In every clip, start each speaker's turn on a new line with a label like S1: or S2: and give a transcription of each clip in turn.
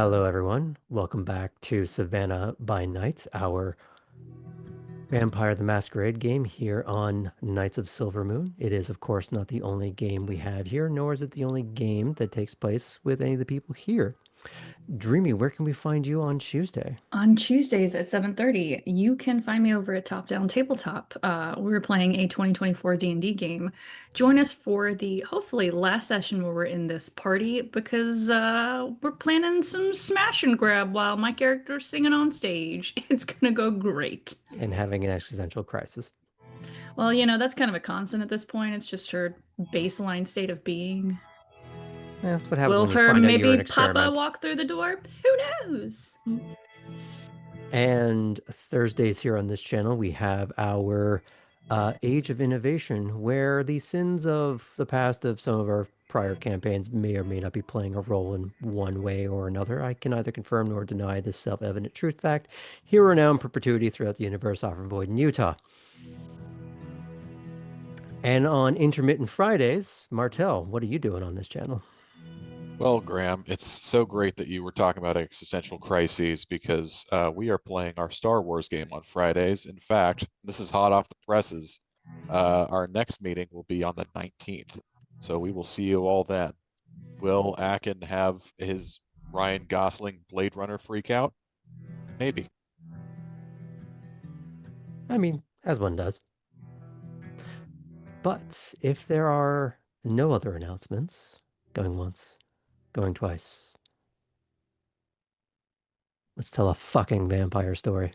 S1: Hello, everyone. Welcome back to Savannah by Night, our Vampire the Masquerade game here on Knights of Silvermoon. It is, of course, not the only game we have here, nor is it the only game that takes place with any of the people here. Dreamy, where can we find you on Tuesday?
S2: On Tuesdays at 7:30, you can find me over at Top Down Tabletop. We're playing a 2024 D&D game. Join us for the hopefully last session where we're in this party because we're planning some smash and grab while my character's singing on stage. It's gonna go great.
S1: And having an existential crisis.
S2: Well, that's kind of a constant at this point. It's just her baseline state of being.
S1: That's what happens
S2: Will
S1: when you
S2: her
S1: find out you're
S2: maybe
S1: an
S2: Papa
S1: experiment.
S2: walk through the door? Who knows?
S1: And Thursdays here on this channel, we have our Age of Innovation, where the sins of the past of some of our prior campaigns may or may not be playing a role in one way or another. I can neither confirm nor deny this self-evident truth fact. Here or now in perpetuity throughout the universe, offer void in Utah. And on intermittent Fridays, Martel, what are you doing on this channel?
S3: Well, Graham, it's so great that you were talking about existential crises because we are playing our Star Wars game on Fridays. In fact, this is hot off the presses. Our next meeting will be on the 19th. So we will see you all then. Will Akin have his Ryan Gosling Blade Runner freak out? Maybe.
S1: I mean, as one does. But if there are no other announcements, going once, going twice, let's tell a fucking vampire story.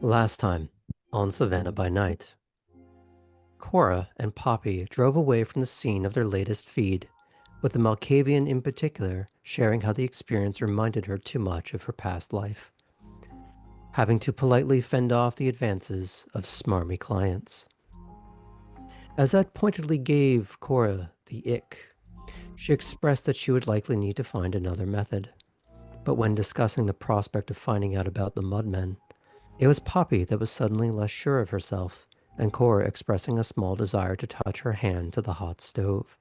S1: Last time on Savannah by Night, Cora and Poppy drove away from the scene of their latest feed, with the Malkavian in particular sharing how the experience reminded her too much of her past life, having to politely fend off the advances of smarmy clients. As that pointedly gave Cora the ick, she expressed that she would likely need to find another method. But when discussing the prospect of finding out about the Mudmen, it was Poppy that was suddenly less sure of herself, and Cora expressing a small desire to touch her hand to the hot stove.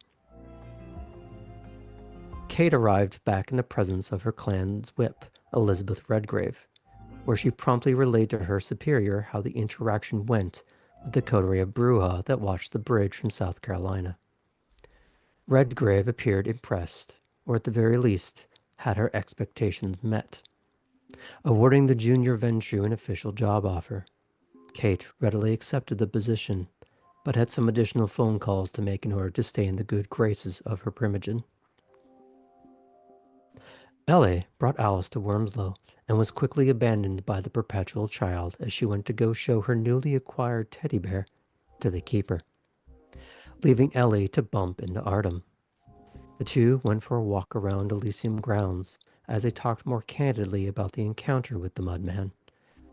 S1: Kate arrived back in the presence of her clan's whip, Elizabeth Redgrave, where she promptly relayed to her superior how the interaction went with the coterie of Bruja that watched the bridge from South Carolina. Redgrave appeared impressed, or at the very least, had her expectations met, awarding the junior Ventrue an official job offer. Kate readily accepted the position, but had some additional phone calls to make in order to stay in the good graces of her primogen. Ellie brought Alice to Wormslow and was quickly abandoned by the perpetual child as she went to go show her newly acquired teddy bear to the keeper, leaving Ellie to bump into Artem. The two went for a walk around Elysium grounds as they talked more candidly about the encounter with the Mudman,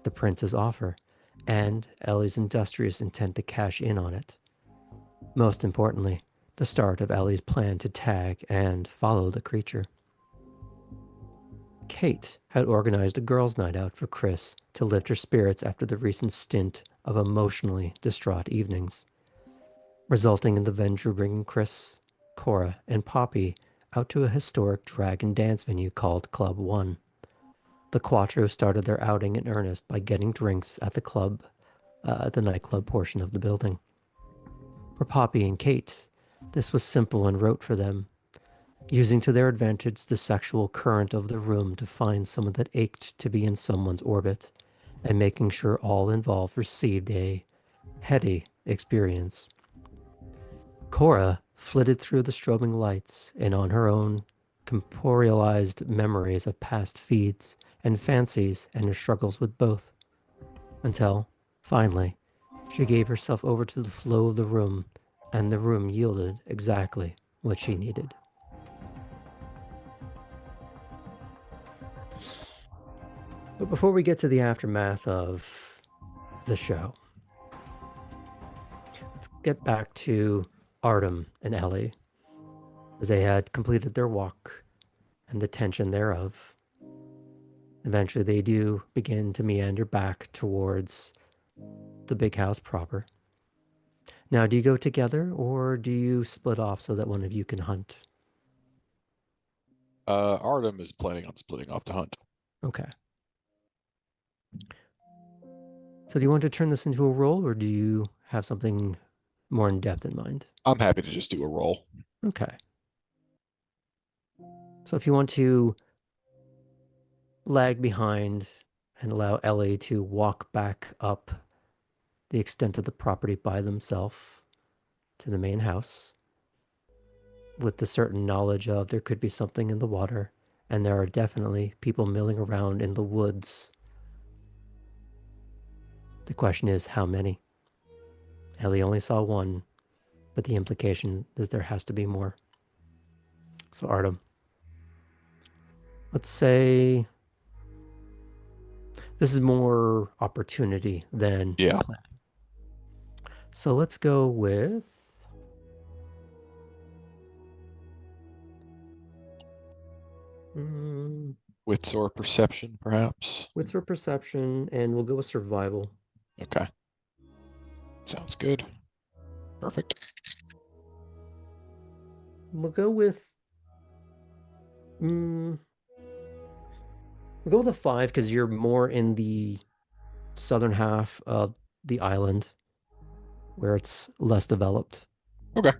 S1: the prince's offer, and Ellie's industrious intent to cash in on it. Most importantly, the start of Ellie's plan to tag and follow the creature. Kate had organized a girls' night out for Chris to lift her spirits after the recent stint of emotionally distraught evenings, resulting in the venture bringing Chris, Cora, and Poppy out to a historic dragon dance venue called Club One. The Quattro started their outing in earnest by getting drinks at the nightclub portion of the building. For Poppy and Kate, this was simple and rote for them, using to their advantage the sexual current of the room to find someone that ached to be in someone's orbit, and making sure all involved received a heady experience. Cora flitted through the strobing lights and on her own corporealized memories of past feats and fancies and her struggles with both, until, finally, she gave herself over to the flow of the room, and the room yielded exactly what she needed. But before we get to the aftermath of the show, let's get back to Artem and Ellie, as they had completed their walk and the tension thereof. Eventually, they do begin to meander back towards the big house proper. Now, do you go together or do you split off so that one of you can hunt?
S3: Artem is planning on splitting off to hunt.
S1: Okay. So, do you want to turn this into a roll or do you have something more in depth in mind?
S3: I'm happy to just do a roll.
S1: Okay. So, if you want to lag behind and allow Ellie to walk back up the extent of the property by themselves to the main house, with the certain knowledge of there could be something in the water, and there are definitely people milling around in the woods. The question is, how many? Ellie only saw one, but the implication is there has to be more. So, Artem, let's say this is more opportunity than
S3: Yeah.
S1: plan. So let's go with
S3: Wits or perception, perhaps.
S1: wits or perception, and we'll go with survival.
S3: Okay. Sounds good. Perfect.
S1: We'll go with we'll go with a 5 because you're more in the southern half of the island where it's less developed.
S3: Okay.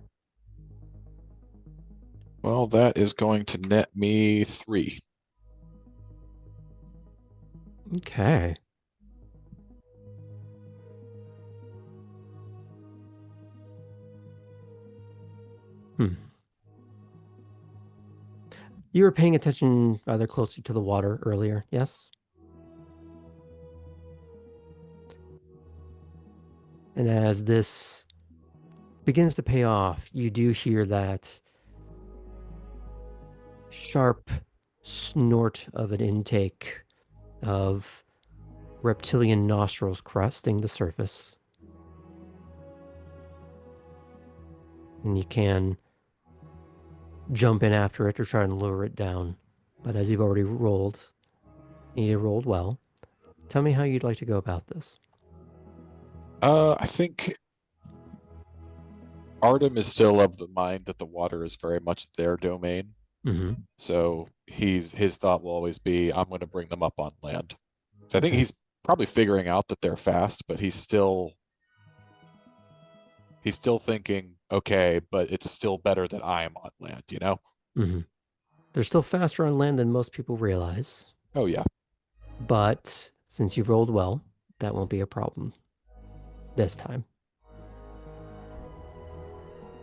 S3: Well, that is going to net me 3.
S1: Okay. You were paying attention rather closely to the water earlier, yes? And as this begins to pay off, you do hear that sharp snort of an intake of reptilian nostrils cresting the surface. And you can jump in after it to try and lure it down. But as you've already rolled, you rolled well. Tell me how you'd like to go about this.
S3: I think Artem is still of the mind that the water is very much their domain.
S1: Mm-hmm.
S3: So his thought will always be, I'm going to bring them up on land. So I think
S1: Okay.
S3: he's probably figuring out that they're fast, but he's still thinking, okay, but it's still better that I am on land, you know?
S1: Mm-hmm. They're still faster on land than most people realize.
S3: Oh yeah.
S1: But since you've rolled well, that won't be a problem this time.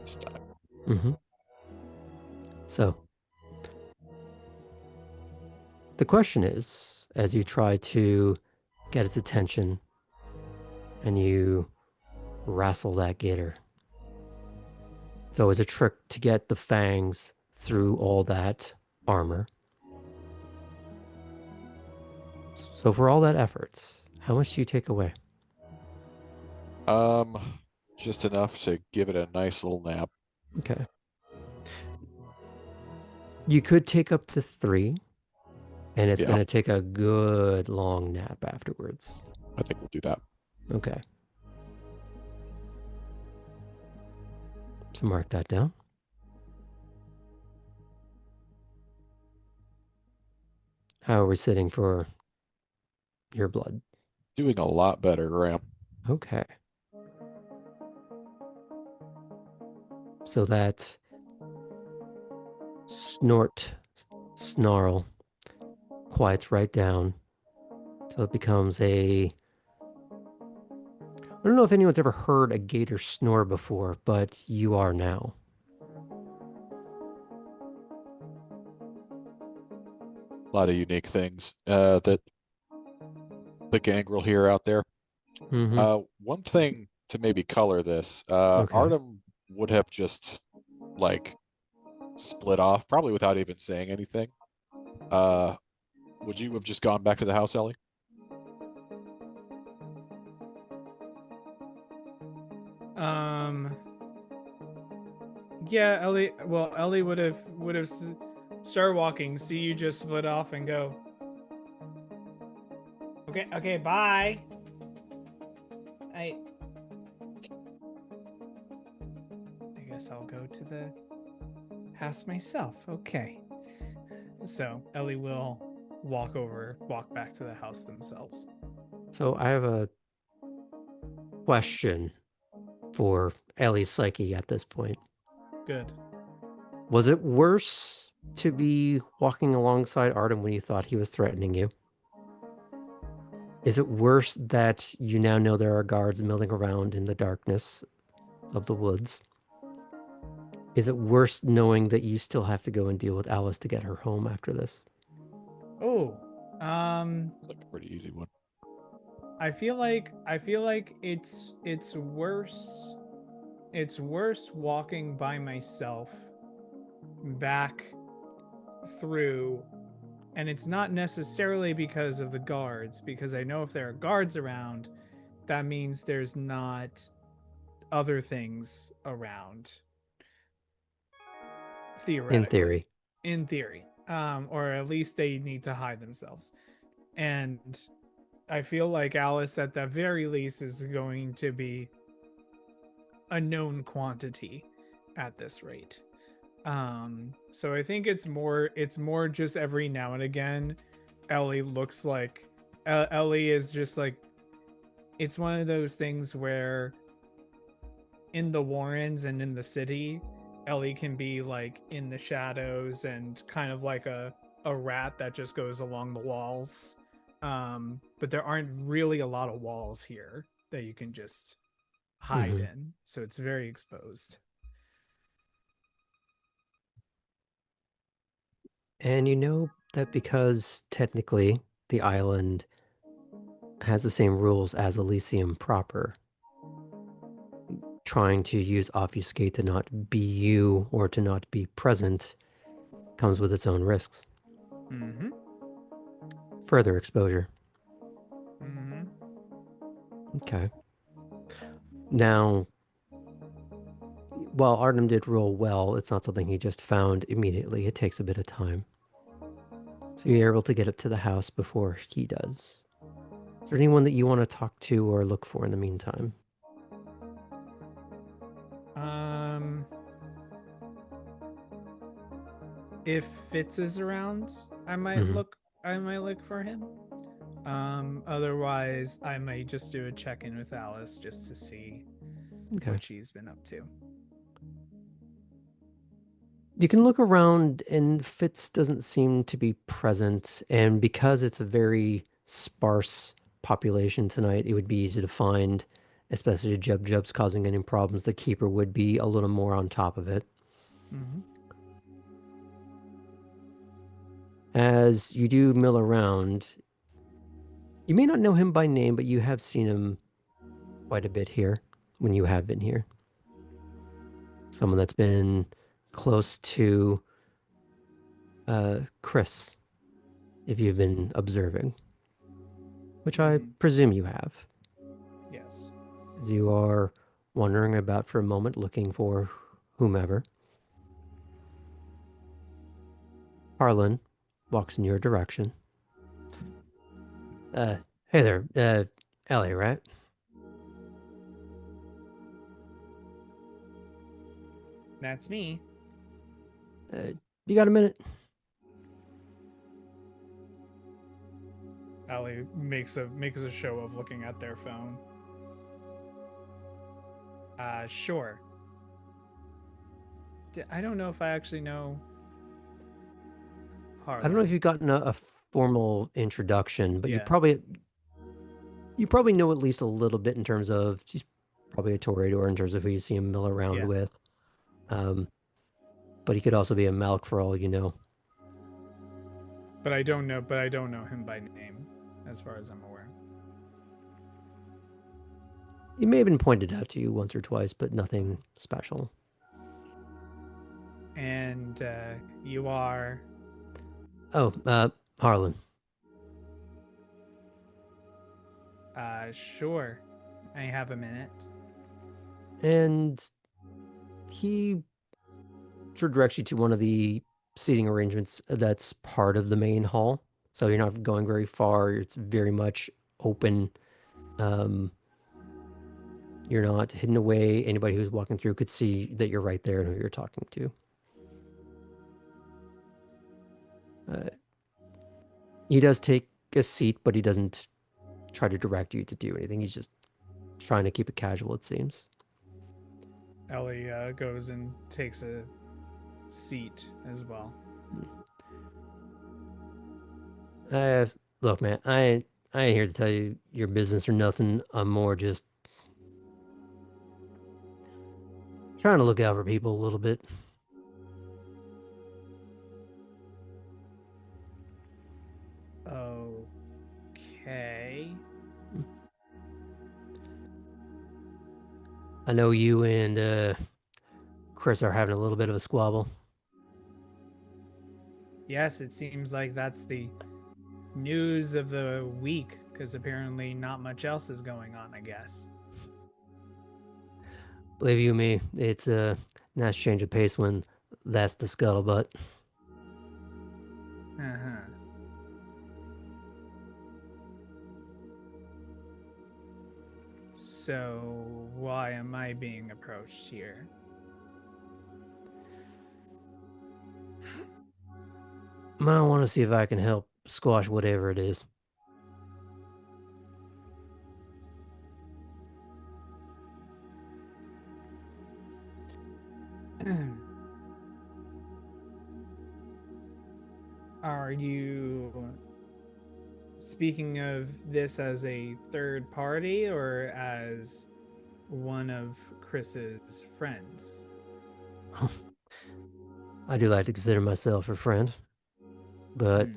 S3: This time.
S1: Mm-hmm. So the question is, as you try to get its attention and you wrestle that gator, it's always a trick to get the fangs through all that armor. So for all that effort, how much do you take away?
S3: Um, just enough to give it a nice little nap.
S1: Okay. You could take up to 3, and it's
S3: Yeah,
S1: going to take a good long nap afterwards.
S3: I think we'll do that.
S1: Okay. So mark that down. How are we sitting for your blood?
S3: Doing a lot better, Graham.
S1: Okay. So that snort, snarl quiets right down till it becomes a. I don't know if anyone's ever heard a gator snore before, but you are now.
S3: A lot of unique things that the gangrel here out there.
S1: Mm-hmm.
S3: One thing to maybe color this,
S1: Okay.
S3: Artem would have just like split off, probably without even saying anything. Uh, would you have just gone back to the house, Ellie?
S4: Um, yeah, Ellie. Well, Ellie would have started walking. See you just split off and go. Okay. Okay. Bye. I guess I'll go to the house myself. Okay. So Ellie will walk back to the house themselves.
S1: So I have a question for Ellie's psyche at this point.
S4: Good.
S1: Was it worse to be walking alongside Artem when you thought he was threatening you? Is it worse that you now know there are guards milling around in the darkness of the woods? Is it worse knowing that you still have to go and deal with Alice to get her home after this?
S4: Oh,
S3: It's like a pretty easy one.
S4: I feel like it's worse. It's worse walking by myself back through, and it's not necessarily because of the guards, because I know if there are guards around, that means there's not other things around.
S1: In
S4: Theoretically,
S1: theory.
S4: in theory, or at least they need to hide themselves. And I feel like Alice, at the very least, is going to be a known quantity at this rate. So I think it's more just every now and again Ellie looks like Ellie is just like, it's one of those things where in the Warrens and in the city, Ellie can be like in the shadows and kind of like a rat that just goes along the walls. But there aren't really a lot of walls here that you can just hide
S1: Mhm.
S4: in, so it's very exposed.
S1: And you know that because technically the island has the same rules as Elysium proper, trying to use obfuscate to not be you or to not be present comes with its own risks.
S4: Mm-hmm.
S1: Further exposure.
S4: Mm-hmm.
S1: Okay. Now, while Artem did roll well, it's not something he just found immediately. It takes a bit of time. So you're able to get up to the house before he does. Is there anyone that you want to talk to or look for in the meantime?
S4: Um, if Fitz is around, I might
S1: Mhm.
S4: look. I might look for him. Otherwise, I might just do a check-in with Alice just to see
S1: Okay.
S4: what she's been up to.
S1: You can look around, and Fitz doesn't seem to be present. And because it's a very sparse population tonight, it would be easy to find, especially if Jub Jub's causing any problems. The keeper would be a little more on top of it.
S4: Mm-hmm.
S1: As you do mill around, you may not know him by name, but you have seen him quite a bit here when you have been here. Someone that's been close to Chris, if you've been observing, which I
S4: Mm-hmm.
S1: presume you have.
S4: Yes.
S1: As you are wandering about for a moment looking for whomever. Harlan walks in your direction. Hey there, Ellie, right?
S4: That's me.
S1: You got a minute?
S4: Ellie makes a show of looking at their phone. Sure. I don't know if I actually know Harlan.
S1: I don't know if you've gotten a formal introduction, but
S4: Yeah.
S1: you probably know at least a little bit in terms of she's probably a toreador in terms of who you see him mill around
S4: Yeah.
S1: with. But he could also be a Malk for all you know.
S4: But I don't know him by name, as far as I'm aware.
S1: He may have been pointed out to you once or twice, but nothing special.
S4: And you are.
S1: Oh, Harlan.
S4: Sure. I have a minute.
S1: And he sort of directs you to one of the seating arrangements that's part of the main hall. So you're not going very far. It's very much open. You're not hidden away. Anybody who's walking through could see that you're right there and who you're talking to. He does take a seat, but he doesn't try to direct you to do anything. He's just trying to keep it casual, it seems.
S4: Ellie goes and takes a seat as well.
S1: Look, man, I ain't here to tell you your business or nothing. I'm more just trying to look out for people a little bit.
S4: Okay.
S1: I know you and Chris are having a little bit of a squabble.
S4: Yes, it seems like that's the news of the week, because apparently not much else is going on, I guess.
S1: Believe you me, it's a nice change of pace when that's the scuttlebutt.
S4: Uh-huh. So, why am I being approached here?
S1: I want to see if I can help squash whatever it is.
S4: Are you speaking of this as a third party or as one of Chris's friends?
S1: I do like to consider myself a friend, but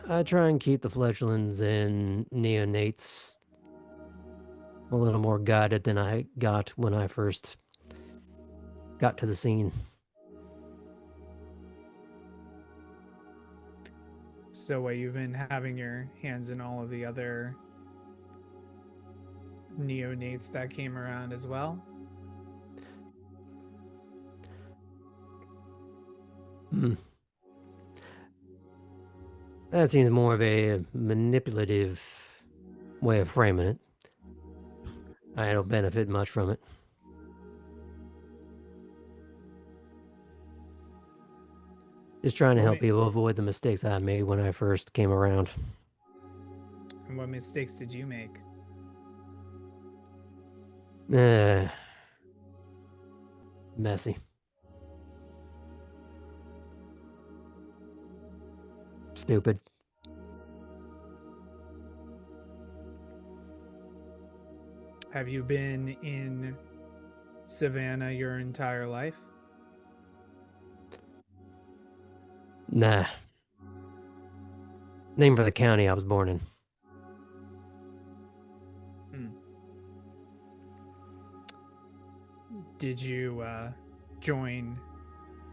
S1: I try and keep the fledglings and neonates a little more guided than I got when I first got to the scene.
S4: So, you've been having your hands in all of the other neonates that came around as well?
S1: That seems more of a manipulative way of framing it. I don't benefit much from it. Just trying to help people avoid the mistakes I made when I first came around.
S4: And what mistakes did you make?
S1: Messy. Stupid.
S4: Have you been in Savannah your entire life?
S1: Nah. Name for the county I was born in.
S4: Did you join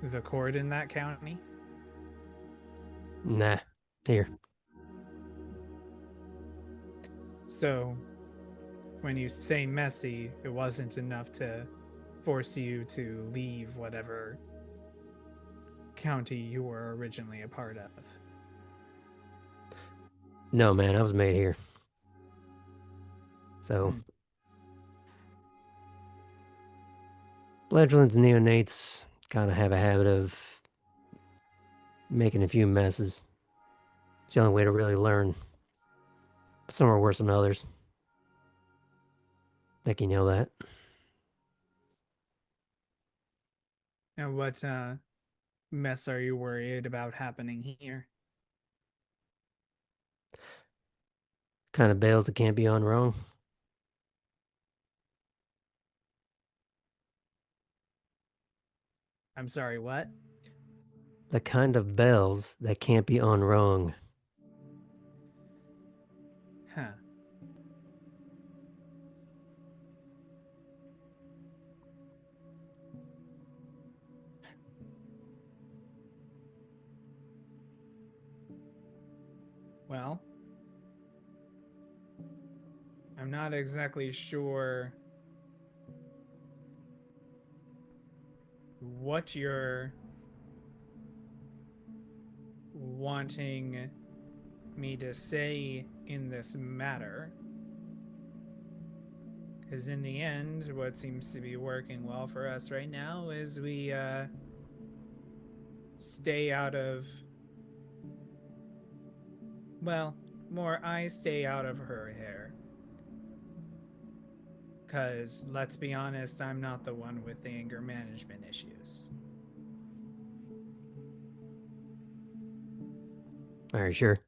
S4: the court in that county?
S1: Nah. Here.
S4: So, when you say messy, it wasn't enough to force you to leave whatever county you were originally a part of.
S1: No, man, I was made here. So, Fledglings and Neonates kind of have a habit of making a few messes. It's the only way to really learn. Some are worse than others. I think you know that.
S4: And what mess are you worried about happening here?
S1: Kind of bales that can't be on wrong.
S4: I'm sorry, what?
S1: The kind of bells that can't be unrung.
S4: Huh. Well, I'm not exactly sure what you're wanting me to say in this matter. Because in the end, what seems to be working well for us right now is we stay out of... Well, more I stay out of her hair. Because, let's be honest, I'm not the one with the anger management issues.
S1: Are you sure?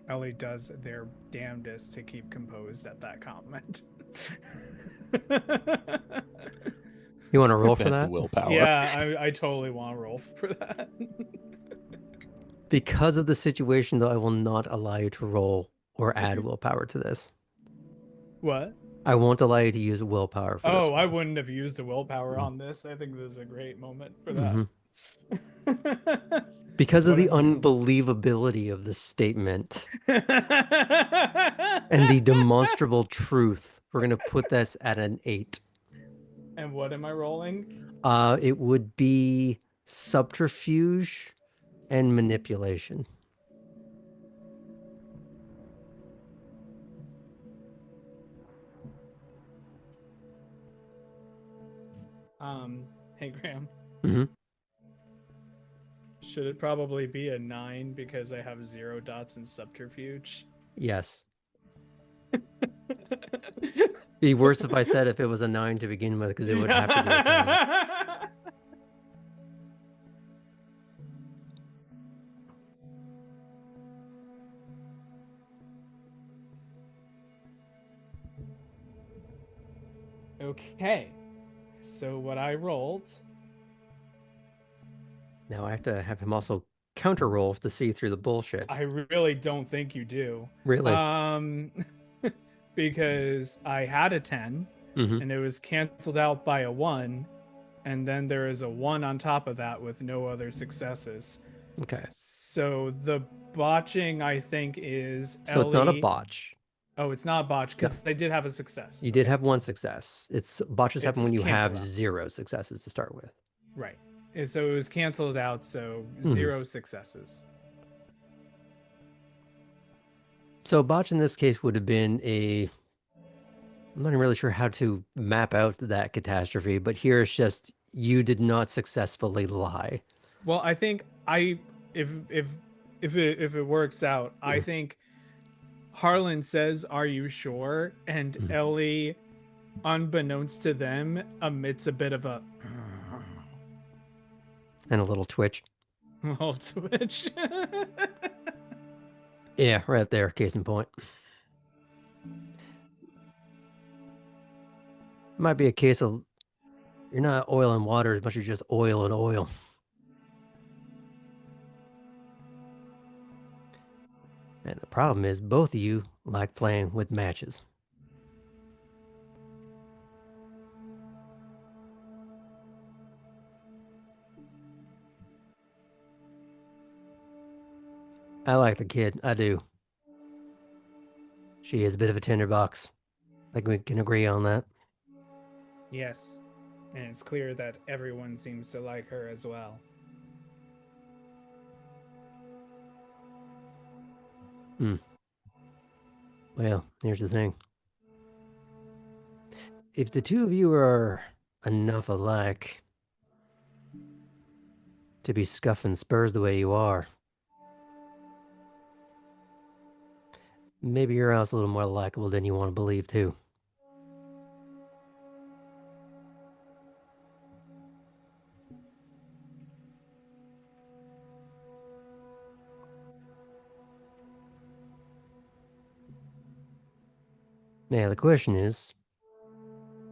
S4: Ellie does their damnedest to keep composed at that comment.
S1: You want to roll for
S3: Bend
S1: that?
S3: willpower.
S4: Yeah, I totally want to roll for that.
S1: Because of the situation, though, I will not allow you to roll or add willpower to this.
S4: What?
S1: I won't allow you to use willpower for this
S4: Oh, I
S1: one.
S4: wouldn't have used a willpower on this. I think this is a great moment for
S1: Mhm.
S4: that.
S1: Because of
S4: What
S1: the
S4: am-
S1: unbelievability of this statement and the demonstrable truth, we're going to put this at an 8.
S4: And what am I rolling?
S1: It would be subterfuge and manipulation.
S4: Hey Graham,
S1: Hmm.
S4: should it probably be a 9 because I have 0 dots in subterfuge?
S1: Yes. Be worse if I said if it was a 9 to begin with, because it would have to be a 10.
S4: Okay, so what I rolled...
S1: Now I have to have him also counter roll to see through the bullshit.
S4: I really don't think you do.
S1: Really?
S4: Because I had a 10,
S1: Mhm.
S4: and it was canceled out by a 1, and then there is a 1 on top of that with no other successes.
S1: Okay.
S4: So the botching, I think, is
S1: So it's not a
S4: Ellie...
S1: botch.
S4: Oh, it's not botch, because I did have a success.
S1: You did have one success. Botches happen
S4: It's
S1: when you have
S4: canceled out.
S1: 0 successes to start with.
S4: Right. And so it was canceled out, so 0 successes.
S1: So botch in this case would have been I'm not even really sure how to map out that catastrophe, but here it's just you did not successfully lie.
S4: Well, I think if it works out, I think Harlan says, "Are you sure?" And Ellie, unbeknownst to them, emits a bit of a
S1: And a little twitch.
S4: little twitch.
S1: Yeah, right there, case in point. Might be a case of you're not oil and water as much as just oil and oil. And the problem is both of you like playing with matches. I like the kid. I do. She is a bit of a tinderbox. I think we can agree on that.
S4: Yes, and it's clear that everyone seems to like her as well.
S1: Well, here's the thing. If the two of you are enough alike to be scuffing spurs the way you are, maybe your house a little more likable than you want to believe, too. Now, the question is,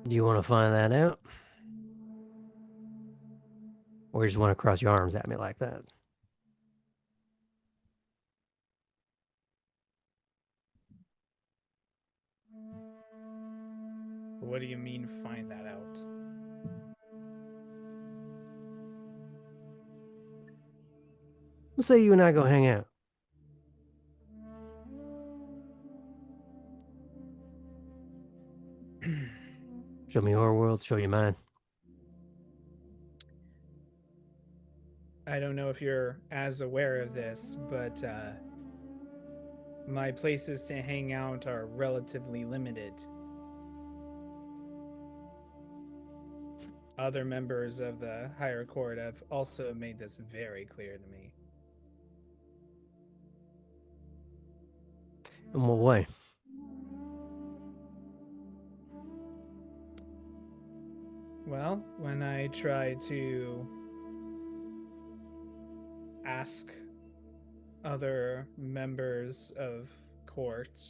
S1: do you want to find that out? Or you just want to cross your arms at me like that?
S4: What do you mean, find that out?
S1: Let's say you and I go hang out. Show me your world, show you mine.
S4: I don't know if you're as aware of this, but my places to hang out are relatively limited. Other members of the higher court have also made this very clear to me.
S1: In what way?
S4: Well, when I try to ask other members of court,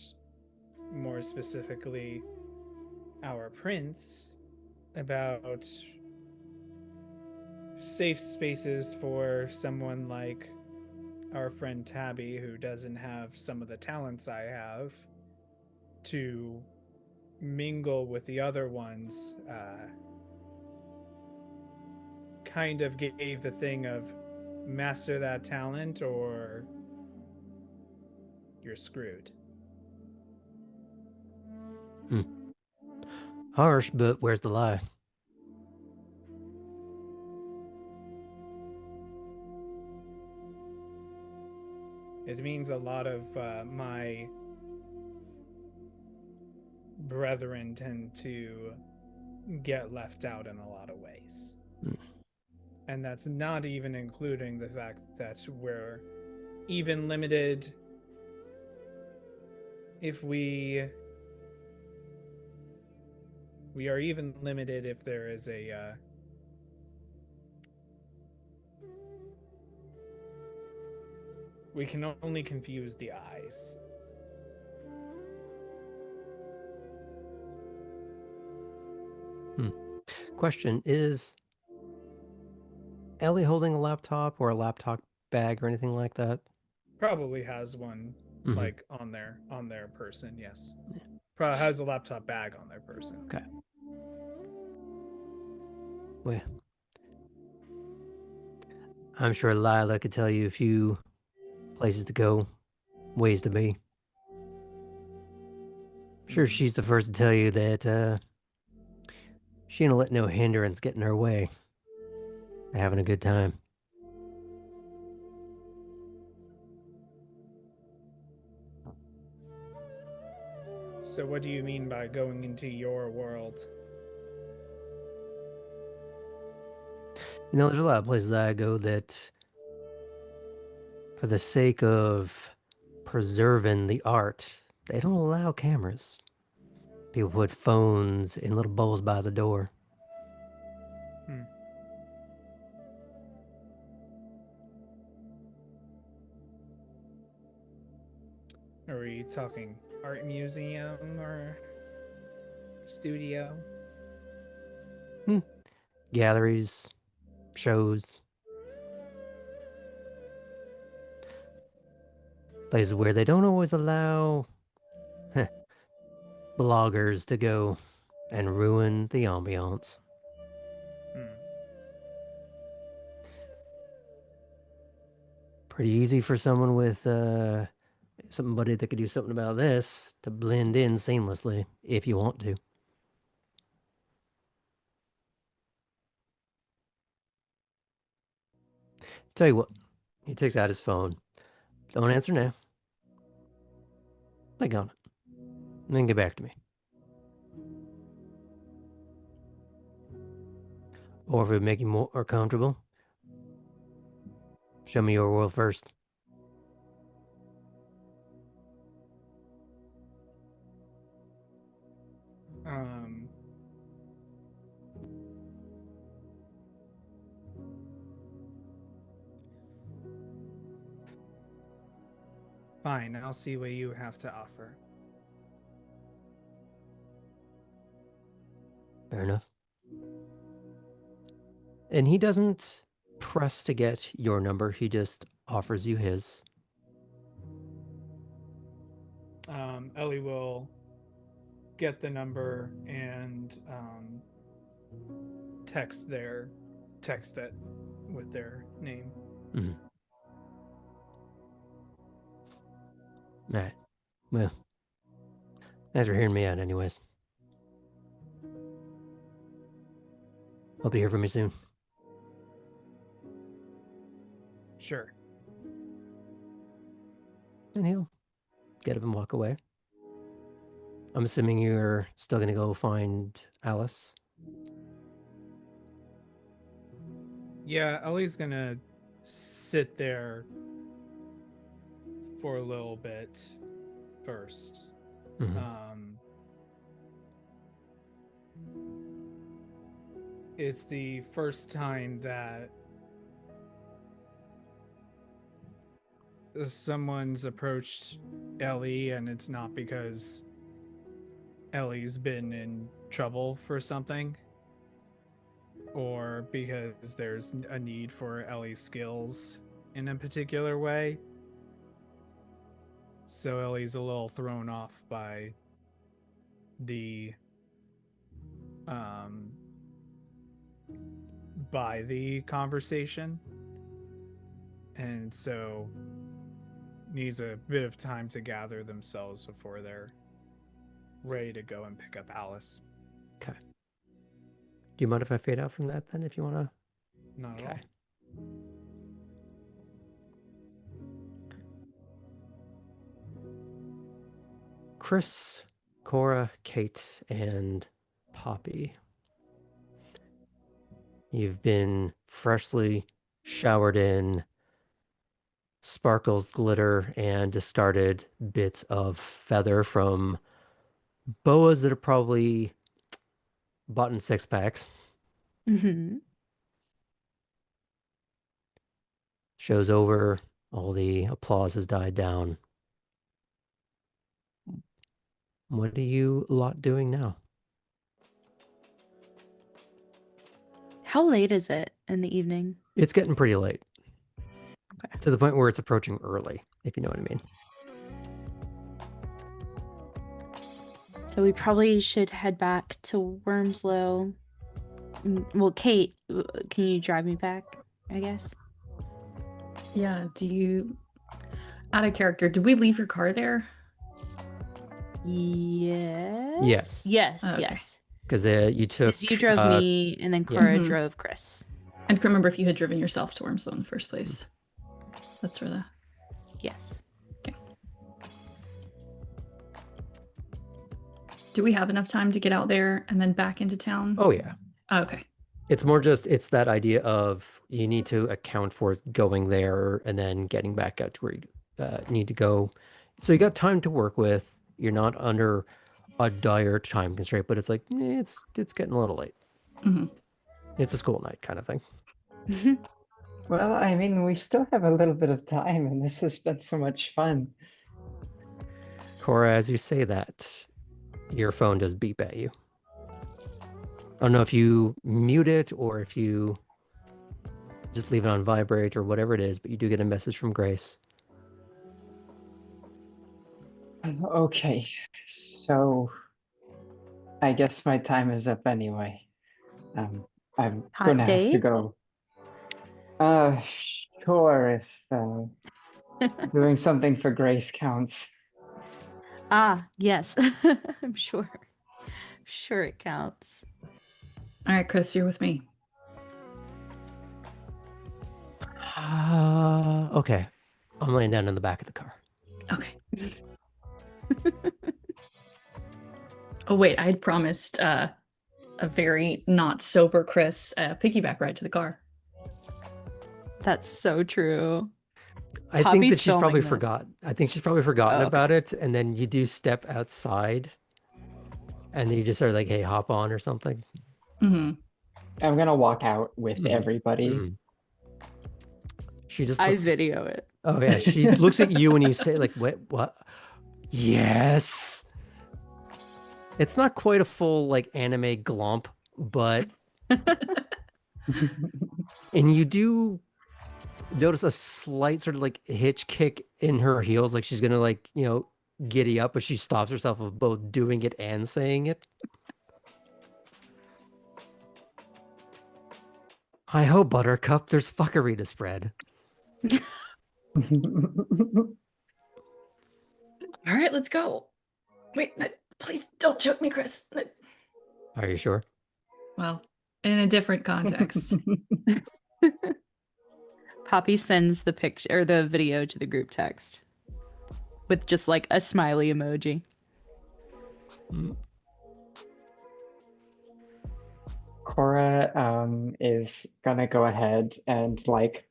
S4: more specifically our prince, about safe spaces for someone like our friend Tabby, who doesn't have some of the talents I have, to mingle with the other ones, kind of gave the thing of master that talent or you're screwed.
S1: Harsh, but where's the lie?
S4: It means a lot of my brethren tend to get left out in a lot of ways. And that's not even including the fact that we're even limited if we are even limited if there is a we can only confuse the eyes.
S1: Question, is Ellie holding a laptop or a laptop bag or anything like that?
S4: Probably has one like on their person, yes. Probably has a laptop bag on their person.
S1: Okay. Well, I'm sure Lila could tell you a few places to go, ways to be. Sure, she's the first to tell you that she ain't let no hindrance get in her way. They're having a good time.
S4: So what do you mean by going into your world?
S1: You know, there's a lot of places I go that, for the sake of preserving the art, they don't allow cameras. People put phones in little bowls by the door.
S4: Are we talking art museum or studio?
S1: Galleries, shows, places where they don't always allow bloggers to go and ruin the ambiance. pretty easy for someone with somebody that could do something about this to blend in seamlessly if you want to. Tell you what, he takes out his phone. Don't answer now. Think on it. And then get back to me. Or if it would make you more comfortable, show me your world first.
S4: Fine, I'll see what you have to offer.
S1: Fair enough. And he doesn't press to get your number, he just offers you his.
S4: Ellie will get the number and text it with their name.
S1: Mm-hmm. All right. Well, thanks for hearing me out anyways. Hope you hear from me soon.
S4: Sure.
S1: And he'll get up and walk away. I'm assuming you're still gonna go find Alice.
S4: Yeah, Ellie's gonna sit there for a little bit first.
S1: Mm-hmm.
S4: It's the first time that someone's approached Ellie, and it's not because Ellie's been in trouble for something or because there's a need for Ellie's skills in a particular way. So Ellie's a little thrown off by the conversation, and so needs a bit of time to gather themselves before they're ready to go and pick up Alice.
S1: Okay. Do you mind if I fade out from that then, if you want to?
S4: Not at all.
S1: Chris, Cora, Kate, and Poppy. You've been freshly showered in sparkles, glitter, and discarded bits of feather from boas that are probably bought in 6-packs.
S5: Mm-hmm.
S1: Show's over. All the applause has died down. What are you lot doing now?
S5: How late is it in the evening?
S1: It's getting pretty late.
S5: Okay.
S1: To the point where it's approaching early, if you know what I mean.
S5: So we probably should head back to Wormslow. Well, Kate, can you drive me back, I guess?
S2: Yeah, out of character, did we leave your car there?
S5: Yes.
S1: Yes.
S5: Yes,
S2: Oh, okay.
S5: yes.
S1: Because you took...
S5: Because you drove me, and then Cora
S2: Mhm.
S5: drove Chris.
S2: I can't remember if you had driven yourself to Wormslow in the first place. That's where the...
S5: Yes.
S2: Okay. Do we have enough time to get out there and then back into town?
S1: Oh, yeah.
S2: Oh, okay.
S1: It's more just, it's that idea of you need to account for going there and then getting back out to where you need to go. So you got time to work with. You're not under a dire time constraint, but it's like, it's getting a little late.
S2: Mm-hmm.
S1: It's a school night kind of thing.
S6: Well, I mean, we still have a little bit of time, and this has been so much fun.
S1: Cora, as you say that, your phone does beep at you. I don't know if you mute it or if you just leave it on vibrate or whatever it is, but you do get a message from Grace.
S6: Okay, so I guess my time is up anyway. I'm
S5: Hot
S6: gonna have to
S5: date?
S6: go. Sure, if doing something for Grace counts.
S5: Ah, yes. I'm sure. Sure it counts.
S2: All right, Chris, you're with me.
S1: Okay. I'm laying down in the back of the car.
S2: Okay. Oh, wait, I had promised a very not sober Chris piggyback ride to the car.
S5: That's so true.
S1: I think
S5: Poppy's
S1: that she's probably
S5: filming this.
S1: forgotten. I think she's probably forgotten
S5: Oh, okay.
S1: about it, and then you do step outside, and then you just are like, "Hey, hop on" or something.
S2: Mm-hmm.
S6: I'm gonna walk out with
S1: Mhm.
S6: everybody.
S1: Mhm. She just
S5: I
S1: looks.
S5: video it.
S1: Oh yeah, she looks at you and you say like, What? Yes." It's not quite a full like anime glomp, but and you do notice a slight sort of like hitch kick in her heels, like she's gonna like giddy up, but she stops herself of both doing it and saying it. Hi ho, Buttercup. There's fuckery to spread.
S2: All right, let's go. Wait, please don't choke me, Chris.
S1: Are you sure?
S2: Well, in a different context.
S5: Poppy sends the picture or the video to the group text with just like a smiley emoji.
S6: Cora is gonna go ahead and like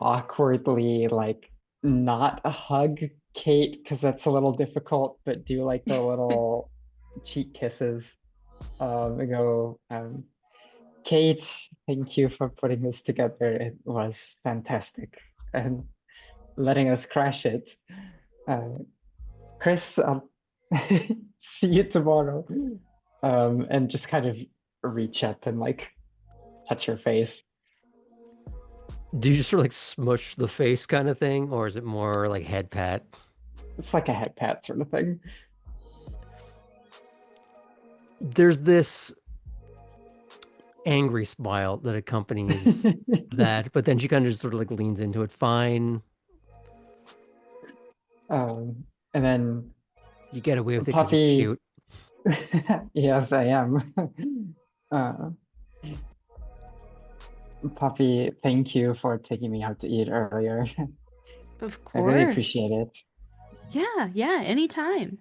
S6: awkwardly like not hug Kate because that's a little difficult, but do like the little cheek kisses. And go, Kate, thank you for putting this together. It was fantastic and letting us crash it. Chris, I'll see you tomorrow. And just kind of reach up and like touch her face.
S1: Do you just sort of like smush the face kind of thing, or is it more like head pat?
S6: It's like a head pat sort of thing.
S1: There's this angry smile that accompanies that, but then she kind of just sort of like leans into it. Fine.
S6: And then
S1: You get away with it because you're
S6: Poppy,
S1: cute.
S6: yes, I am. Poppy, thank you for taking me out to eat earlier.
S5: Of
S6: I
S5: course.
S6: really appreciate it.
S5: Yeah, anytime.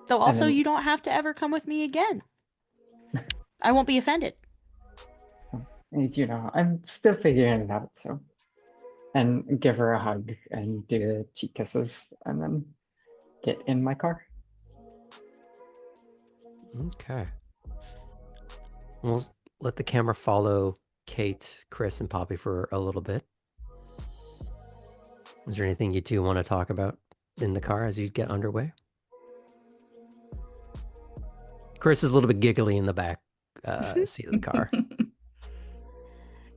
S5: Though
S6: And
S5: also
S6: then-
S5: you don't have to ever come with me again. I won't be offended.
S6: You know, I'm still figuring it out, so. And give her a hug and do the cheek kisses and then get in my car.
S1: Okay. We'll let the camera follow Kate, Chris, and Poppy for a little bit. Is there anything you two want to talk about in the car as you get underway? Chris is a little bit giggly in the back seat of the car.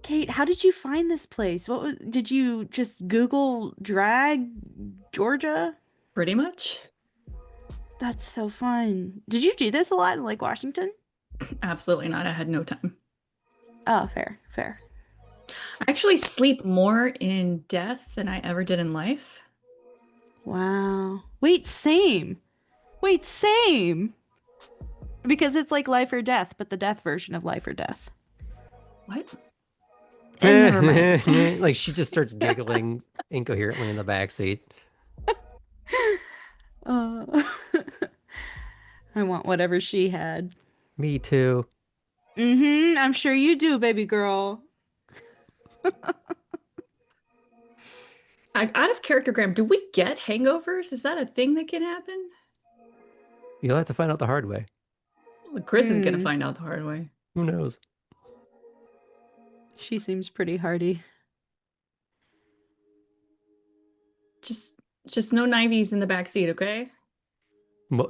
S5: Kate, how did you find this place? Did you just Google drag Georgia?
S2: Pretty much.
S5: That's so fun. Did you do this a lot in Lake Washington?
S2: Absolutely not. I had no time.
S5: Oh, fair.
S2: I actually sleep more in death than I ever did in life.
S5: Wow. Wait, same. Because it's like life or death, but the death version of life or death.
S2: What?
S5: Never mind.
S1: Like she just starts giggling incoherently in the back seat.
S5: I want whatever she had.
S1: Me too.
S5: I'm sure you do, baby girl.
S2: Out of character, Graham, do we get hangovers? Is that a thing that can happen?
S1: You'll have to find out the hard way.
S2: Well, Chris is gonna find out the hard way.
S1: Who knows?
S5: She seems pretty hardy.
S2: Just no knivies in the back seat, okay?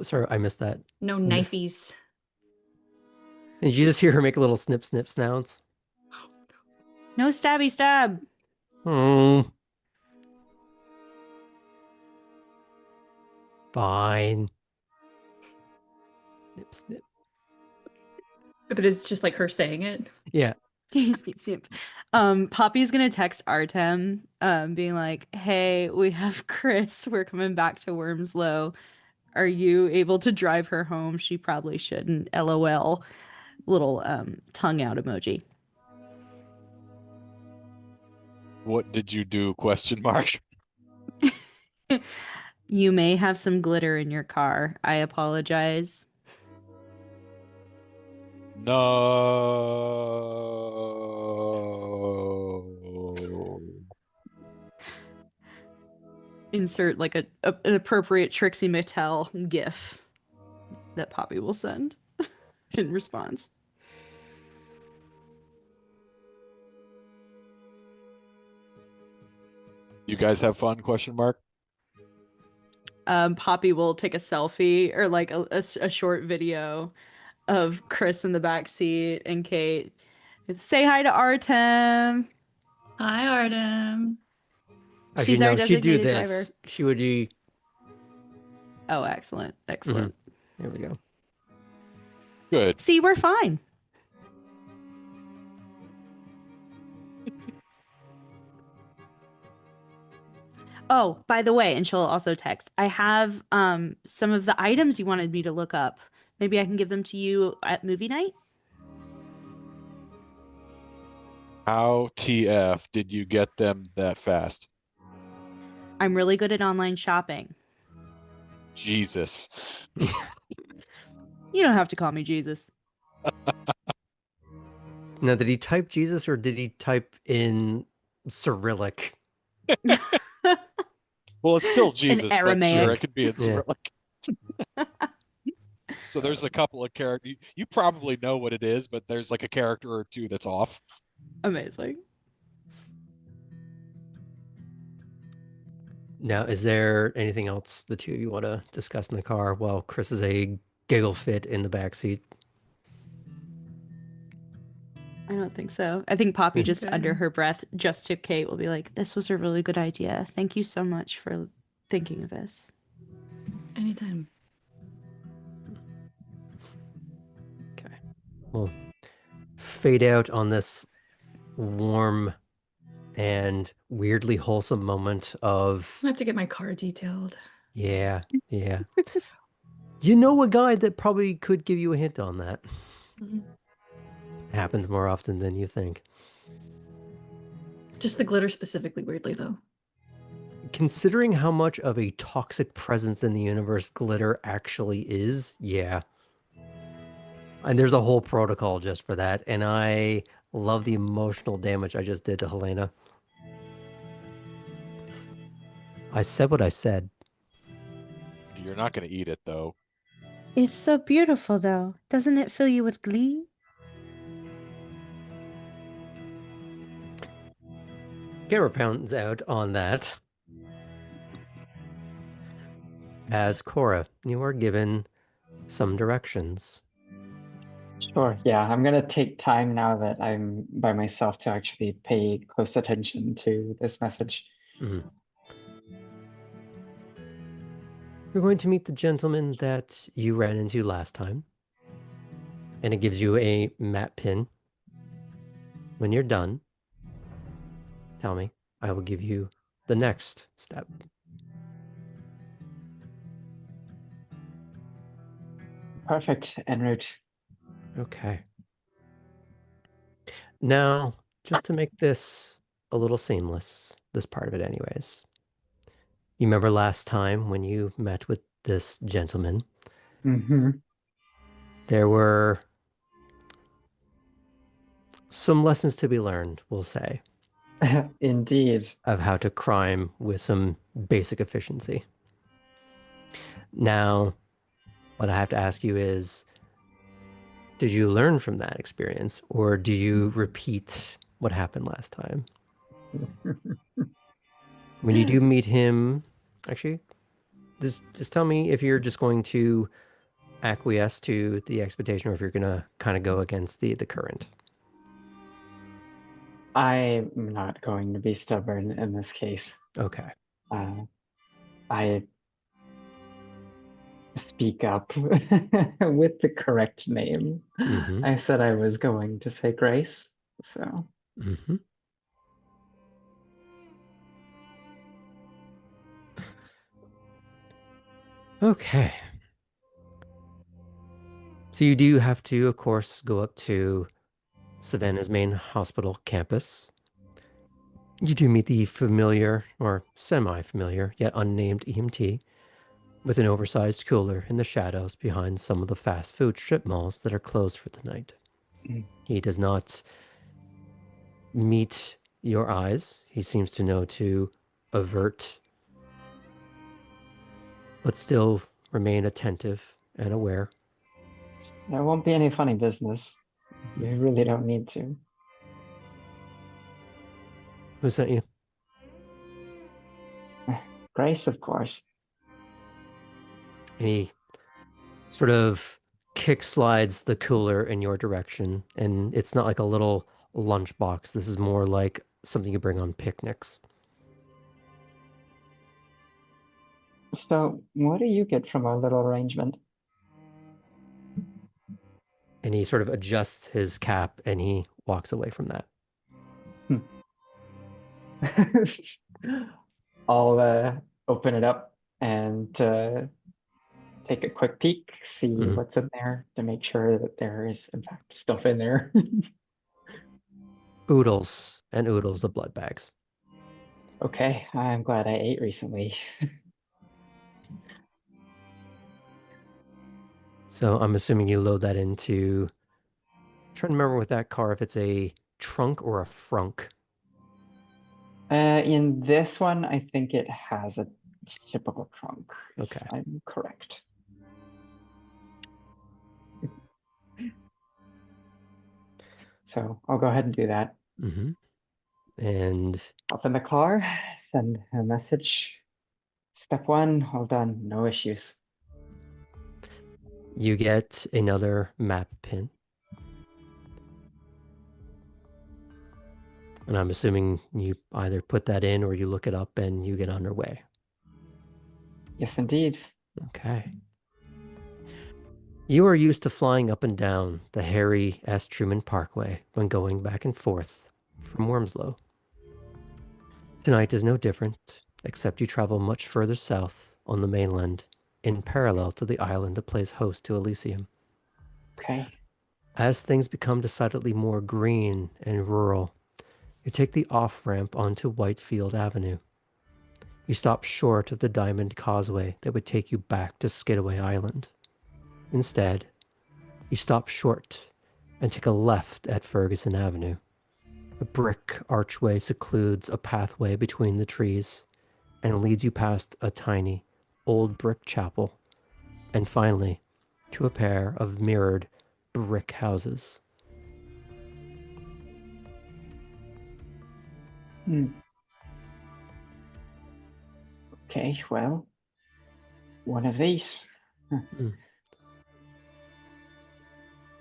S1: Sorry, I missed that.
S2: No knifies.
S1: Did you just hear her make a little snip sounds?
S5: No stabby stab.
S1: Fine. Snip.
S2: But it's just like her saying it.
S1: Yeah.
S5: Snip, snip. Poppy's gonna text Artem, being like, "Hey, we have Chris. We're coming back to Wormslow. Are you able to drive her home? She probably shouldn't. LOL." Little tongue out emoji.
S3: What did you do? Question mark.
S5: You may have some glitter in your car. I apologize.
S3: No.
S5: Insert like an appropriate Trixie Mattel gif that Poppy will send in response.
S3: You guys have fun? Question mark.
S5: Poppy will take a selfie or like a short video of Chris in the back seat and Kate. Say hi to Artem.
S2: Hi, Artem.
S1: Actually,
S5: She's our
S1: no, she'd do
S5: designated
S1: this.
S5: driver.
S1: She would be.
S5: Oh, excellent. Excellent.
S1: There we go.
S3: Good.
S5: See, we're fine. Oh, by the way, and she'll also text. I have some of the items you wanted me to look up. Maybe I can give them to you at movie night.
S3: How TF did you get them that fast?
S5: I'm really good at online shopping.
S3: Jesus.
S5: You don't have to call me Jesus.
S1: Now, did he type Jesus or did he type in Cyrillic?
S3: Well, it's still Jesus, but sure,
S5: Aramaic.
S3: it could be in Cyrillic. So there's a couple of characters. You probably know what it is, but there's like a character or two that's off.
S5: Amazing.
S1: Now, is there anything else the two of you want to discuss in the car while Chris is a giggle fit in the back seat?
S5: I don't think so. I think Poppy just
S2: Okay.
S5: under her breath, just to Kate, will be like, "This was a really good idea. Thank you so much for thinking of this."
S2: Anytime.
S1: Okay. We'll fade out on this warm and weirdly wholesome moment of,
S2: I have to get my car detailed.
S1: yeah. You know a guy that probably could give you a hint on that.
S2: Mhm.
S1: Happens more often than you think.
S2: Just the glitter specifically, weirdly, though.
S1: Considering how much of a toxic presence in the universe glitter actually is, yeah. And there's a whole protocol just for that, and I love the emotional damage I just did to Helena. I said what I said.
S3: You're not going to eat it, though.
S5: It's so beautiful, though. Doesn't it fill you with glee?
S1: Camera pounds out on that. As Cora, you are given some directions.
S6: Sure, yeah, I'm gonna take time now that I'm by myself to actually pay close attention to this message.
S1: Mhm. You're going to meet the gentleman that you ran into last time. And it gives you a map pin. When you're done, tell me. I will give you the next step.
S6: Perfect, en route.
S1: Okay. Now, just to make this a little seamless, this part of it anyways. You remember last time when you met with this gentleman,
S6: Mm-hmm.
S1: there were some lessons to be learned, we'll say,
S6: Indeed.
S1: of how to crime with some basic efficiency. Now, what I have to ask you is, did you learn from that experience, or do you repeat what happened last time? When you do meet him, actually, just tell me if you're just going to acquiesce to the expectation or if you're going to kind of go against the current.
S6: I'm not going to be stubborn in this case.
S1: Okay.
S6: I speak up with the correct name.
S1: Mhm.
S6: I said I was going to say grace. So
S1: Mm-hmm. Okay. So you do have to, of course, go up to Savannah's main hospital campus. You do meet the familiar, or semi-familiar, yet unnamed EMT with an oversized cooler in the shadows behind some of the fast food strip malls that are closed for the night.
S6: Mm.
S1: He does not meet your eyes. He seems to know to avert, but still remain attentive and aware.
S6: there won't be any funny business. You really don't need to.
S1: Who sent you?
S6: Grace, of course.
S1: And he sort of kick slides the cooler in your direction. And it's not like a little lunchbox. This is more like something you bring on picnics.
S6: So, what do you get from our little arrangement?
S1: And he sort of adjusts his cap and he walks away from that.
S6: I'll open it up and take a quick peek, see
S1: Mhm.
S6: what's in there to make sure that there is, in fact, stuff in there.
S1: Oodles and oodles of blood bags.
S6: Okay, I'm glad I ate recently.
S1: So I'm assuming you load that into. Trying to remember with that car if it's a trunk or a frunk.
S6: In this one, I think it has a typical trunk, if
S1: Okay.
S6: I'm correct. So I'll go ahead and do that.
S1: Mm-hmm. And
S6: Hop in the car, send a message. Step one, all done, no issues.
S1: you get another map pin. And I'm assuming you either put that in or you look it up and you get underway.
S6: Yes, indeed.
S1: Okay. You are used to flying up and down the Harry S. Truman Parkway when going back and forth from Wormslow. Tonight is no different, except you travel much further south on the mainland, in parallel to the island that plays host to Elysium.
S6: Okay.
S1: As things become decidedly more green and rural, you take the off-ramp onto Whitefield Avenue. You stop short of the diamond causeway that would take you back to Skidaway Island. Instead, you stop short and take a left at Ferguson Avenue. A brick archway secludes a pathway between the trees and leads you past a tiny, old brick chapel, and finally to a pair of mirrored brick houses.
S6: Okay, well, one of these.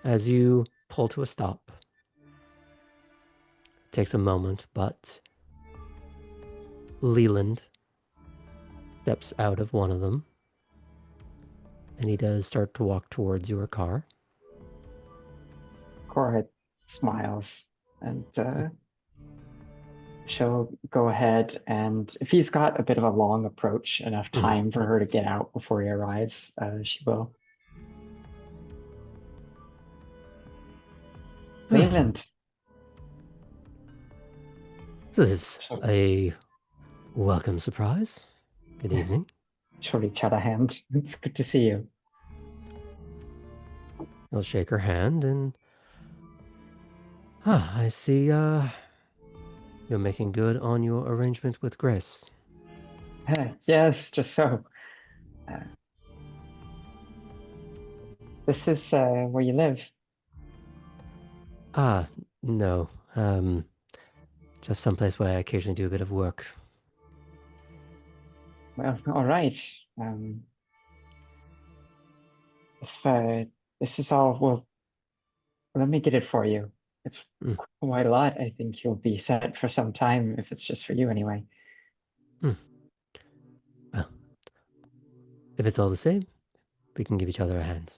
S1: As you pull to a stop, it takes a moment, but Leland steps out of one of them, and he does start to walk towards your car.
S6: Cora smiles and she'll go ahead and if he's got a bit of a long approach, enough time for her to get out before he arrives, she will. Leland.
S1: This is a welcome surprise. Good evening.
S6: She'll reach out a hand. It's good to see you.
S1: He'll shake her hand and I see you're making good on your arrangement with Grace.
S6: Yes, just so. This is where you live.
S1: No. Just someplace where I occasionally do a bit of work.
S6: Well, all right. If this is all, well, let me get it for you. It's quite a lot. I think you'll be set for some time if it's just for you anyway.
S1: Well, if it's all the same, we can give each other a hand.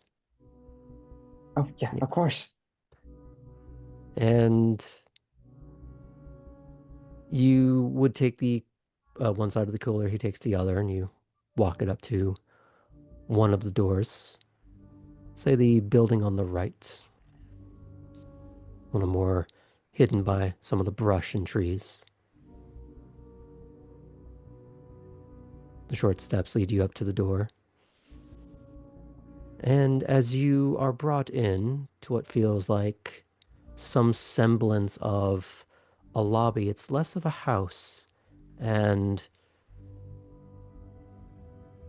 S6: Oh, yeah, of course.
S1: And You would take the one side of the cooler, he takes the other, and you walk it up to one of the doors. Say the building on the right, one of more hidden by some of the brush and trees. The short steps lead you up to the door. And as you are brought in to what feels like some semblance of a lobby, it's less of a house and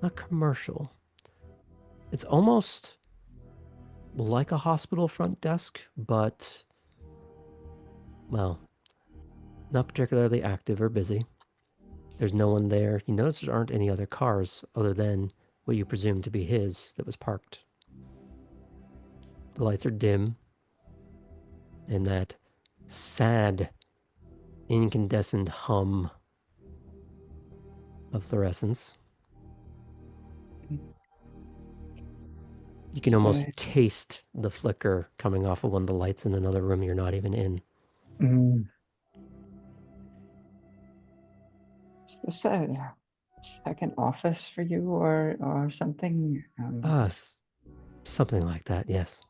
S1: not commercial. It's almost like a hospital front desk, but, well, not particularly active or busy. There's no one there. You notice there aren't any other cars other than what you presume to be his that was parked. The lights are dim, and that sad, incandescent hum of fluorescence. You can almost taste the flicker coming off of one of the lights in another room you're not even in.
S6: Is this a second office for you or something?
S1: Something like that, yes.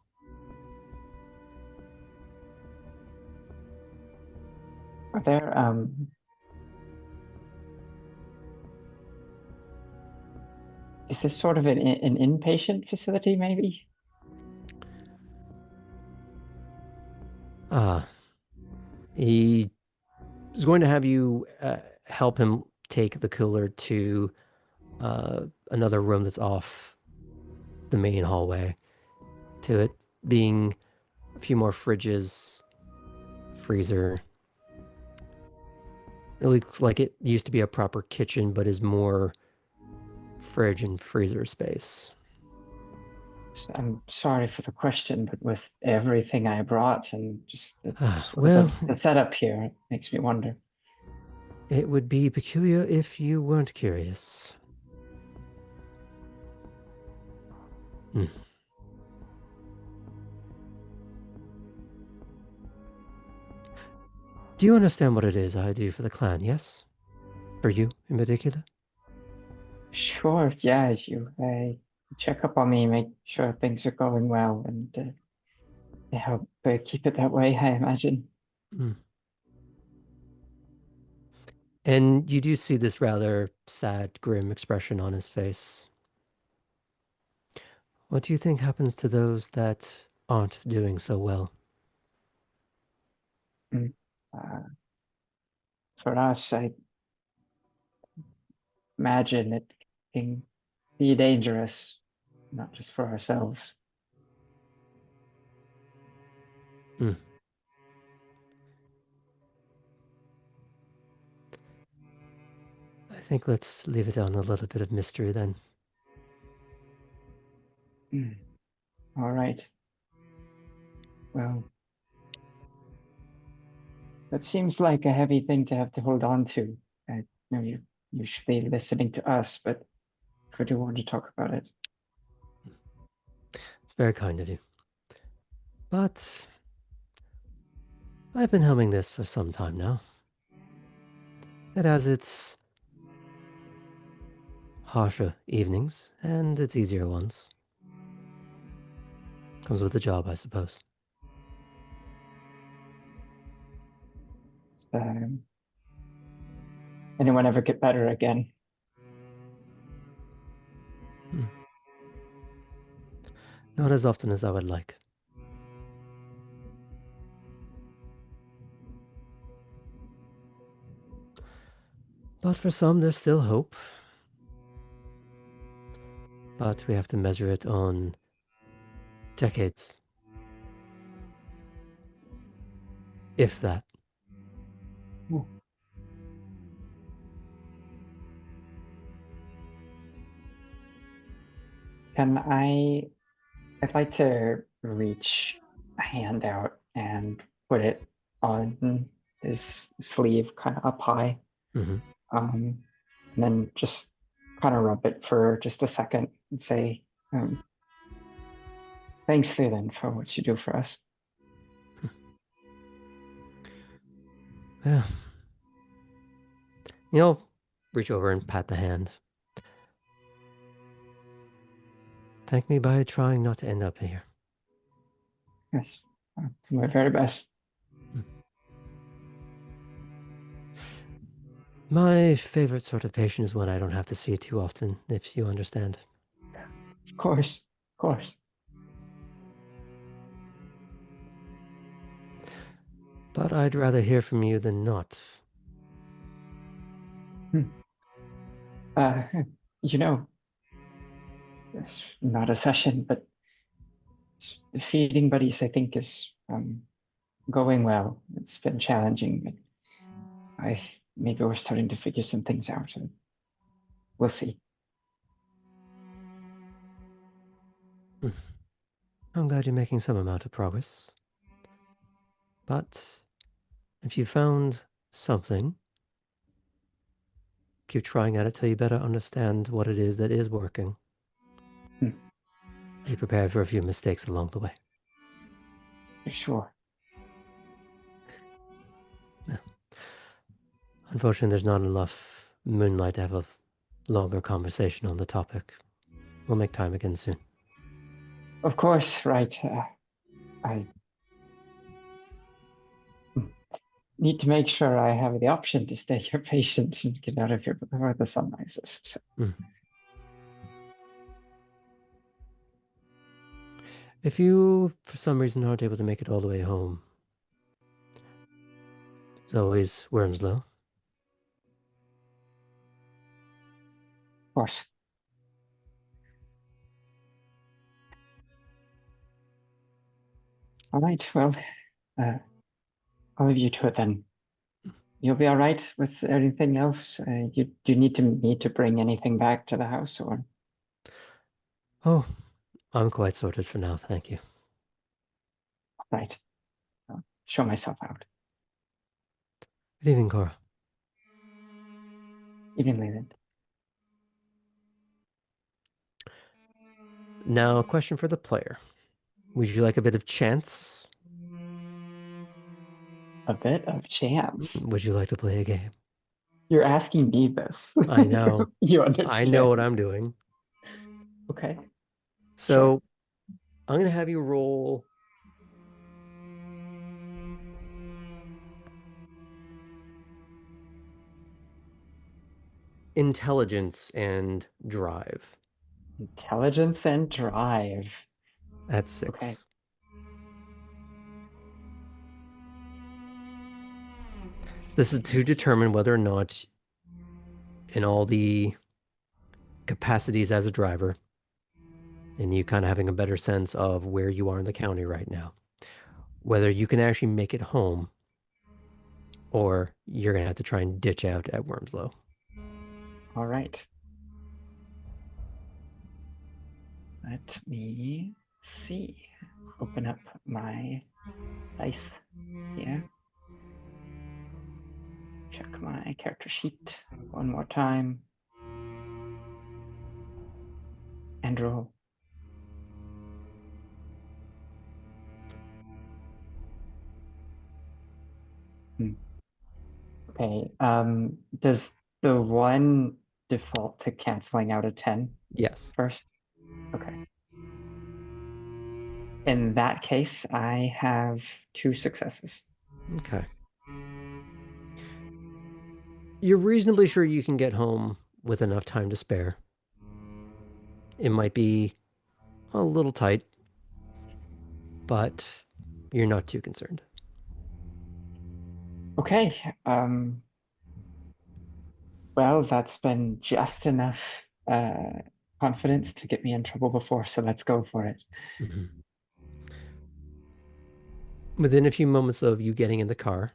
S6: Are there is this sort of an inpatient facility, maybe?
S1: He is going to have you help him take the cooler to another room that's off the main hallway, to it being a few more fridges, freezer. It looks like it used to be a proper kitchen, but is more fridge and freezer space.
S6: I'm sorry for the question, but with everything I brought and just
S1: Well,
S6: the setup here, it makes me wonder.
S1: It would be peculiar if you weren't curious. Hmm. Do you understand what it is I do for the clan, yes? For you in particular?
S6: Sure, yeah, you check up on me, make sure things are going well, and help keep it that way, I imagine.
S1: Hmm. And you do see this rather sad, grim expression on his face. What do you think happens to those that aren't doing so well?
S6: Uh, for us, I imagine it can be dangerous, not just for ourselves.
S1: Hmm. I think let's leave it on a little bit of mystery then.
S6: All right. Well, that seems like a heavy thing to have to hold on to. I know you're usually listening to us, but if we do want to talk about it.
S1: It's very kind of you. But I've been helming this for some time now. It has its harsher evenings and its easier ones. Comes with the job, I suppose.
S6: Anyone ever get better again?
S1: Not as often as I would like. But for some, there's still hope. But we have to measure it on decades. If that.
S6: I'd like to reach a hand out and put it on his sleeve, kind of up high.
S1: Mm-hmm.
S6: And then just kind of rub it for just a second and say, thanks, Leland, for what you do for us.
S1: Yeah. You'll reach over and pat the hand. Thank me by trying not to end up here.
S6: Yes, I'll do my very best.
S1: My favorite sort of patient is one I don't have to see too often, if you understand.
S6: Of course, of course.
S1: But I'd rather hear from you than not.
S6: Uh, you know, it's not a session, but feeding buddies, I think, is going well. It's been challenging, but maybe we're starting to figure some things out, and we'll see.
S1: I'm glad you're making some amount of progress. But if you found something, keep trying at it till you better understand what it is that is working. Be prepared for a few mistakes along the way.
S6: For sure.
S1: Yeah. Unfortunately, there's not enough moonlight to have a longer conversation on the topic. We'll make time again soon.
S6: Of course, right. I need to make sure I have the option to stay here patient and get out of here before the sun rises. So.
S1: If you, for some reason, aren't able to make it all the way home, as always, Wormslow.
S6: Of course. All right, well, I'll leave you to it then. You'll be all right with everything else? Do you need to bring anything back to the house, or?
S1: Oh, I'm quite sorted for now, thank you.
S6: Right. I'll show myself out.
S1: Good evening, Cora.
S6: Evening, Leland.
S1: Now, a question for the player. Would you like a bit of chance?
S6: A bit of chance.
S1: Would you like to play a game?
S6: You're asking me this.
S1: I know.
S6: You understand.
S1: I know what I'm doing.
S6: Okay.
S1: So, I'm going to have you roll intelligence and drive.
S6: Intelligence and drive.
S1: That's 6.
S6: Okay.
S1: This is to determine whether or not, in all the capacities as a driver, and you kind of having a better sense of where you are in the county right now, whether you can actually make it home, or you're going to have to try and ditch out at Wormslow.
S6: All right. Let me see. Open up my dice here. Check my character sheet one more time. And roll. Okay. Does the 1 default to canceling out a 10
S1: Yes.
S6: first? Okay. In that case, I have 2 successes.
S1: Okay. You're reasonably sure you can get home with enough time to spare. It might be a little tight, but you're not too concerned.
S6: Okay. Well, that's been just enough confidence to get me in trouble before, so let's go for it.
S1: Mm-hmm. Within a few moments of you getting in the car,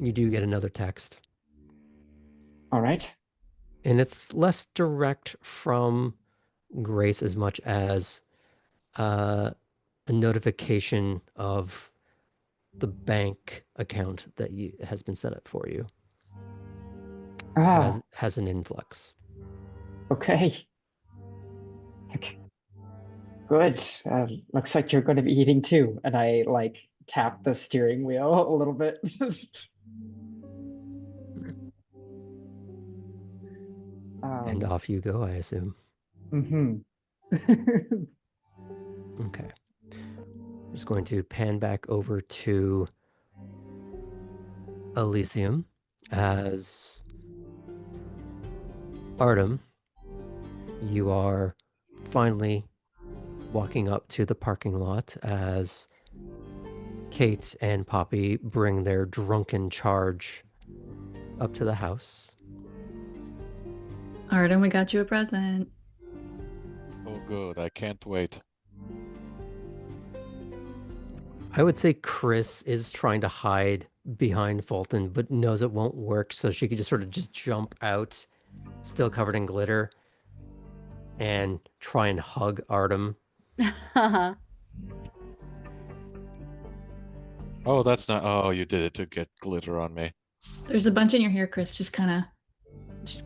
S1: you do get another text.
S6: All right.
S1: And it's less direct from Grace as much as a notification of the bank account that has been set up for you. Has an influx.
S6: Okay. Good. Looks like you're going to be eating too. And I like tap the steering wheel a little bit.
S1: And off you go, I assume.
S6: Mm-hmm.
S1: Okay. I'm just going to pan back over to Elysium as Artem. You are finally walking up to the parking lot as Kate and Poppy bring their drunken charge up to the house.
S2: Arden, we got you a present.
S3: Oh, good. I can't wait.
S1: I would say Chris is trying to hide behind Fulton, but knows it won't work, so she could just sort of just jump out, still covered in glitter, and try and hug Artem.
S3: Oh, that's not. Oh, you did it to get glitter on me.
S2: There's a bunch in your hair, Chris. Just kind of.
S5: Just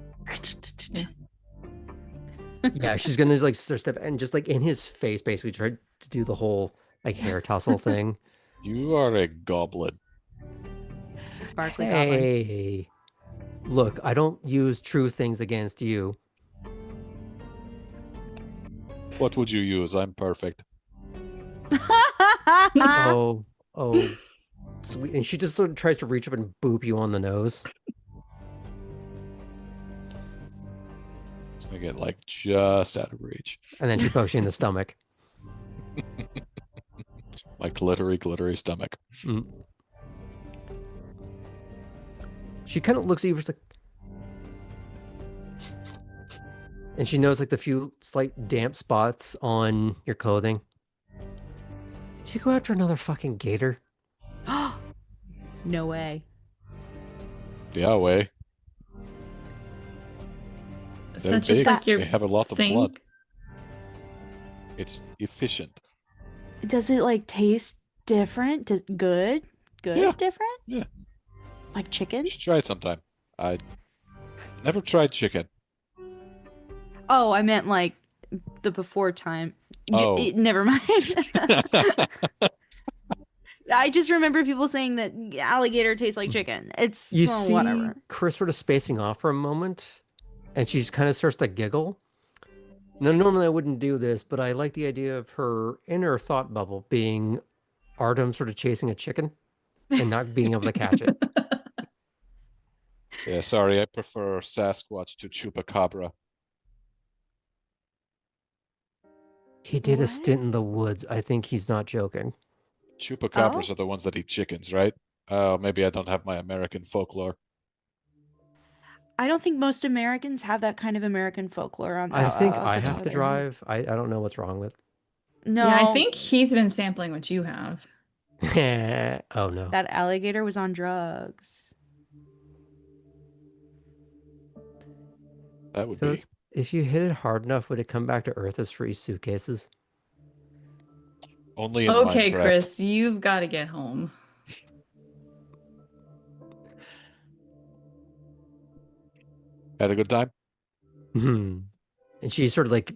S1: Yeah, she's gonna like step and just like in his face, basically try to do the whole like hair tussle thing.
S3: You are a goblin.
S5: Sparkly goblin.
S1: Hey, look, I don't use true things against you.
S3: What would you use? I'm perfect.
S1: Oh, sweet. And she just sort of tries to reach up and boop you on the nose.
S3: It's gonna get like just out of reach.
S1: And then she pokes you in the stomach.
S3: My glittery, glittery stomach.
S1: Mm. She kind of looks at you like, and she knows like the few slight damp spots on your clothing. Did you go after another fucking gator?
S5: No way.
S3: Yeah, way.
S2: Is
S3: They're
S2: that just
S3: big.
S2: like your
S3: They have a lot of
S2: thing?
S3: blood. It's efficient.
S5: Does it like taste different? Good? Good?
S3: Yeah.
S5: Different?
S3: Yeah.
S5: Like chicken?
S3: You should try it sometime. I never tried chicken.
S5: Oh, I meant like the before time.
S3: Oh.
S5: Never mind. I just remember people saying that alligator tastes like chicken. It's
S1: You see
S5: whatever.
S1: Chris sort of spacing off for a moment, and she just kind of starts to giggle. Now, normally I wouldn't do this, but I like the idea of her inner thought bubble being Artem sort of chasing a chicken and not being able to catch it.
S3: Yeah, sorry, I prefer Sasquatch to Chupacabra.
S1: He did a
S5: What?
S1: stint in the woods. I think he's not joking.
S3: Chupacabras
S5: Oh?
S3: are the ones that eat chickens, right? Oh, maybe I don't have my American folklore.
S5: I don't think most Americans have that kind of American folklore on
S1: I think I
S5: for
S1: have to
S5: together.
S1: drive. I don't know what's wrong with.
S5: No.
S2: Yeah, I think he's been sampling what you have.
S1: Oh no.
S5: that alligator was on drugs.
S3: That would
S1: So
S3: be.
S1: if you hit it hard enough, would it come back to Earth as free suitcases?
S3: Only in
S2: Okay,
S3: Minecraft.
S2: Chris, you've got to get home.
S3: Had a good time?
S1: And she sort of like,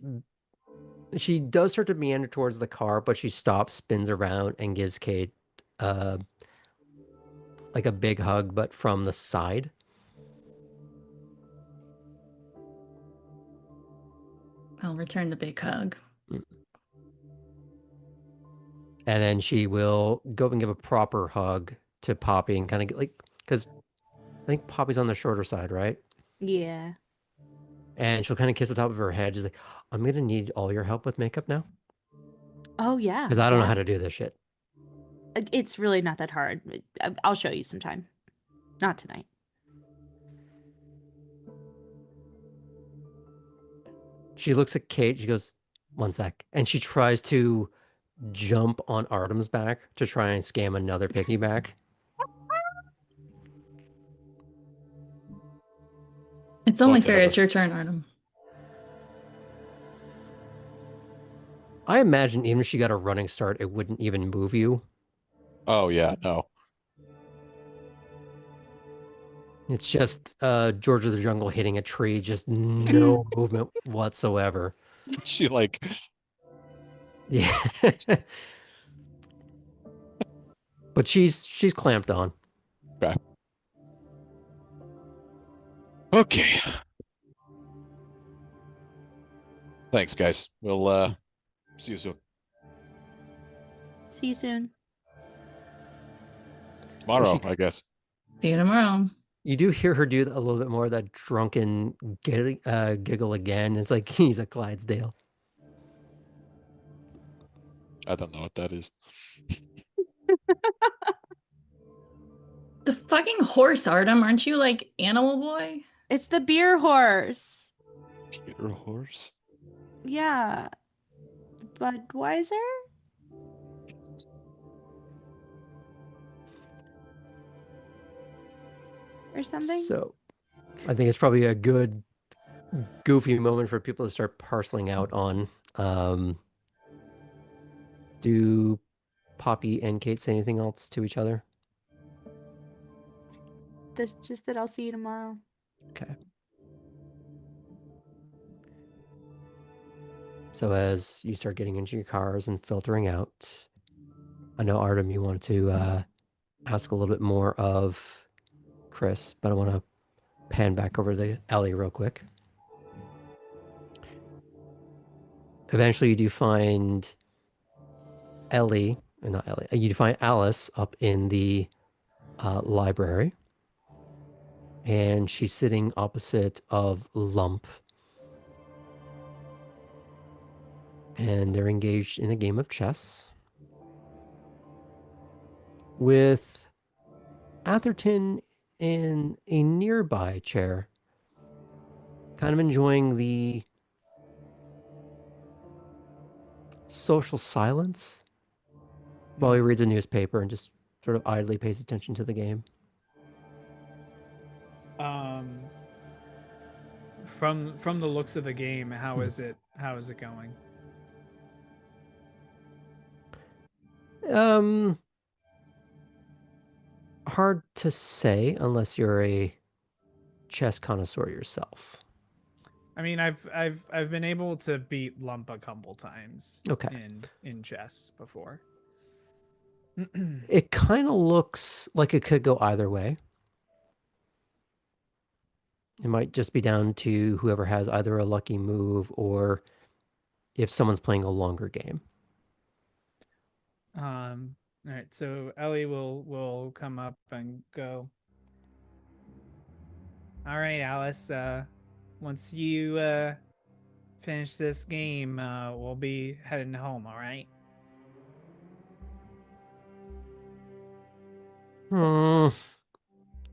S1: she does start to meander towards the car, but she stops, spins around, and gives Kate like a big hug, but from the side.
S2: I'll return the big hug.
S1: And then she will go and give a proper hug to Poppy and kind of get like, because I think Poppy's on the shorter side, right?
S5: Yeah.
S1: And she'll kind of kiss the top of her head. She's like, I'm going to need all your help with makeup now.
S5: Oh yeah.
S1: Because I don't know
S5: yeah.
S1: how to do this shit.
S5: It's really not that hard. I'll show you sometime. Not tonight.
S1: She looks at Kate. She goes, 1 sec. And she tries to jump on Artem's back to try and scam another piggyback.
S2: It's only fair
S3: Whatever.
S2: it's your turn, Artem.
S1: I imagine even if she got a running start, it wouldn't even move you.
S3: Oh, yeah, no.
S1: It's just George of the Jungle hitting a tree, just no movement whatsoever.
S3: She like,
S1: Yeah. But she's clamped on.
S3: okay. Thanks, guys. We'll see you soon.
S5: See you soon.
S3: Tomorrow, I guess.
S2: See you tomorrow.
S1: You do hear her do a little bit more of that drunken giggle again. It's like he's a Clydesdale.
S3: I don't know what that is.
S2: The fucking horse, Artem. Aren't you like Animal Boy?
S5: It's the beer horse.
S3: Peter horse.
S5: Yeah. Budweiser? Or something?
S1: So I think it's probably a good goofy moment for people to start parceling out on. Do Poppy and Kate say anything else to each other?
S5: Just that I'll see you tomorrow.
S1: Okay. So as you start getting into your cars and filtering out, I know Artem, you wanted to ask a little bit more of Chris, but I want to pan back over to Ellie real quick. Eventually, you do find Ellie, or not Ellie, you find Alice up in the library, and she's sitting opposite of Lump, and they're engaged in a game of chess with Atherton in a nearby chair, kind of enjoying the social silence while he reads a newspaper and just sort of idly pays attention to the game.
S4: From the looks of the game, how is it going?
S1: Hard to say unless you're a chess connoisseur yourself.
S4: I mean, I've been able to beat Lump a couple times.
S1: Okay.
S4: In chess before.
S1: It kind of looks like it could go either way. It might just be down to whoever has either a lucky move or if someone's playing a longer game.
S4: All right, so Ellie will come up and go. All right, Alice. Once you finish this game, we'll be heading home. All right.
S1: And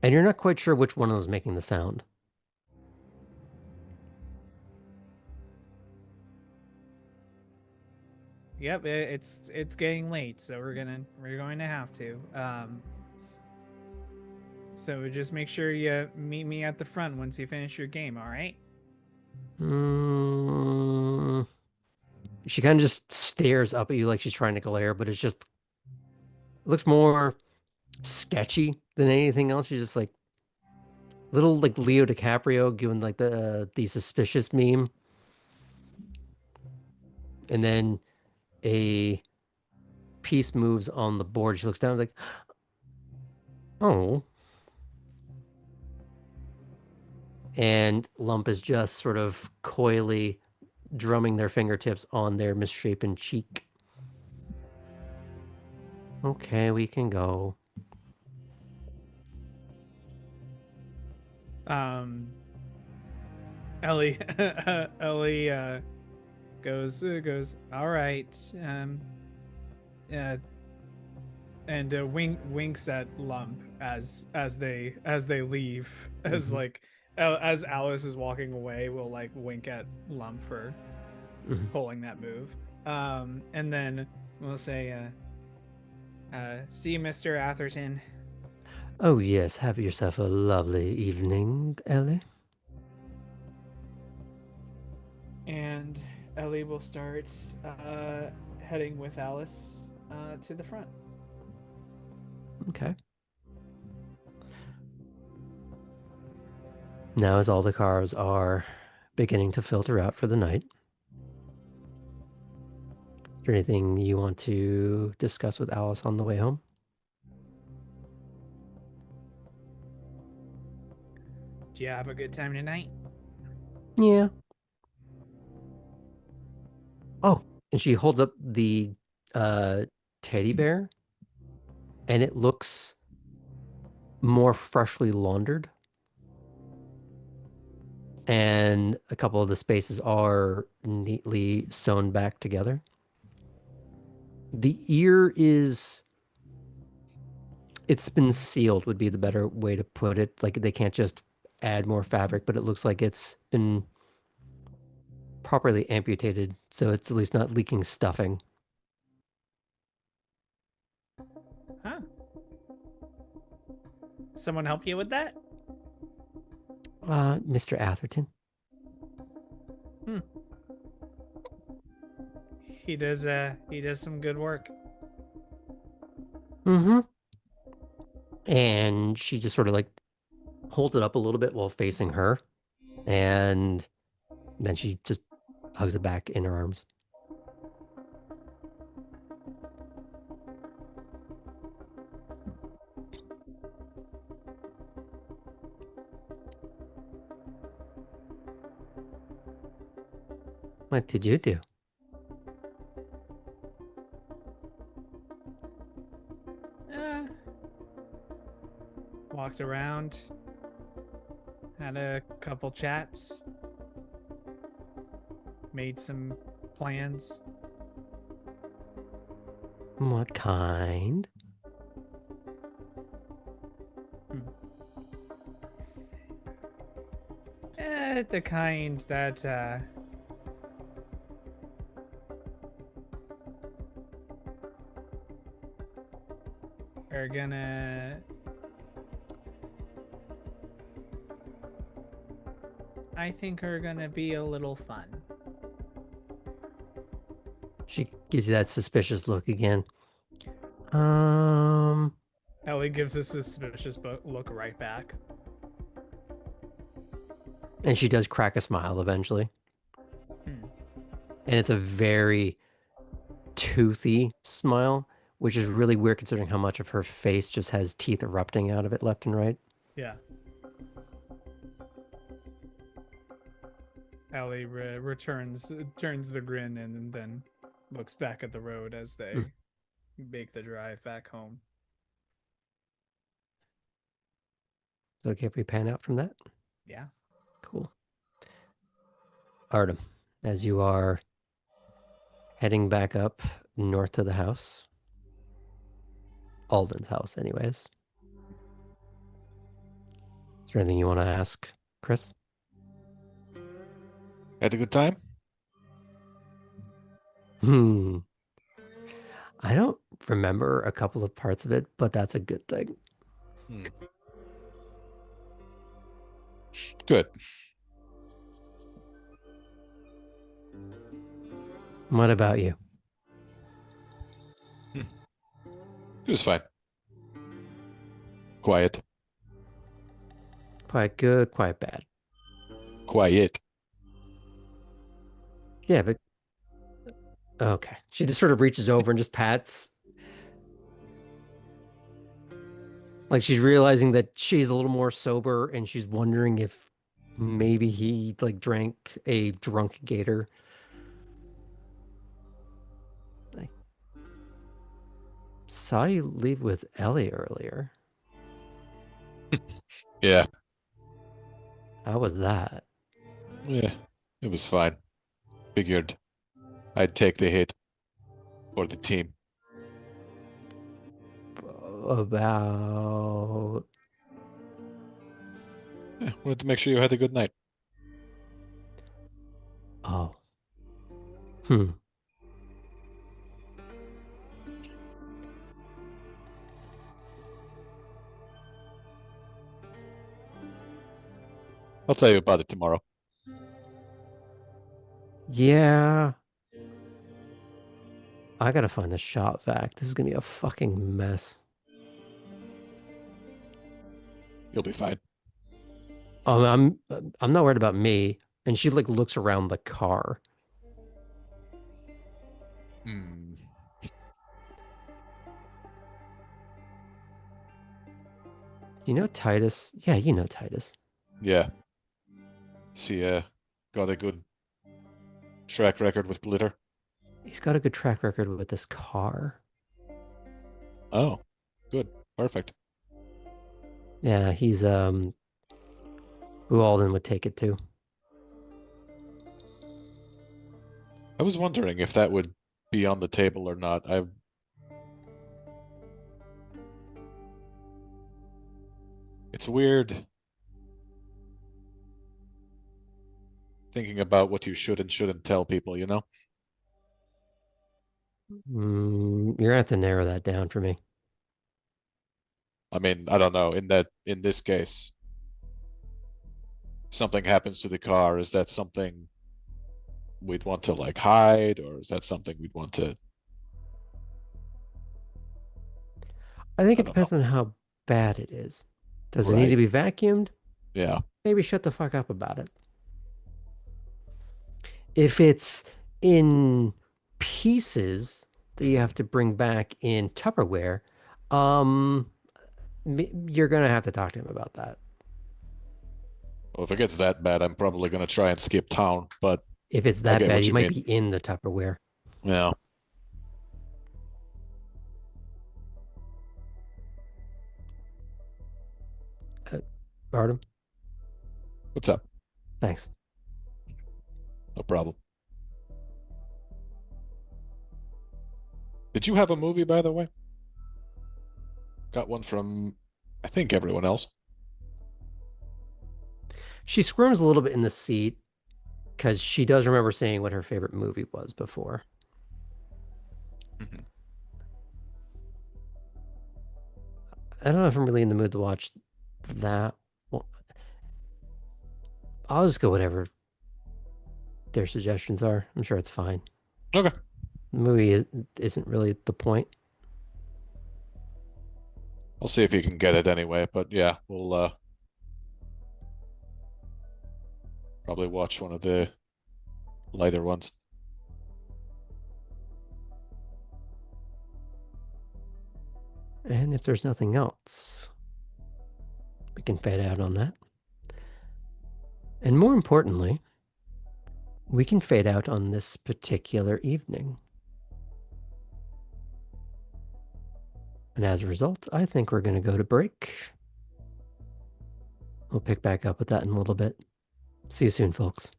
S1: you're not quite sure which one was making the sound.
S4: Yep, it's getting late, so we're going to have to. So just make sure you meet me at the front once you finish your game. All right.
S1: She kind of just stares up at you like she's trying to glare, but it looks more sketchy than anything else. She's just like little like Leo DiCaprio giving like the suspicious meme, and then a piece moves on the board. She looks down, like, oh, and Lump is just sort of coyly drumming their fingertips on their misshapen cheek. Okay, we can go.
S4: Ellie Ellie goes, all right. And winks at Lump as they leave. As like as Alice is walking away, we'll like wink at Lump for pulling that move. And then we'll say, see you, Mr. Atherton.
S1: Oh yes, have yourself a lovely evening, Ellie.
S4: And Ellie will start heading with Alice to the front.
S1: Okay. Now, as all the cars are beginning to filter out for the night, is there anything you want to discuss with Alice on the way home?
S4: Do you have a good time tonight?
S1: Yeah. Oh, and she holds up the teddy bear, and it looks more freshly laundered. And a couple of the spaces are neatly sewn back together. The ear is, it's been sealed, would be the better way to put it. Like they can't just add more fabric, but it looks like it's been properly amputated, so it's at least not leaking stuffing.
S4: Huh. Someone help you with that?
S1: Mr. Atherton.
S4: He does some good work.
S1: Mm-hmm. And she just sort of like holds it up a little bit while facing her, and then she just hugs it back in her arms. What did you do?
S4: Walked around, had a couple chats, made some plans.
S1: What kind?
S4: The kind that are gonna, I think, are gonna be a little fun.
S1: She gives you that suspicious look again.
S4: Ellie gives a suspicious look right back.
S1: And she does crack a smile eventually. And it's a very toothy smile, which is really weird considering how much of her face just has teeth erupting out of it left and right.
S4: Yeah. Ellie turns the grin and then looks back at the road as they make the drive back home.
S1: Is it okay if we pan out from that?
S4: Yeah.
S1: Cool. Artem, as you are heading back up north to the house, Alden's house anyways, is there anything you want to ask Chris?
S3: Had a good time?
S1: I don't remember a couple of parts of it, but that's a good thing.
S3: Good.
S1: What about you?
S3: It was fine. Quiet.
S1: Quite good, quite bad.
S3: Quiet.
S1: Yeah, but okay. She just sort of reaches over and just pats. Like she's realizing that she's a little more sober and she's wondering if maybe he like drank a drunk gator. I saw you leave with Ellie earlier.
S3: Yeah.
S1: How was that?
S3: Yeah. It was fine. Figured I'd take the hit for the team.
S1: About
S3: Wanted to make sure you had a good night.
S1: oh.
S3: I'll tell you about it tomorrow.
S1: Yeah. I gotta find the shop vac. This is gonna be a fucking mess.
S3: You'll be fine.
S1: I'm not worried about me. And she like looks around the car. You know Titus? Yeah, you know Titus.
S3: Yeah. She got a good track record with glitter.
S1: He's got a good track record with this car.
S3: Oh, good. Perfect.
S1: Yeah, he's who Alden would take it to.
S3: I was wondering if that would be on the table or not. It's weird thinking about what you should and shouldn't tell people, you know?
S1: You're gonna have to narrow that down for me.
S3: I mean, I don't know. In this case, something happens to the car. Is that something we'd want to like hide, or is that something we'd want to?
S1: I think
S3: I
S1: it
S3: don't know.
S1: depends on how bad it is. Does it need to
S3: Right.
S1: be vacuumed?
S3: Yeah.
S1: Maybe shut the fuck up about it. If it's in pieces that you have to bring back in Tupperware, um, you're gonna have to talk to him about that.
S3: Well, if it gets that bad, I'm probably gonna try and skip town. But
S1: If it's
S3: I
S1: that
S3: get
S1: bad,
S3: what
S1: you
S3: you
S1: might
S3: mean.
S1: be in the Tupperware.
S3: Yeah.
S1: Artem,
S3: What's up?
S1: thanks.
S3: No problem. Did you have a movie, by the way? Got one from, I think, everyone else.
S1: She squirms a little bit in the seat because she does remember saying what her favorite movie was before.
S3: Mhm.
S1: I don't know if I'm really in the mood to watch that. Well, I'll just go whatever their suggestions are. I'm sure it's fine.
S3: Okay.
S1: The movie isn't really the point.
S3: I'll see if you can get it anyway. But yeah, we'll probably watch one of the lighter ones.
S1: And if there's nothing else, we can fade out on that. And more importantly, we can fade out on this particular evening. And as a result, I think we're going to go to break. We'll pick back up with that in a little bit. See you soon, folks.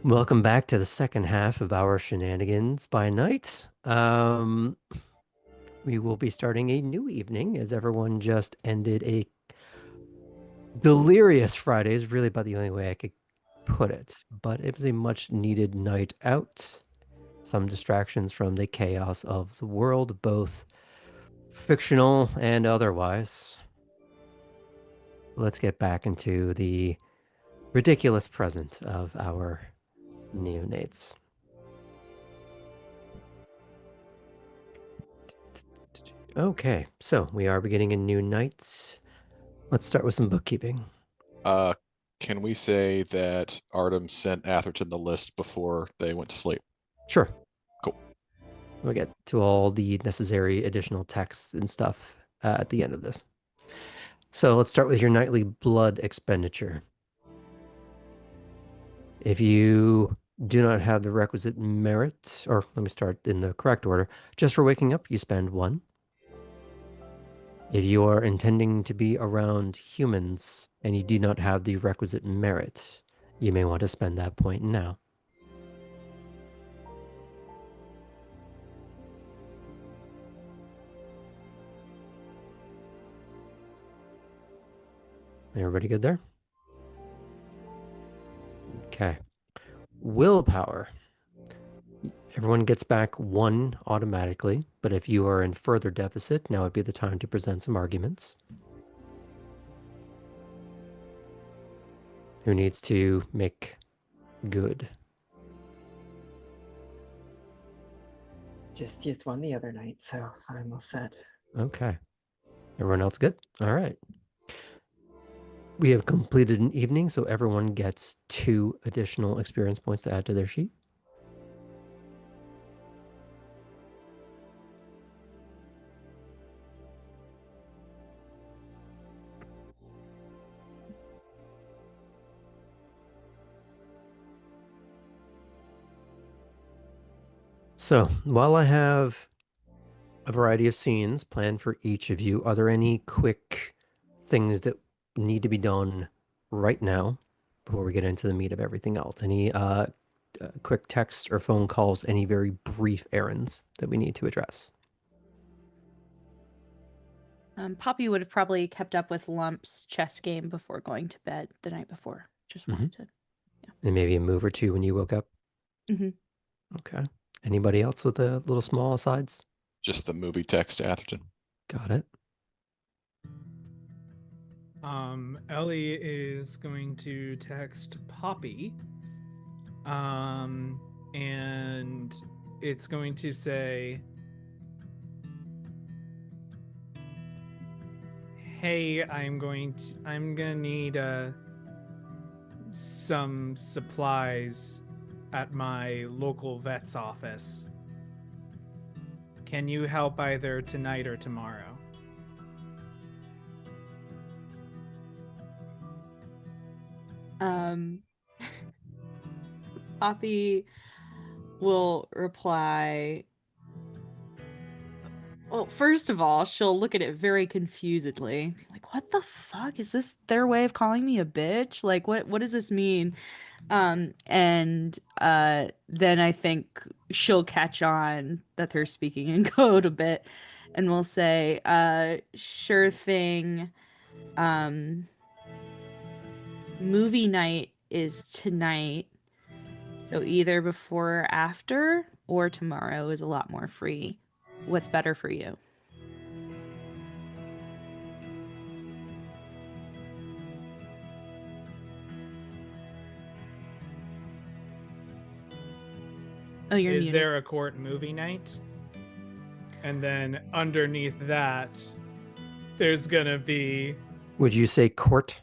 S1: Welcome back to the second half of our shenanigans by night. We will be starting a new evening as everyone just ended a delirious Friday is really about the only way I could put it, but it was a much needed night out. Some distractions from the chaos of the world, both fictional and otherwise. Let's get back into the ridiculous present of our neonates. Okay, so we are beginning a new night. Let's start with some bookkeeping.
S3: Can we say that Artem sent Atherton the list before they went to sleep?
S1: Sure.
S3: Cool.
S1: We'll get to all the necessary additional texts and stuff at the end of this. So let's start with your nightly blood expenditure. If you do not have the requisite merit, or let me start in the correct order, just for waking up, you spend 1. If you are intending to be around humans and you do not have the requisite merit, you may want to spend that point now. Everybody good there? Okay. Willpower. Everyone gets back 1 automatically, but if you are in further deficit, now would be the time to present some arguments. Who needs to make good?
S6: Just used one the other night, so I'm all set.
S1: Okay. Everyone else good? All right. We have completed an evening, so everyone gets 2 additional experience points to add to their sheet. So, while I have a variety of scenes planned for each of you, are there any quick things that need to be done right now before we get into the meat of everything else? Any quick texts or phone calls, any very brief errands that we need to address?
S5: Poppy would have probably kept up with Lump's chess game before going to bed the night before. Just wanted to.
S1: And maybe a move or two when you woke up?
S5: Mhm.
S1: Okay. Anybody else with a little small asides?
S3: Just the movie text to Atherton.
S1: Got it.
S4: Ellie is going to text Poppy. And it's going to say, hey, I'm gonna need some supplies at my local vet's office. Can you help either tonight or tomorrow?
S5: Poppy will reply. Well, first of all, she'll look at it very confusedly. Like, what the fuck? Is this their way of calling me a bitch? Like, what does this mean? And then I think she'll catch on that they're speaking in code a bit, and we'll say, sure thing. Movie night is tonight. So either before or after, or tomorrow is a lot more free. What's better for you? Oh, you're
S4: Is
S5: muted.
S4: there a court movie night? And then underneath that, there's gonna be
S1: Would you say court?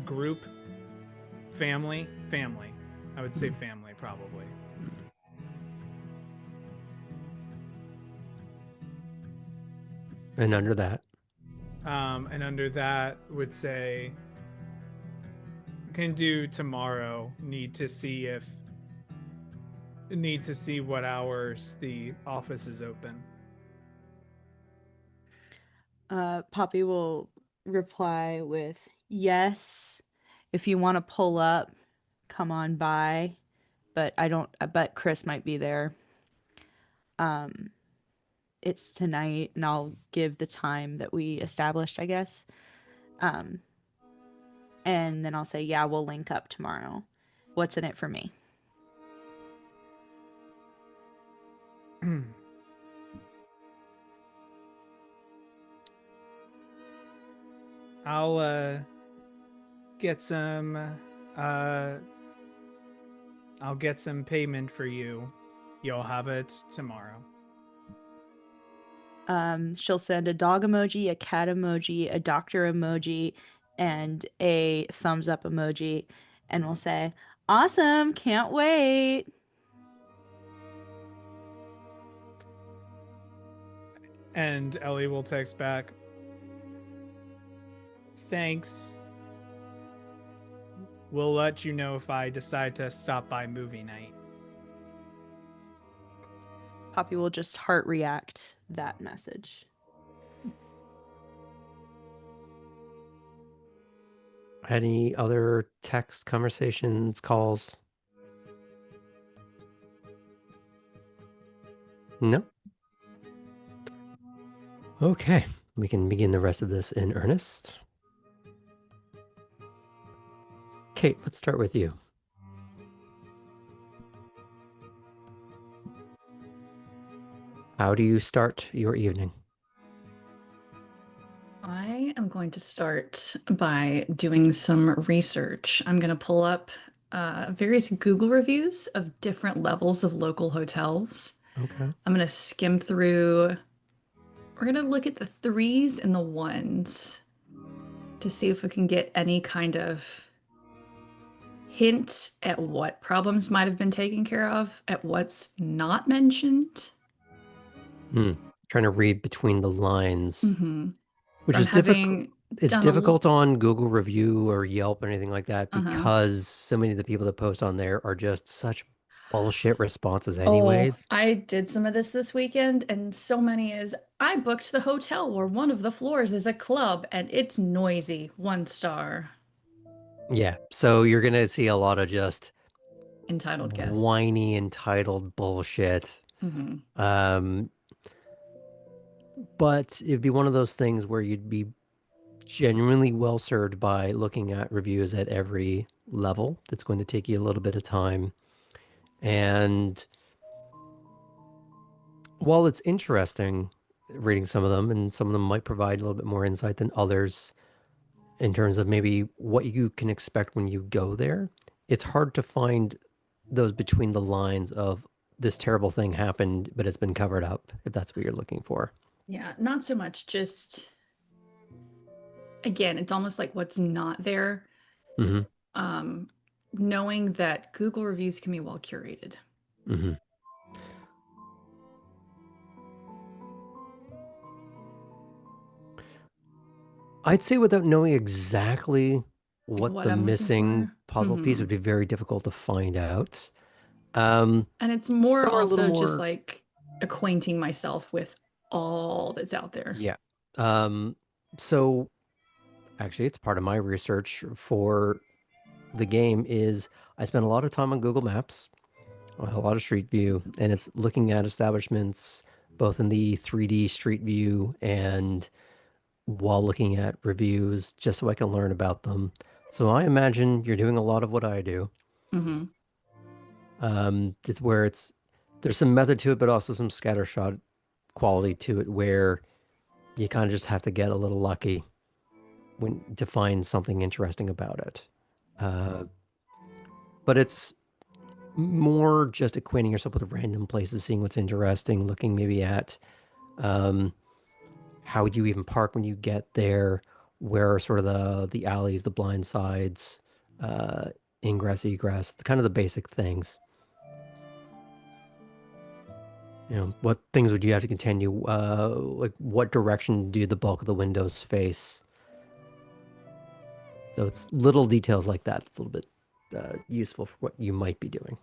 S4: group, family. I would say family probably.
S1: And under that?
S4: And under that would say, can do tomorrow. Need to see what hours the office is open.
S5: Poppy will reply with, yes, if you want to pull up, come on by. But I bet Chris might be there. It's tonight, and I'll give the time that we established, I guess. And then I'll say, yeah, we'll link up tomorrow. What's in it for me?
S4: I'll get some payment for you. You'll have it tomorrow.
S5: She'll send a dog emoji, a cat emoji, a doctor emoji, and a thumbs up emoji, and we'll say, awesome, can't wait.
S4: And Ellie will text back, thanks. We'll let you know if I decide to stop by movie night.
S5: Poppy will just heart react that message.
S1: Any other text, conversations, calls? No? Okay, we can begin the rest of this in earnest. Kate, let's start with you. How do you start your evening?
S2: I am going to start by doing some research. I'm going to pull up various Google reviews of different levels of local hotels.
S1: Okay.
S2: I'm going to skim through We're gonna look at the 3s and the 1s to see if we can get any kind of hint at what problems might have been taken care of, at what's not mentioned.
S1: Trying to read between the lines, which
S2: From
S1: is difficult.
S2: having
S1: It's
S2: done a
S1: difficult on Google Review or Yelp or anything like that
S2: Uh-huh.
S1: because so many of the people that post on there are just such bullshit responses
S2: Oh,
S1: anyways.
S2: I did some of this weekend, and so many is I booked the hotel where one of the floors is a club and it's noisy. 1 star.
S1: Yeah, so you're gonna see a lot of just
S2: Entitled guests.
S1: whiny, entitled bullshit. But it'd be one of those things where you'd be genuinely well served by looking at reviews at every level. That's going to take you a little bit of time. And while it's interesting reading some of them, and some of them might provide a little bit more insight than others in terms of maybe what you can expect when you go there, it's hard to find those between the lines of this terrible thing happened, but it's been covered up, if that's what you're looking for.
S2: Yeah, not so much. Just again, it's almost like what's not there. Knowing that Google reviews can be well curated.
S1: I'd say without knowing exactly what
S2: what
S1: the
S2: I'm looking
S1: missing
S2: for.
S1: puzzle piece would be very difficult to find out.
S2: And it's more
S1: Some are a little
S2: also just
S1: more-
S2: like acquainting myself with all that's out there.
S1: Yeah. So actually, it's part of my research for the game is I spend a lot of time on Google Maps, a lot of Street View, and it's looking at establishments both in the 3D Street View and while looking at reviews just so I can learn about them. So I imagine you're doing a lot of what I do. It's where there's some method to it, but also some scattershot quality to it where you kind of just have to get a little lucky to find something interesting about it. But it's more just acquainting yourself with random places, seeing what's interesting, looking maybe at how would you even park when you get there, where are sort of the alleys, the blind sides, ingress, egress, kind of the basic things. You know, what things would you have to continue? Like what direction do the bulk of the windows face? So it's little details like that that's a little bit useful for what you might be doing.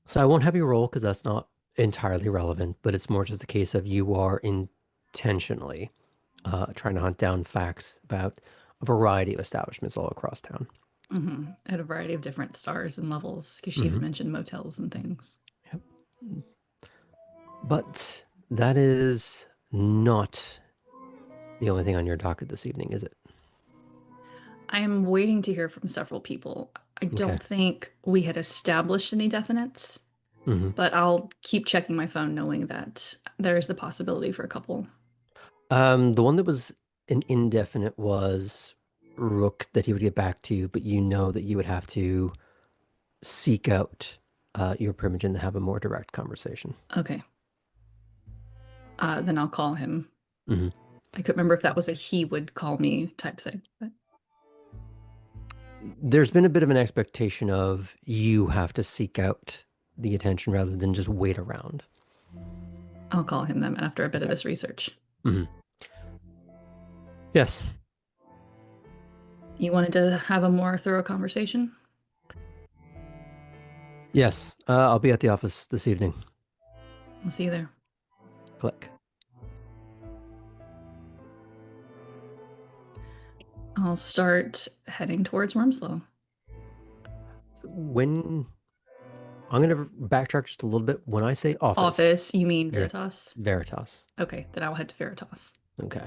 S1: So I won't have you roll because that's not entirely relevant, but it's more just a case of you are intentionally trying to hunt down facts about a variety of establishments all across town.
S2: At a variety of different stars and levels, because she even mentioned motels and things.
S1: Yep. But that is not the only thing on your docket this evening, is it?
S2: I am waiting to hear from several people. I don't think we had established any definites, but I'll keep checking my phone knowing that there's the possibility for a couple.
S1: The one that was an indefinite was Rook that he would get back to you, but you know that you would have to seek out your Primogen to have a more direct conversation.
S2: Okay. Then I'll call him. I couldn't remember if that was a he would call me type thing. But...
S1: There's been a bit of an expectation of you have to seek out the attention rather than just wait around.
S2: I'll call him then after a bit of this research.
S1: Yes.
S2: You wanted to have a more thorough conversation?
S1: Yes. I'll be at the office this evening.
S2: I'll see you there.
S1: Click.
S2: I'll start heading towards Wormslow.
S1: When I'm going to backtrack just a little bit. When I say office.
S2: Office, you mean Veritas?
S1: Yeah, Veritas.
S2: Okay, then I'll head to Veritas.
S1: Okay.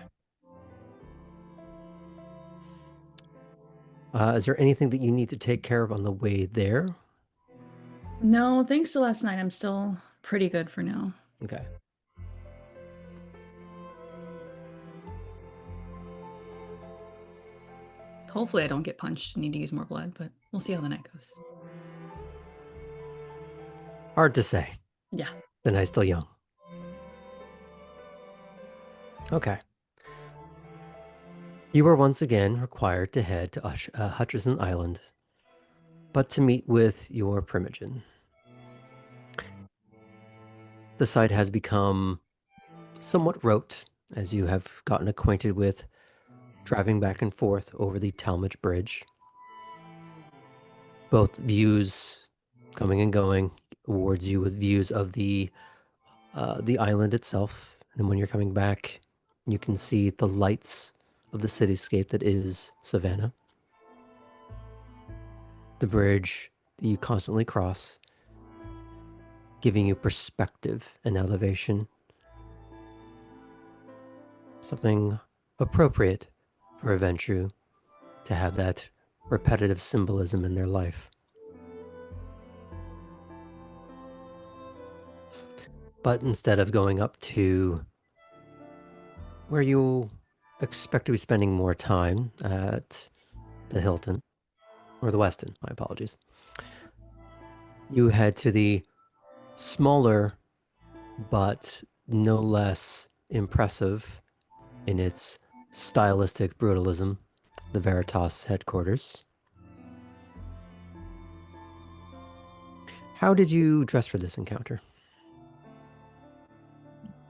S1: Is there anything that you need to take care of on the way there?
S2: No, thanks to last night, I'm still pretty good for now.
S1: Okay.
S2: Hopefully I don't get punched and need to use more blood, but we'll see how the night goes.
S1: Hard to say.
S2: Yeah.
S1: The night's still young. Okay. You are once again required to head to Hutchison Island, but to meet with your primogen. The site has become somewhat rote as you have gotten acquainted with driving back and forth over the Talmadge Bridge. Both views coming and going awards you with views of the island itself. And when you're coming back, you can see the lights of the cityscape that is Savannah. The bridge that you constantly cross, giving you perspective and elevation. Something appropriate for a Ventrue to have that repetitive symbolism in their life. But instead of going up to where you expect to be spending more time at the Hilton, or the Westin, my apologies, you head to the smaller but no less impressive in its stylistic brutalism, the Veritas headquarters. How did you dress for this encounter?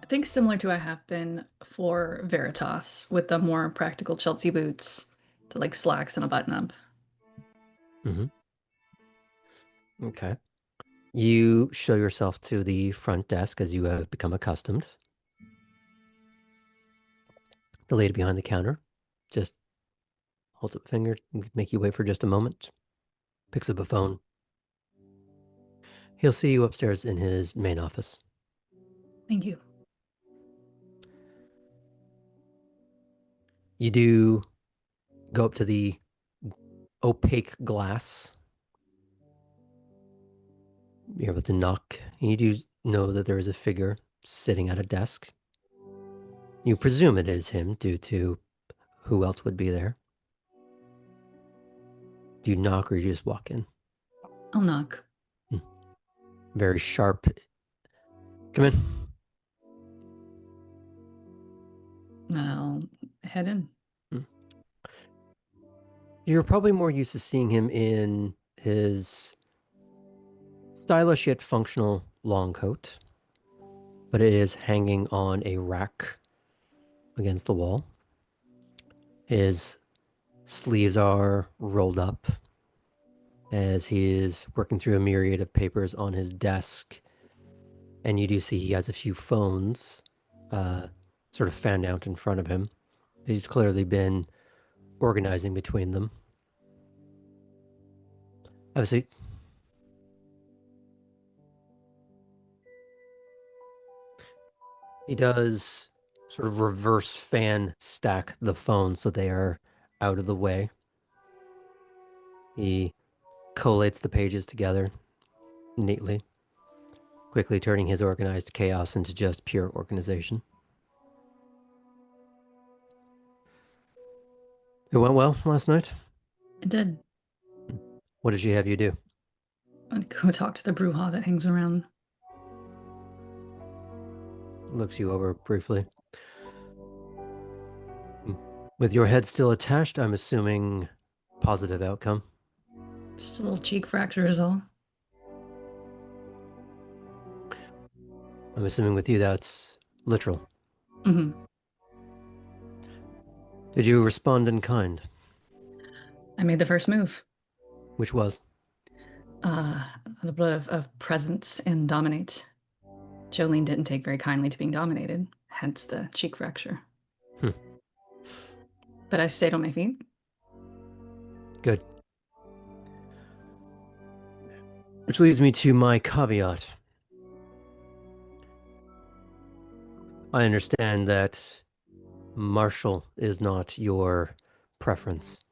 S2: I think similar to I have been for Veritas, with the more practical Chelsea boots, the like slacks and a button-up.
S1: Okay. You show yourself to the front desk as you have become accustomed. The lady behind the counter just holds up a finger, make you wait for just a moment, picks up a phone. He'll see you upstairs in his main office.
S2: Thank you.
S1: You do go up to the opaque glass. You're able to knock, and you do know that there is a figure sitting at a desk. You presume it is him due to who else would be there. Do you knock or you just walk in?
S2: I'll knock.
S1: Very sharp. Come in.
S2: I'll head in.
S1: You're probably more used to seeing him in his stylish yet functional long coat, but it is hanging on a rack against the wall. His sleeves are rolled up as he is working through a myriad of papers on his desk, and you do see he has a few phones sort of fanned out in front of him. He's clearly been organizing between them. Have a seat. He does sort of reverse fan stack the phones so they are out of the way. He collates the pages together neatly, quickly turning his organized chaos into just pure organization. It went well last night?
S2: I did.
S1: What did she have you do?
S2: I'd go talk to the brouhaha that hangs around.
S1: Looks you over briefly. With your head still attached, I'm assuming positive outcome.
S2: Just a little cheek fracture is all.
S1: I'm assuming with you that's literal.
S2: Mm-hmm.
S1: Did you respond in kind?
S2: I made the first move.
S1: Which was?
S2: A little bit of presence and dominate. Jolene didn't take very kindly to being dominated, hence the cheek fracture. But I stayed on my feet.
S1: Good. Which leads me to my caveat. I understand that martial is not your preference.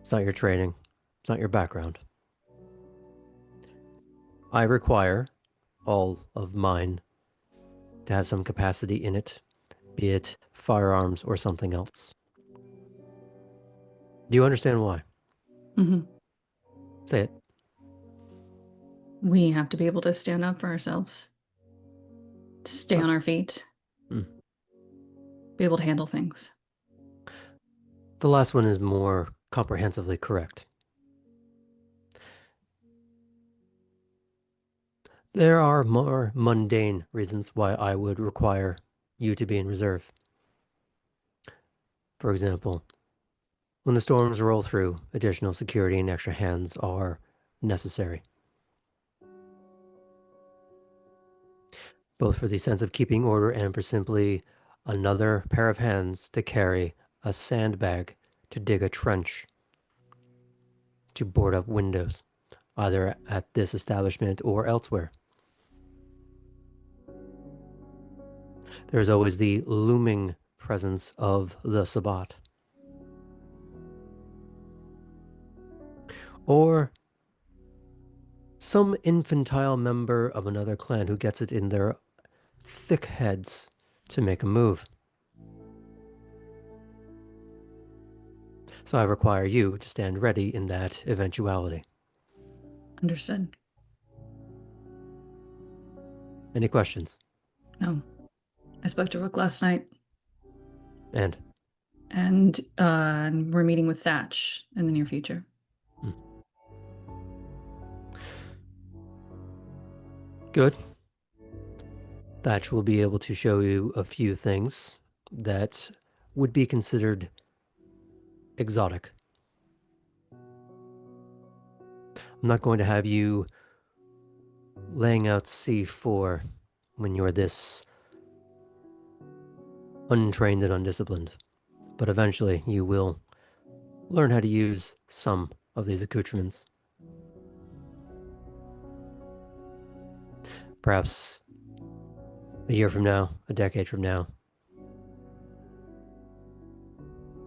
S1: It's not your training. It's not your background. I require all of mine to have some capacity in it, be it firearms or something else. Do you understand why?
S2: Mm-hmm.
S1: Say it.
S2: We have to be able to stand up for ourselves, to stay on our feet, be able to handle things.
S1: The last one is more comprehensively correct. There are more mundane reasons why I would require you to be in reserve. For example, when the storms roll through, additional security and extra hands are necessary, both for the sense of keeping order and for simply another pair of hands to carry a sandbag, to dig a trench, to board up windows, either at this establishment or elsewhere. There's always the looming presence of the Sabbat. Or some infantile member of another clan who gets it in their thick heads to make a move. So I require you to stand ready in that eventuality.
S2: Understood.
S1: Any questions?
S2: No. I spoke to Rook last night,
S1: And
S2: and we're meeting with Thatch in the near future.
S1: good. Thatch will be able to show you a few things that would be considered exotic. I'm not going to have you laying out C4 when you're this untrained and undisciplined, but eventually you will learn how to use some of these accoutrements. Perhaps a year from now, a decade from now,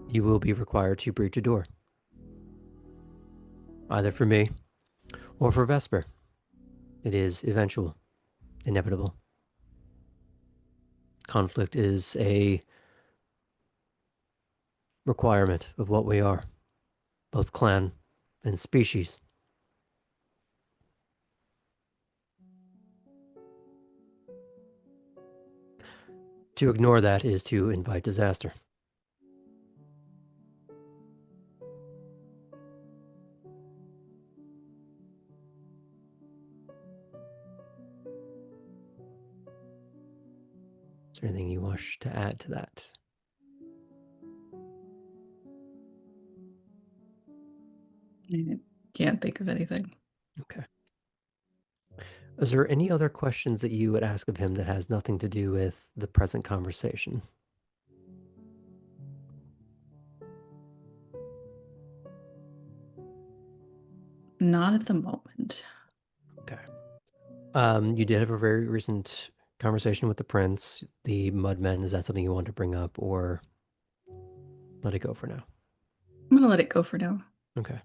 S1: you will be required to breach a door. Either for me or for Vesper. It is eventual, inevitable. Conflict is a requirement of what we are, both clan and species. To ignore that is to invite disaster. Is there anything you wish to add to that?
S2: I can't think of anything.
S1: Okay. Is there any other questions that you would ask of him that has nothing to do with the present conversation?
S2: Not at the moment.
S1: Okay. You did have a very recent conversation with the prince, the mudmen. Is that something you want to bring up, or let it go for now?
S2: I'm gonna let it go for now.
S1: Okay.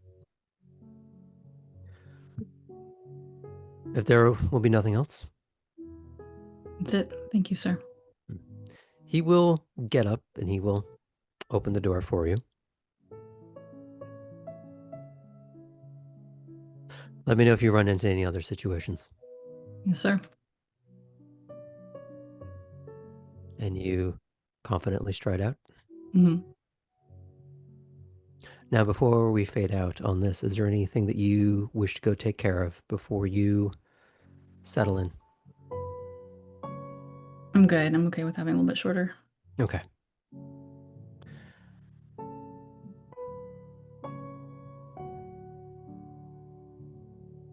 S1: If there will be nothing else,
S2: That's it. Thank you, sir.
S1: he will get up and he will open the door for you. Let me know if you run into any other situations.
S2: Yes, sir.
S1: And you confidently stride out.
S2: hmm
S1: Now, before we fade out on this, is there anything that you wish to go take care of before you settle in?
S2: I'm good. I'm okay with having a little bit shorter.
S1: Okay.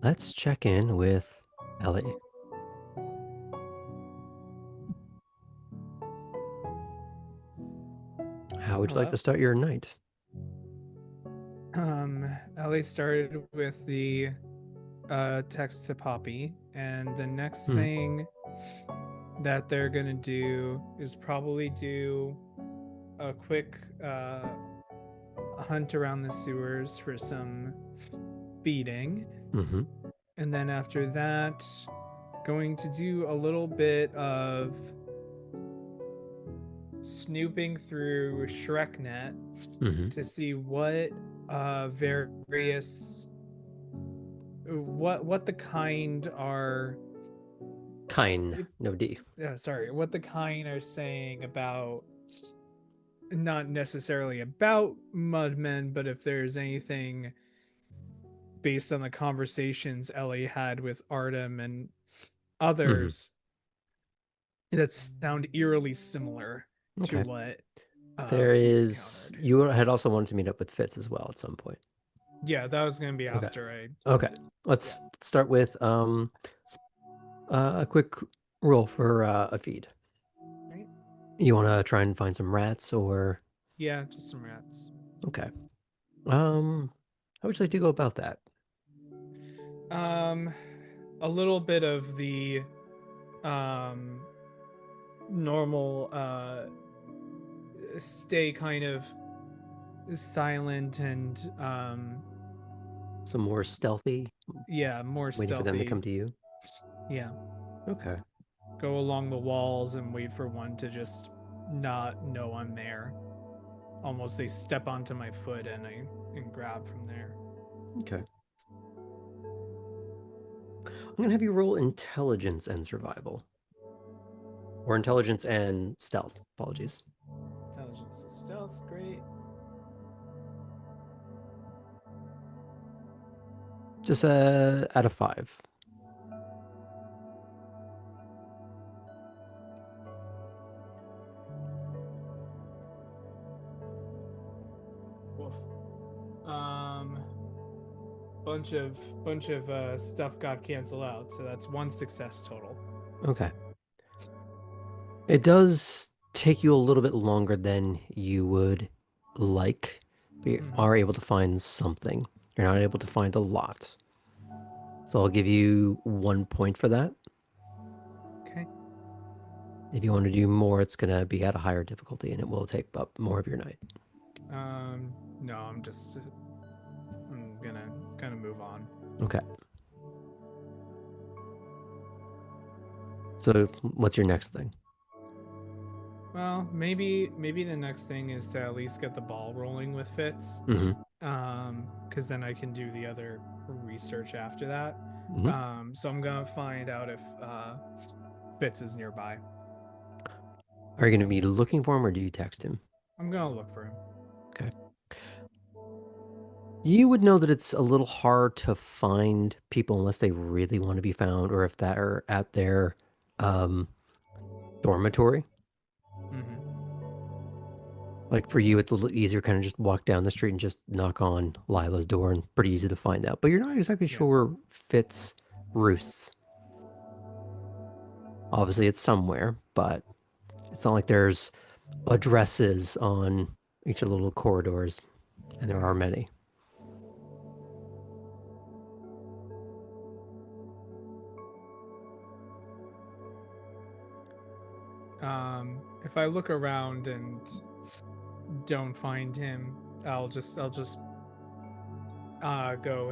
S1: Let's check in with Ellie. How would you like
S4: Hello?
S1: to start your night?
S4: Ellie started with the text to Poppy, and the next
S1: Hmm.
S4: thing that they're gonna do is probably do a quick hunt around the sewers for some feeding,
S1: Mm-hmm.
S4: and then after that, going to do a little bit of snooping through ShrekNet
S1: Mm-hmm.
S4: to see what various what the kind are
S1: Kine, no D.
S4: sorry, what the kind are saying about, not necessarily about Mudmen, but if there's anything based on the conversations Ellie had with Artem and others that sound eerily similar to
S1: Okay.
S4: what
S1: There
S4: we
S1: is.
S4: encountered.
S1: You had also wanted to meet up with Fitz as well at some point.
S4: Yeah, that was gonna be
S1: Okay.
S4: after I.
S1: Okay. Let's start with a quick roll for a feed.
S4: Right?
S1: You want to try and find some rats or
S4: Yeah, just some rats.
S1: okay. How would you like to go about that?
S4: A little bit of the normal stay kind of silent and
S1: Some more stealthy,
S4: yeah, more
S1: waiting for them to
S4: stealthy.
S1: come to you.
S4: Yeah,
S1: Okay.
S4: go along the walls and wait for one to just not know I'm there. Almost they step onto my foot and I grab from there.
S1: Okay. I'm gonna have you roll intelligence and survival. Or intelligence and stealth. Apologies.
S4: Intelligence and stealth, great.
S1: Just out of 5.
S4: Woof. Bunch of stuff got canceled out, so that's 1 success total.
S1: Okay. It does take you a little bit longer than you would like, but you are able to find something. You're not able to find a lot. So I'll give you 1 point for that.
S4: Okay.
S1: If you want to do more, it's going to be at a higher difficulty and it will take up more of your night.
S4: No, I'm gonna move on.
S1: Okay. So what's your next thing?
S4: Well, maybe the next thing is to at least get the ball rolling with Fitz. Because then I can do the other research after that. So I'm gonna find out if Fitz is nearby.
S1: Are you going to be looking for him or do you text him?
S4: I'm gonna look for him.
S1: Okay. You would know that it's a little hard to find people unless they really want to be found or if they're at their dormitory. Like for you, it's a little easier, kind of just walk down the street and just knock on Lila's door and pretty easy to find out. But you're not exactly sure where Fitz roosts. Obviously, it's somewhere, but it's not like there's addresses on each of the little corridors, and there are many.
S4: If I look around and don't find him, I'll just go,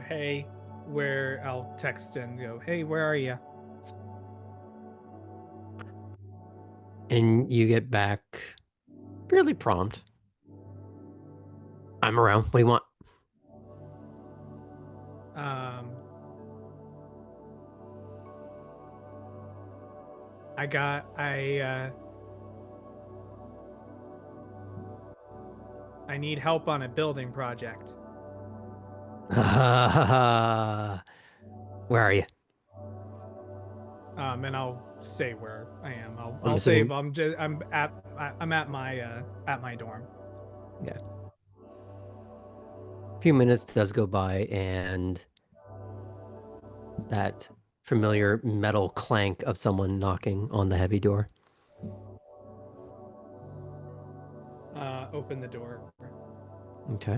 S4: hey, where? I'll text and go, hey, where are you?
S1: And you get back fairly prompt. I'm around. What do you want?
S4: I need help on a building project.
S1: Where are you?
S4: And I'll say where I am.
S1: I'm
S4: I'll say
S1: assuming-
S4: I'm at my dorm.
S1: Yeah. A few minutes does go by, and that familiar metal clank of someone knocking on the heavy door.
S4: Open the door.
S1: Okay.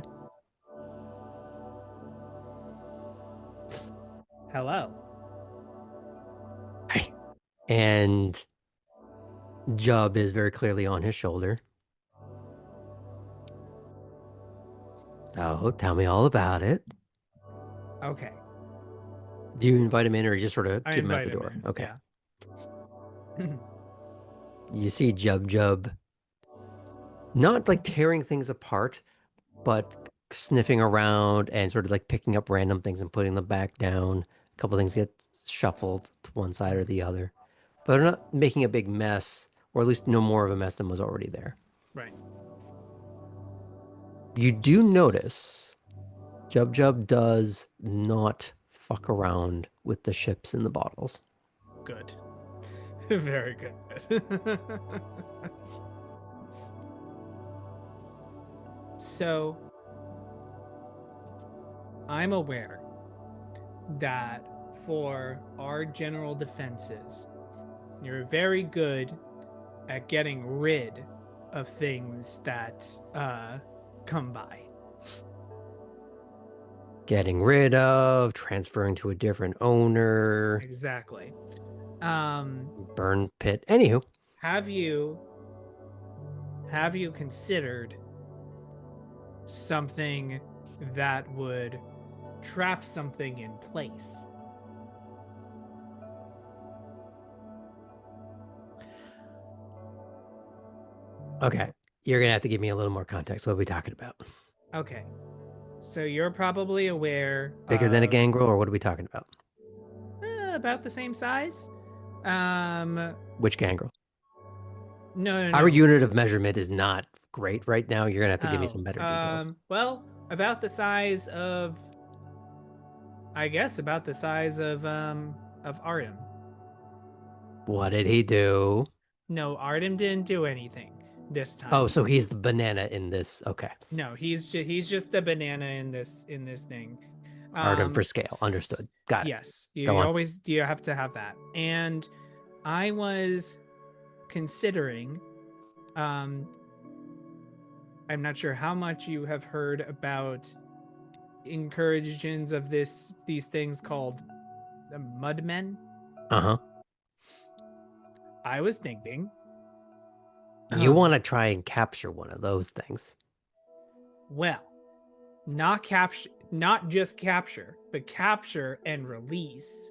S4: Hello.
S1: Hey. And Jub is very clearly on his shoulder. So tell me all about it.
S4: Okay.
S1: Do you invite him in or you just sort of
S4: I
S1: keep him at
S4: invite
S1: the
S4: him
S1: door?
S4: in,
S1: Okay.
S4: Yeah.
S1: You see Jub not like tearing things apart, but sniffing around and sort of like picking up random things and putting them back down. A couple things get shuffled to one side or the other, but they're not making a big mess, or at least no more of a mess than was already there.
S4: Right.
S1: You do notice Jub Jub does not fuck around with the ships and the bottles.
S4: Good. Very good. So, I'm aware that for our general defenses, you're very good at getting rid of things that come by.
S1: Getting rid of, transferring to a different owner,
S4: Exactly.
S1: burn pit. Anywho,
S4: Have you considered something that would trap something in place?
S1: okay, you're gonna have to give me a little more context. What are we talking about?
S4: Okay. So you're probably aware
S1: Bigger than a
S4: of,
S1: gangrel, or what are we talking about?
S4: about the same size.
S1: Which gangrel?
S4: No,
S1: Our unit of measurement is not great right now. You're gonna have to give me some better details.
S4: Well, about the size of, I guess, about the size of Artem.
S1: What did he do?
S4: No, Artem didn't do anything this time.
S1: Oh, so he's the banana in this. Okay.
S4: No, he's just the banana in this thing.
S1: Artem for scale. Understood. Got it.
S4: Yes, you
S1: Go on.
S4: always you have to have that. And I was considering, I'm not sure how much you have heard about incursions of these things called the Mudmen.
S1: Uh-huh.
S4: I was thinking,
S1: You want to try and capture one of those things.
S4: well, not just capture, but capture and release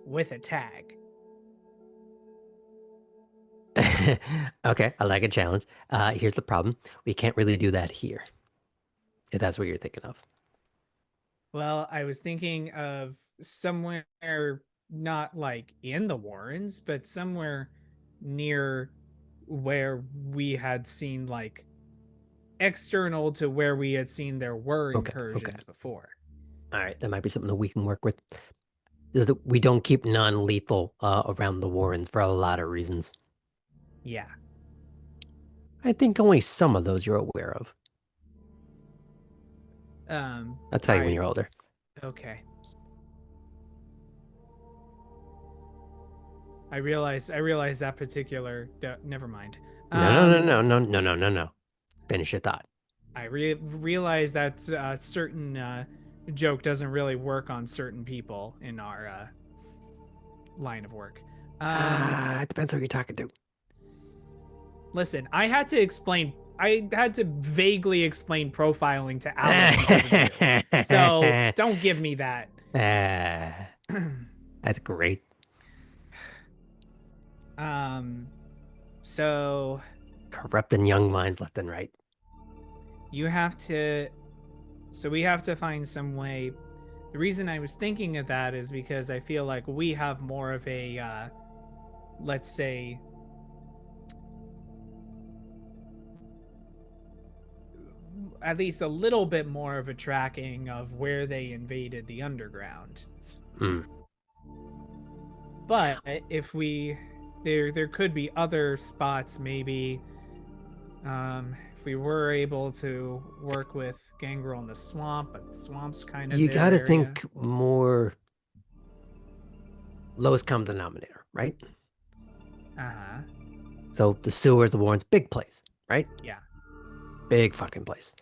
S4: with a tag.
S1: Okay, I like a challenge. Here's the problem. We can't really do that here. If that's what you're thinking of.
S4: Well, I was thinking of somewhere not like in the Warrens, but somewhere near where we had seen, like, external to where we had seen there were
S1: Okay,
S4: incursions before.
S1: All right, that might be something that we can work with. Is that we don't keep non-lethal around the Warrens for a lot of reasons.
S4: Yeah.
S1: I think only some of those you're aware of. I'll tell you when you're older.
S4: Okay. I realized that particular. Never mind.
S1: No. Finish your thought.
S4: I realized that certain joke doesn't really work on certain people in our line of work.
S1: It depends who you're talking to.
S4: Listen, I had to vaguely explain profiling to Alice because of you. So don't give me that.
S1: That's great.
S4: So
S1: Corrupting young minds left and right.
S4: we have to find some way. The reason I was thinking of that is because I feel like we have more of a, let's say, at least a little bit more of a tracking of where they invaded the underground. But if there could be other spots, maybe, if we were able to work with Gangrel in the swamp, but the swamp's kind of
S1: You
S4: their
S1: gotta
S4: area.
S1: think more lowest common denominator, right?
S4: Uh-huh.
S1: So the sewers, the Warrens, big place, right?
S4: Yeah.
S1: Big fucking place.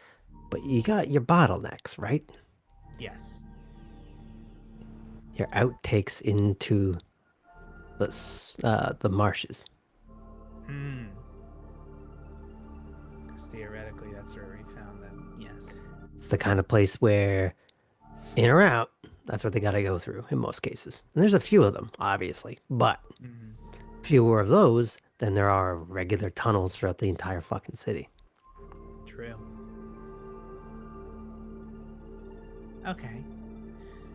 S1: But you got your bottlenecks, right?
S4: Yes.
S1: Your outtakes into the marshes.
S4: Because theoretically, that's where we found them. Yes.
S1: It's the kind of place where, in or out, that's what they gotta go through in most cases. And there's a few of them, obviously, but fewer of those than there are regular tunnels throughout the entire fucking city.
S4: True. Okay.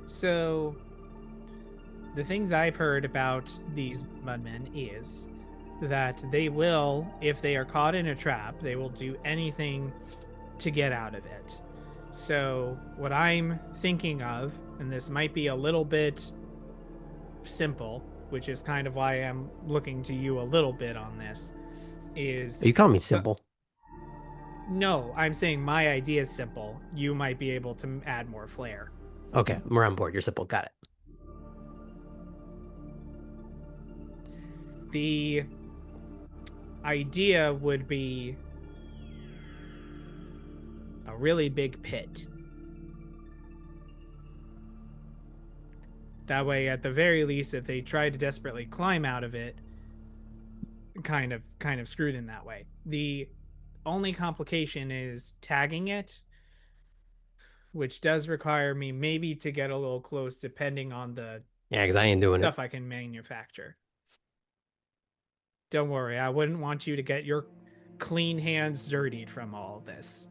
S4: So, the things I've heard about these mudmen is that they will, if they are caught in a trap, they will do anything to get out of it. So, what I'm thinking of, and this might be a little bit simple, which is kind of why I'm looking to you a little bit on this, is
S1: Are you calling me
S4: so,
S1: simple?
S4: no, I'm saying my idea is simple. You might be able to add more flair.
S1: Okay, we're on board. You're simple. Got it.
S4: The idea would be a really big pit. That way, at the very least, if they try to desperately climb out of it, kind of screwed in that way. The only complication is tagging it, which does require me maybe to get a little close depending on the
S1: Yeah, because I ain't doing it.
S4: stuff I can manufacture. Don't worry, I wouldn't want you to get your clean hands dirtied from all of this.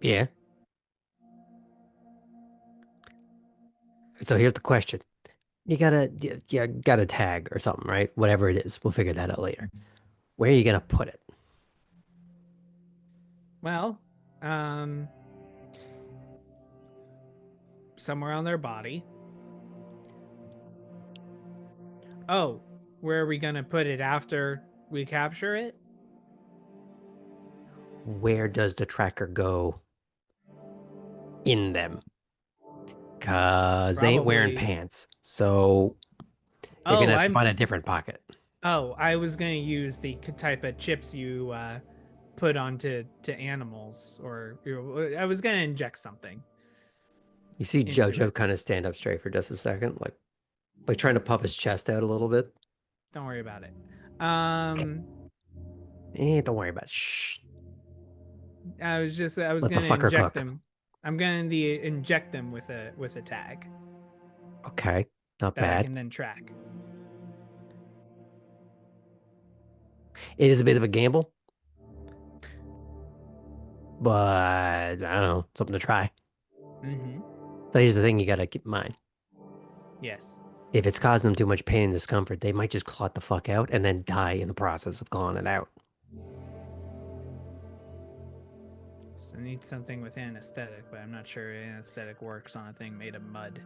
S1: Yeah. So here's the question. You got a tag or something, right? Whatever it is. We'll figure that out later. Where are you going to put it?
S4: Well, somewhere on their body. Oh, where are we going to put it after we capture it?
S1: Where does the tracker go in them? Because they ain't wearing
S4: Probably.
S1: pants. So you're going
S4: Oh,
S1: to have to find a different pocket.
S4: Oh, I was going to use the type of chips you put onto animals, or I was going to inject something.
S1: You see
S4: into
S1: JoJo
S4: it.
S1: kind of stand up straight for just a second, like trying to puff his chest out a little bit.
S4: Don't worry about it.
S1: Don't worry about it. Shh.
S4: I was
S1: Let the
S4: gonna
S1: fucker
S4: inject
S1: cook.
S4: them. I'm gonna inject them with a tag
S1: Okay, not
S4: that I
S1: bad.
S4: can then track.
S1: It is a bit of a gamble, but I don't know, something to try.
S4: Mm-hmm.
S1: So here's the thing you gotta keep in mind.
S4: Yes.
S1: If it's causing them too much pain and discomfort, they might just clot the fuck out and then die in the process of clawing it out.
S4: So I need something with anesthetic, but I'm not sure anesthetic works on a thing made of mud.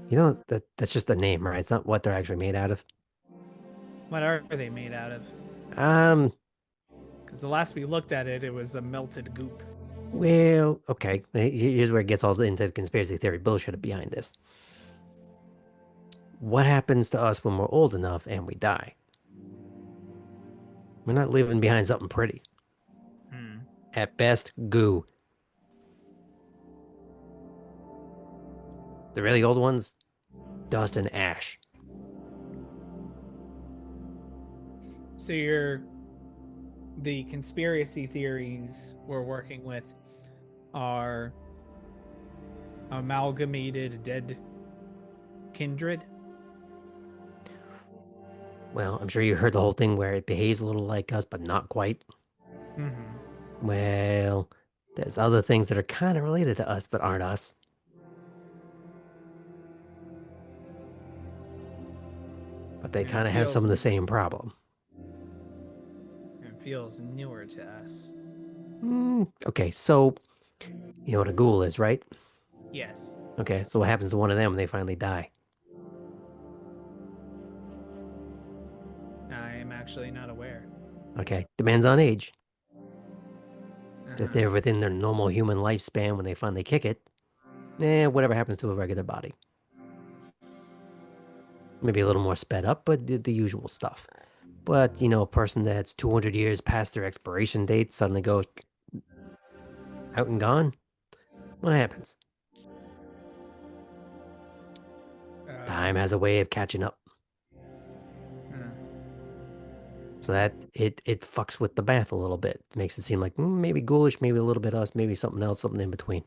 S1: You know, that's just a name, right? It's not what they're actually made out of.
S4: What are they made out of?
S1: Um,
S4: Because the last we looked at it, it was a melted goop.
S1: well, okay. Here's where it gets all into the conspiracy theory bullshit behind this. What happens to us when we're old enough and we die? We're not leaving behind something pretty.
S4: Hmm.
S1: At best, goo. The really old ones, dust and ash.
S4: So the conspiracy theories we're working with are amalgamated dead kindred.
S1: Well, I'm sure you heard the whole thing where it behaves a little like us, but not quite.
S4: Mm-hmm.
S1: Well, there's other things that are kind of related to us, but aren't us. But they
S4: And
S1: kind of have some of the same problem.
S4: It feels newer to us.
S1: Okay, so you know what a ghoul is, right?
S4: Yes.
S1: Okay, so what happens to one of them when they finally die?
S4: I am actually not aware.
S1: Okay, depends on age.
S4: Uh-huh.
S1: If they're within their normal human lifespan when they finally kick it, whatever happens to a regular body. Maybe a little more sped up, but the usual stuff. But, a person that's 200 years past their expiration date suddenly goes out and gone? What happens? Time has a way of catching up. So that it fucks with the math a little bit. Makes it seem like maybe ghoulish, maybe a little bit us, maybe something else, something in between.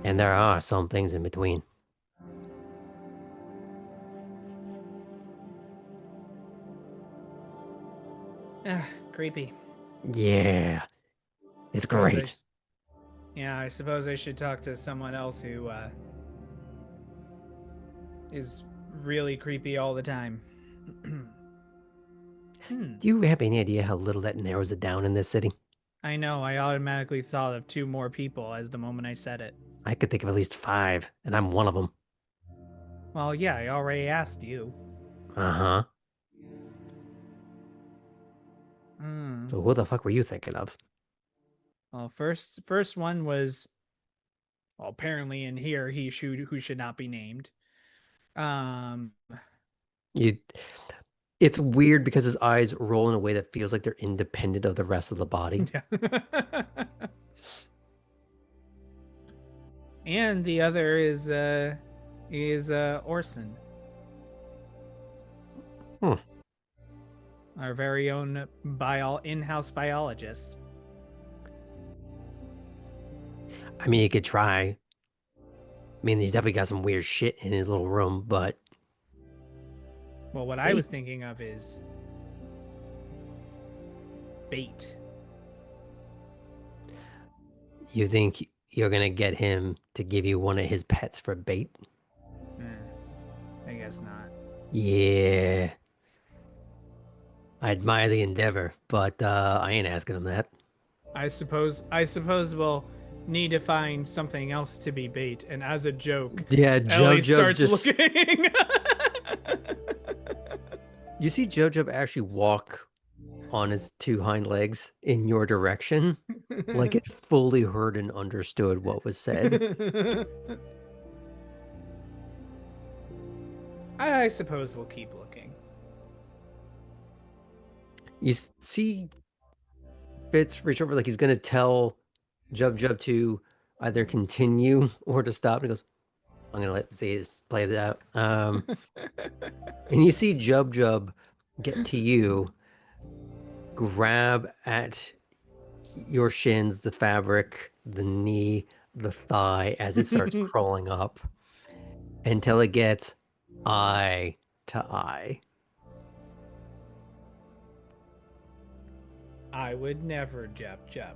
S1: And there are some things in between.
S4: Creepy.
S1: Yeah. It's great.
S4: Yeah, I suppose I should talk to someone else who is really creepy all the time.
S1: Do you have any idea how little that narrows it down in this city?
S4: I know, I automatically thought of 2 more people as the moment I said it.
S1: I could think of at least 5, and I'm one of them.
S4: Well, yeah, I already asked you.
S1: Uh-huh.
S4: Hmm.
S1: So who the fuck were you thinking of?
S4: Well, first one was, well, apparently in here who should not be named. Um,
S1: You. It's weird because his eyes roll in a way that feels like they're independent of the rest of the body.
S4: yeah. And the other is Orson.
S1: Hmm.
S4: Our very own in-house biologist.
S1: I mean, you could try. I mean, he's definitely got some weird shit in his little room, but
S4: Well, what I was thinking of is bait.
S1: you think you're gonna get him to give you one of his pets for bait?
S4: I guess not.
S1: Yeah. I admire the endeavor, but I ain't asking him that.
S4: I suppose we'll need to find something else to be bait, and as a joke,
S1: Yeah,
S4: Ellie
S1: Jub
S4: starts
S1: just
S4: looking.
S1: You see Jub actually walk on his 2 hind legs in your direction, like it fully heard and understood what was said.
S4: I suppose we'll keep looking.
S1: You see Fitz reach over like he's gonna tell Jub to either continue or to stop. And he goes, I'm gonna let Zayas play that out. And you see Jub get to you, grab at your shins, the fabric, the knee, the thigh as it starts crawling up until it gets eye to eye.
S4: I would never, Jub.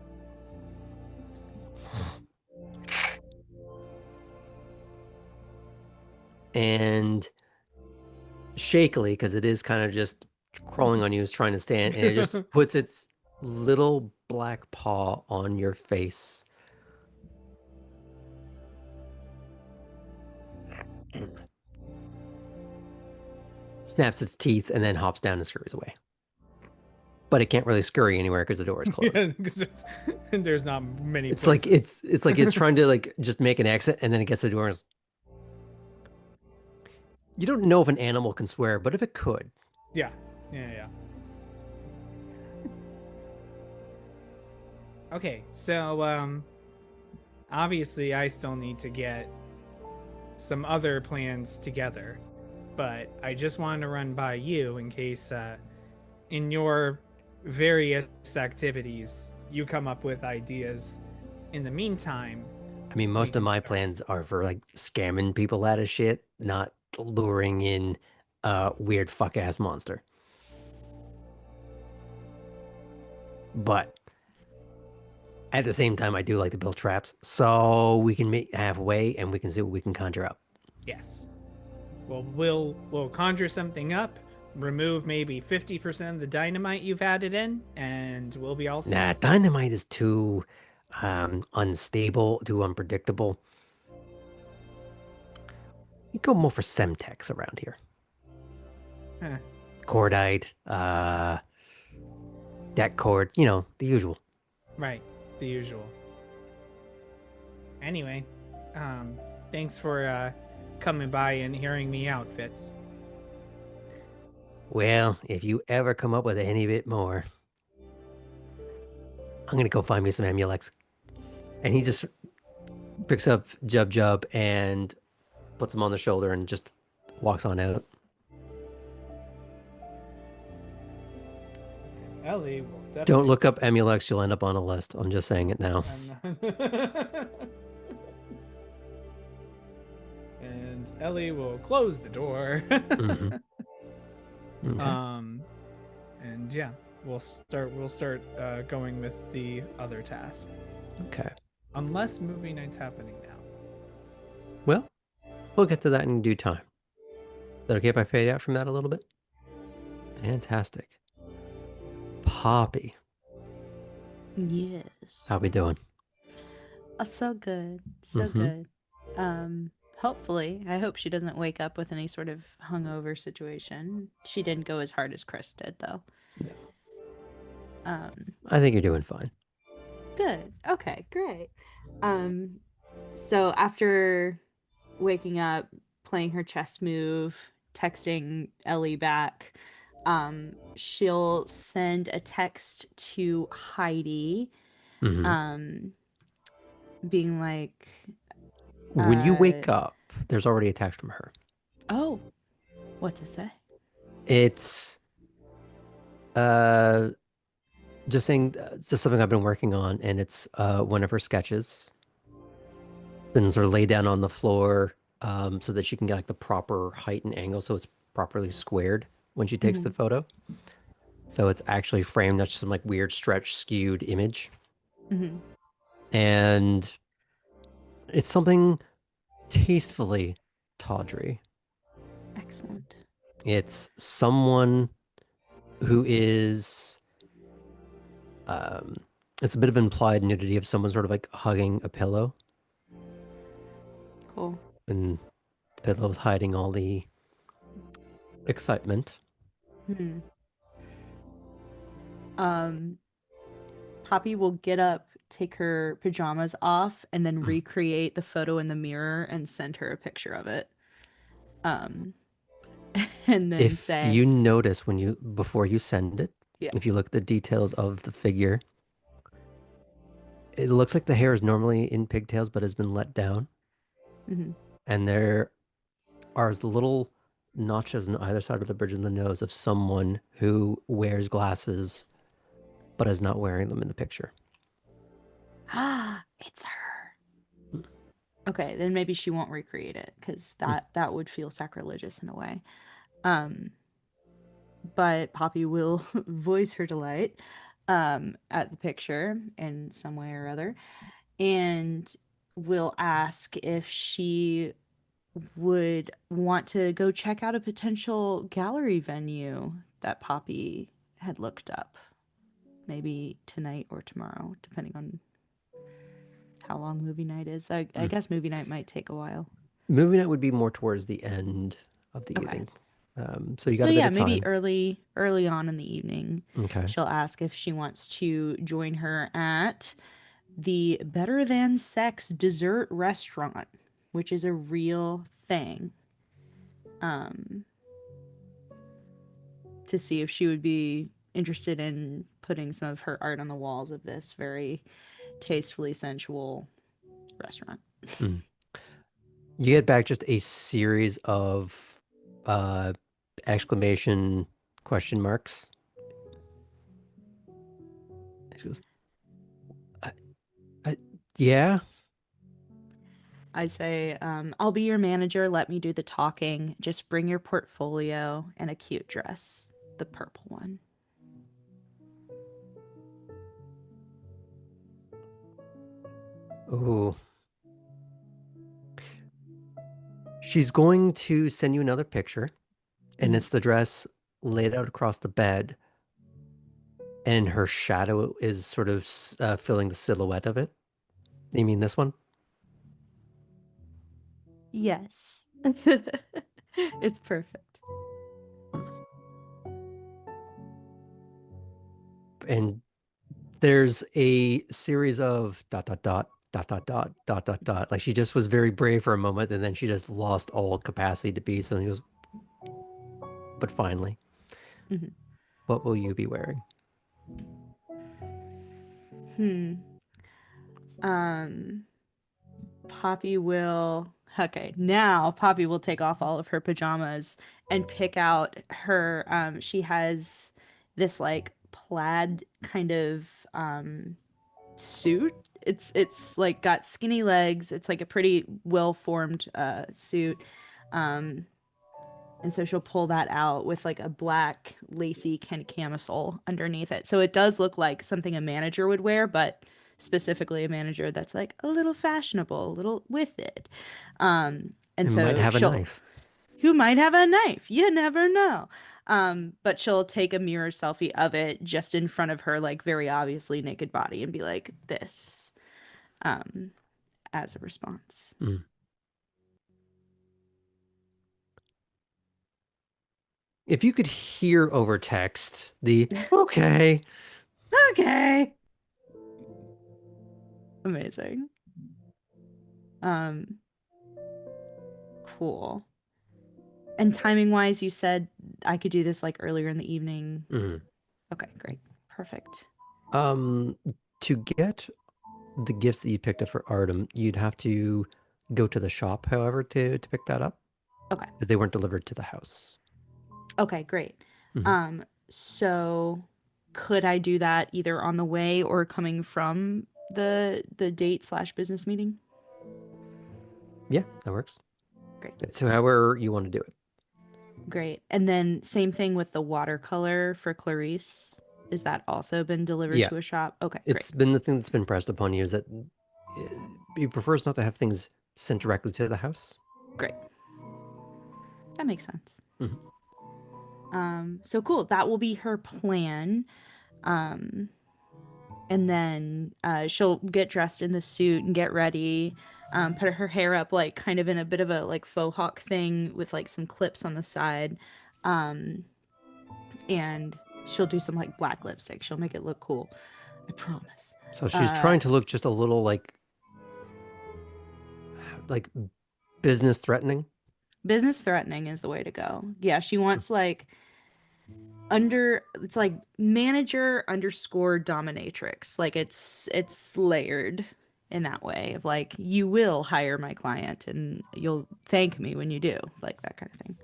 S1: And shakily, because it is kind of just crawling on you, is trying to stand, and it just puts its little black paw on your face. Snaps its teeth and then hops down and scurries away. But it can't really scurry anywhere because the door is closed.
S4: Yeah, because there's not many.
S1: It's
S4: places.
S1: like it's trying to like just make an exit, and then it gets to the door. And you don't know if an animal can swear, but if it could,
S4: Yeah. Okay, so obviously I still need to get some other plans together, but I just wanted to run by you in case in your various activities you come up with ideas. In the meantime,
S1: I mean, most of
S4: can
S1: my
S4: start.
S1: plans are for like scamming people out of shit, not luring in a weird fuck ass monster. But at the same time, I do like to build traps, so we can meet halfway and we can see what we can conjure up.
S4: Yes. Well, we'll conjure something up, remove maybe 50% of the dynamite you've added in, and we'll be all set.
S1: Nah, dynamite is too unstable, too unpredictable. You go more for Semtex around here.
S4: Huh.
S1: Cordite, deck cord, you know, the usual.
S4: Right, the usual. Anyway, thanks for coming by and hearing me out, Fitz.
S1: Well, if you ever come up with any bit more, I'm gonna go find me some Amulex. And he just picks up Jub and puts him on the shoulder and just walks on out.
S4: Ellie will definitely.
S1: Don't look up Amulex, you'll end up on a list. I'm just saying it now.
S4: And Ellie will close the door.
S1: Mhm. Okay.
S4: And yeah, we'll start going with the other task.
S1: Okay.
S4: unless movie night's happening now.
S1: Well, we'll get to that in due time. Is that okay if I fade out from that a little bit? Fantastic. Poppy,
S5: Yes.
S1: how we doing?
S5: So good. So
S1: Mhm.
S5: good. Hopefully, I hope she doesn't wake up with any sort of hungover situation. She didn't go as hard as Chris did, though.
S1: No.
S5: Um,
S1: I think you're doing fine.
S5: Good. Okay, great. So after waking up, playing her chess move, texting Ellie back, she'll send a text to Heidi,
S1: Mhm.
S5: being like,
S1: When you wake up, there's already a text from her.
S5: oh, what to say?
S1: It's just saying it's just something I've been working on, and it's one of her sketches. Been sort of laid down on the floor so that she can get like the proper height and angle, so it's properly squared when she takes the photo. So it's actually framed, not just some like weird stretch skewed image.
S5: Mm-hmm.
S1: And it's something tastefully tawdry.
S5: Excellent.
S1: It's someone who is it's a bit of implied nudity of someone sort of like hugging a pillow,
S5: Cool.
S1: and the pillow's hiding all the excitement.
S5: Hmm. Poppy will get up, take her pajamas off, and then recreate the photo in the mirror and send her a picture of it. And then
S1: If
S5: say,
S1: you notice before you send it,
S5: yeah.
S1: if you look at the details of the figure, it looks like the hair is normally in pigtails but has been let down.
S5: Mm-hmm.
S1: And there are little notches on either side of the bridge of the nose of someone who wears glasses but is not wearing them in the picture.
S5: It's her. Okay, then maybe she won't recreate it because that would feel sacrilegious in a way. But Poppy will voice her delight at the picture in some way or other, and will ask if she would want to go check out a potential gallery venue that Poppy had looked up. Maybe tonight or tomorrow, depending on how long movie night is. I guess movie night might take a while.
S1: Movie night would be more towards the end of the
S5: Okay.
S1: evening. So you got
S5: So
S1: a bit
S5: yeah,
S1: of
S5: maybe
S1: time.
S5: early on in the evening.
S1: Okay.
S5: She'll ask if she wants to join her at the Better Than Sex dessert restaurant, which is a real thing. To see if she would be interested in putting some of her art on the walls of this very tastefully sensual restaurant.
S1: You get back just a series of exclamation question marks. She goes, yeah.
S5: I say, I'll be your manager. Let me do the talking. Just bring your portfolio and a cute dress. The purple one.
S1: Ooh. She's going to send you another picture, and it's the dress laid out across the bed, and her shadow is sort of filling the silhouette of it. You mean this one?
S5: Yes. It's perfect.
S1: And there's a series of dot dot dot dot dot dot dot dot dot. Like she just was very brave for a moment, and then she just lost all capacity to be. So he goes, but finally, what will you be wearing?
S5: Poppy will. Okay, now Poppy will take off all of her pajamas and pick out her. She has this like plaid kind of suit. It's like got skinny legs. It's like a pretty well formed suit. And so she'll pull that out with like a black lacy kind of camisole underneath it. So it does look like something a manager would wear, but specifically a manager that's like a little fashionable, a little with it. And
S1: It
S5: so
S1: might have a knife.
S5: who might have a knife, you never know. But she'll take a mirror selfie of it just in front of her, like very obviously naked body, and be like, this, as a response.
S1: If you could hear over text the okay.
S5: Okay. Amazing. Cool. And timing wise, you said I could do this like earlier in the evening. Okay, great. Perfect.
S1: To get the gifts that you picked up for Artem, you'd have to go to the shop, however, to pick that up.
S5: Okay.
S1: Because they weren't delivered to the house.
S5: Okay, great. So could I do that either on the way or coming from the date/business meeting?
S1: Yeah, that works.
S5: Great.
S1: It's however you want to do it.
S5: Great. And then same thing with the watercolor for Clarice. Is that also been delivered
S1: Yeah.
S5: to a shop? Okay,
S1: It's
S5: great.
S1: been the thing that's been pressed upon you is that he prefers not to have things sent directly to the house.
S5: Great. That makes sense. So cool. That will be her plan. And then she'll get dressed in the suit and get ready, put her hair up like kind of in a bit of a like faux hawk thing with like some clips on the side. And she'll do some like black lipstick. She'll make it look cool. I promise.
S1: So she's trying to look just a little like business threatening.
S5: Business threatening is the way to go. Yeah, she wants like it's like manager underscore dominatrix. Like it's layered in that way of like, you will hire my client and you'll thank me when you do, like that kind of thing.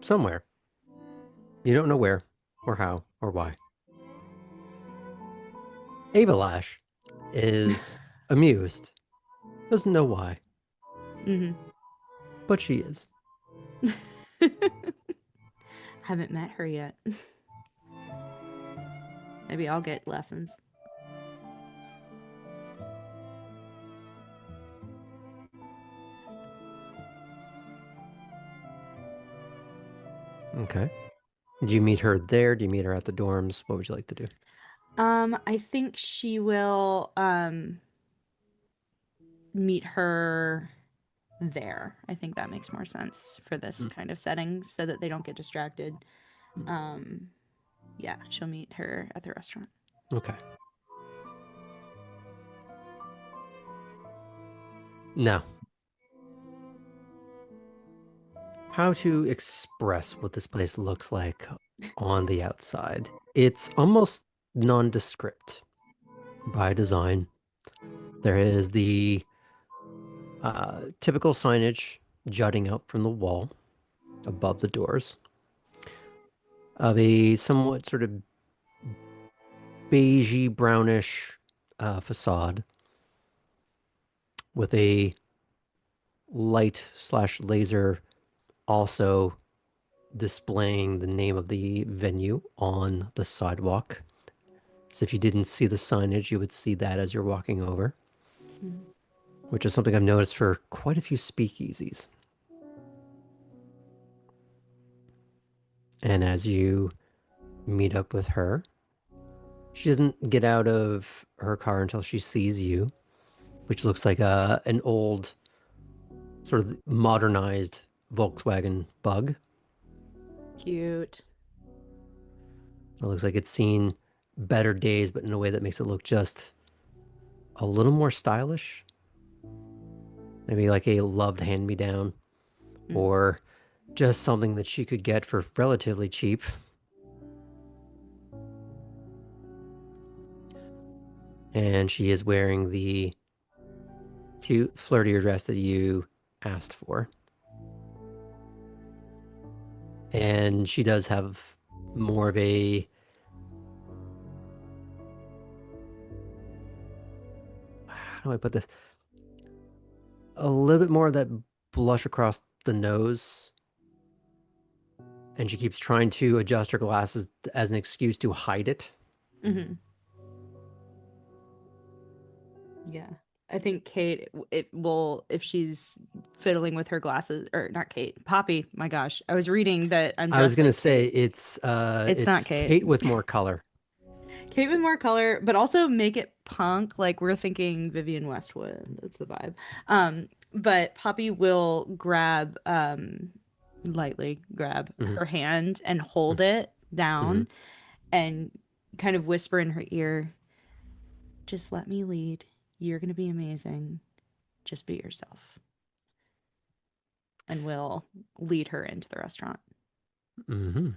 S1: Somewhere. You don't know where or how or why. Avalash is amused. Doesn't know why. But she is.
S5: Haven't met her yet. Maybe I'll get lessons.
S1: Okay. Do you meet her there? Do you meet her at the dorms? What would you like to do?
S5: I think she will meet her there. I think that makes more sense for this kind of setting so that they don't get distracted. Yeah, she'll meet her at the restaurant.
S1: Okay. Now, how to express what this place looks like on the outside. It's almost nondescript by design. There is the typical signage jutting out from the wall above the doors of a somewhat sort of beigey brownish facade with a light/laser also displaying the name of the venue on the sidewalk. So if you didn't see the signage, you would see that as you're walking over, which is something I've noticed for quite a few speakeasies. And as you meet up with her, she doesn't get out of her car until she sees you, which looks like an old, sort of modernized Volkswagen Bug.
S5: Cute.
S1: It looks like it's seen better days, but in a way that makes it look just a little more stylish. Maybe like a loved hand-me-down, or just something that she could get for relatively cheap. And she is wearing the cute, flirtier dress that you asked for. And she does have more of a... How do I put this? A little bit more of that blush across the nose. And she keeps trying to adjust her glasses as an excuse to hide it.
S5: Yeah. I think Kate, it will, if she's fiddling with her glasses, or not Kate, Poppy. My gosh, I was reading that I'm
S1: I was
S5: dressed
S1: gonna
S5: like
S1: say
S5: Kate. It's not
S1: it's
S5: Kate.
S1: Kate with more color.
S5: Kate with more color, but also make it punk. Like we're thinking Vivian Westwood. That's the vibe. But Poppy will grab, lightly grab
S1: Mhm.
S5: her hand and hold it down and kind of whisper in her ear, just let me lead. You're going to be amazing. Just be yourself. And we'll lead her into the restaurant.
S1: Mm-hmm.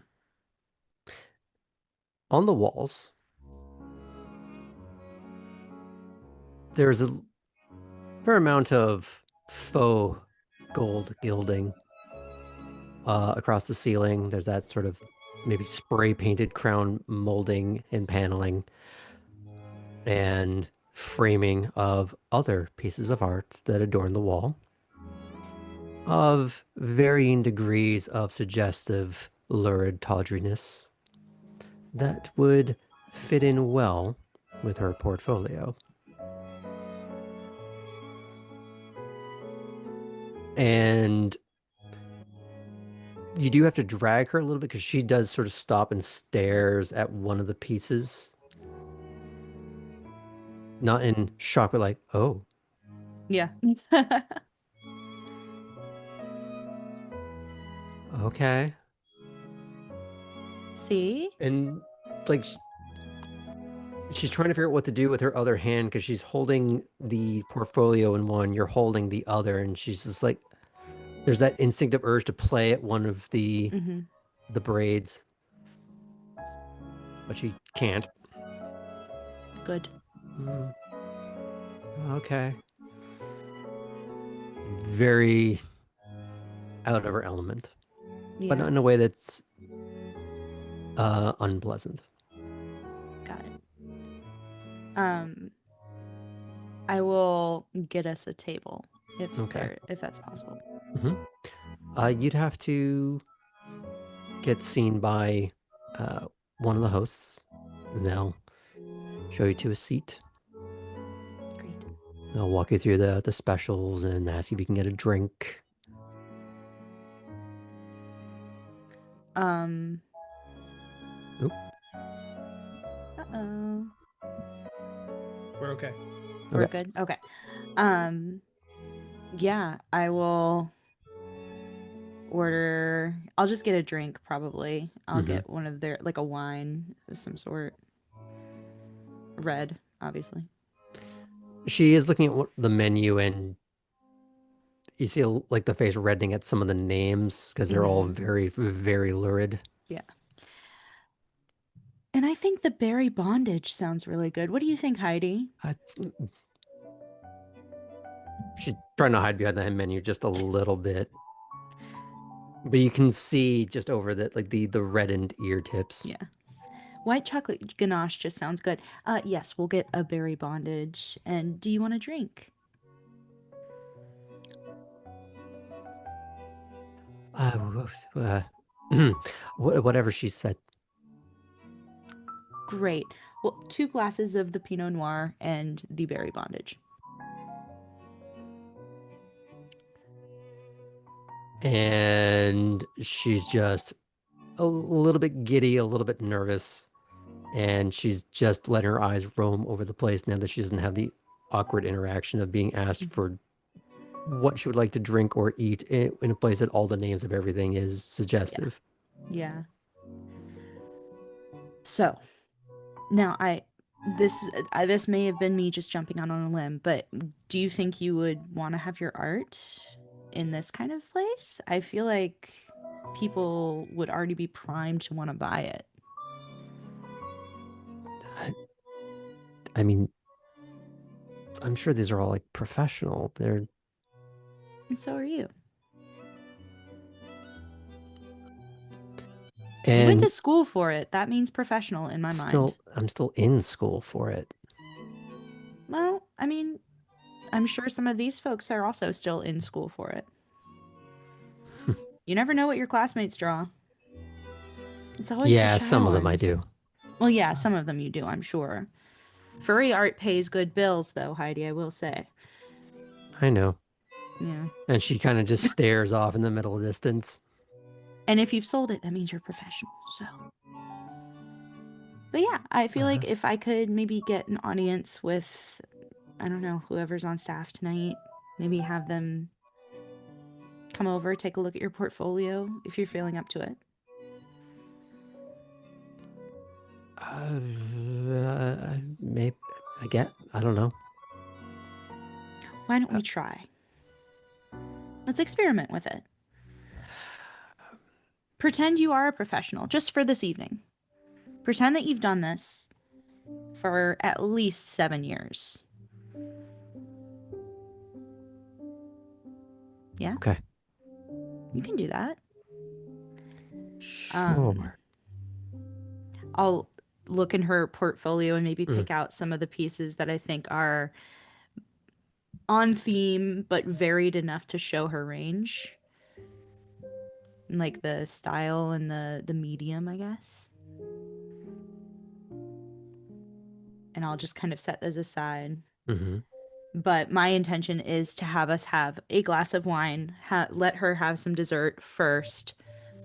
S1: On the walls, there's a fair amount of faux gold gilding across the ceiling. There's that sort of maybe spray painted crown molding and paneling and framing of other pieces of art that adorn the wall of varying degrees of suggestive, lurid tawdriness that would fit in well with her portfolio. And you do have to drag her a little bit because she does sort of stop and stares at one of the pieces. Not in shock, but like, oh,
S5: Yeah.
S1: okay.
S5: See?
S1: And like she's trying to figure out what to do with her other hand because she's holding the portfolio in one, you're holding the other, and she's just like, there's that instinctive urge to play at one of the braids, but she can't.
S5: Good.
S1: Okay. Very out of her element, but not in a way that's unpleasant.
S5: Got it. I will get us a table if that's possible.
S1: You'd have to get seen by one of the hosts, and they'll show you to a seat.
S5: Great.
S1: They'll walk you through the specials and ask you if you can get a drink. Oop.
S5: Uh-oh.
S4: We're okay.
S5: We're good? Okay. Yeah, I will order. I'll just get a drink, probably. I'll get one of their, like a wine of some sort. Red, obviously.
S1: She is looking at the menu, and you see like the face reddening at some of the names because they're all very, very lurid.
S5: Yeah. And I think the berry bondage sounds really good. What do you think, Heidi?
S1: She's trying to hide behind the menu just a little bit. But you can see just over the reddened ear tips.
S5: Yeah. White chocolate ganache just sounds good. Yes, we'll get a berry bondage. And do you want a drink?
S1: Whatever she said.
S5: Great. Well, 2 glasses of the Pinot Noir and the berry bondage.
S1: And she's just a little bit giddy, a little bit nervous. And she's just letting her eyes roam over the place now that she doesn't have the awkward interaction of being asked for what she would like to drink or eat in a place that all the names of everything is suggestive.
S5: Yeah. So, now this may have been me just jumping out on a limb, but do you think you would want to have your art in this kind of place? I feel like people would already be primed to want to buy it.
S1: I mean, I'm sure these are all like professional.
S5: And so are you.
S1: And
S5: you went to school for it. That means professional in my mind.
S1: I'm still in school for it.
S5: Well, I mean, I'm sure some of these folks are also still in school for it. You never know what your classmates draw. It's always the shy
S1: some of them I
S5: ones.
S1: do.
S5: Well, yeah, some of them you do, I'm sure. Furry art pays good bills, though, Heidi, I will say.
S1: I know.
S5: Yeah.
S1: And she kind of just stares off in the middle distance.
S5: And if you've sold it, that means you're professional, so. But yeah, I feel like if I could maybe get an audience with, I don't know, whoever's on staff tonight, maybe have them come over, take a look at your portfolio if you're feeling up to it.
S1: Maybe, I don't know.
S5: Why don't we try? Let's experiment with it. Pretend you are a professional, just for this evening. Pretend that you've done this for at least 7 years. Yeah?
S1: Okay.
S5: You can do that.
S1: Sure.
S5: I'll look in her portfolio and maybe pick out some of the pieces that I think are on theme but varied enough to show her range. Like the style and the medium, I guess. And I'll just kind of set those aside.
S1: Mm-hmm.
S5: But my intention is to have us have a glass of wine, let her have some dessert first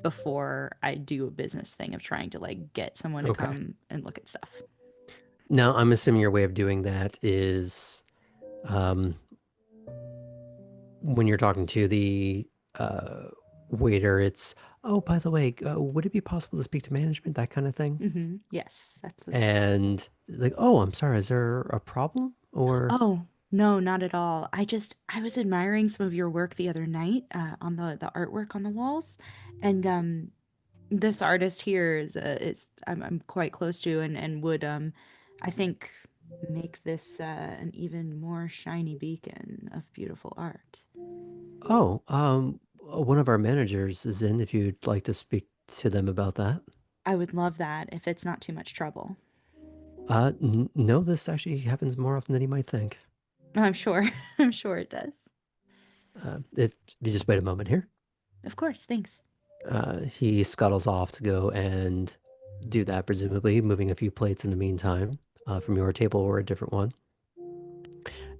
S5: before I do a business thing of trying to like get someone to come and look at stuff.
S1: Now, I'm assuming your way of doing that is when you're talking to the waiter, it's, oh, by the way, would it be possible to speak to management, that kind of thing?
S5: Mm-hmm. Yes, that's the...
S1: And like, oh, I'm sorry, is there a problem? Or
S5: Oh, no, not at all. I was admiring some of your work the other night on the artwork on the walls, and this artist here is I'm quite close to and would I think make this an even more shiny beacon of beautiful art.
S1: oh, one of our managers is in if you'd like to speak to them about that.
S5: I would love that if it's not too much trouble.
S1: No, this actually happens more often than you might think.
S5: I'm sure. I'm sure it does.
S1: If you just wait a moment here.
S5: Of course, thanks.
S1: He scuttles off to go and do that, presumably moving a few plates in the meantime from your table or a different one.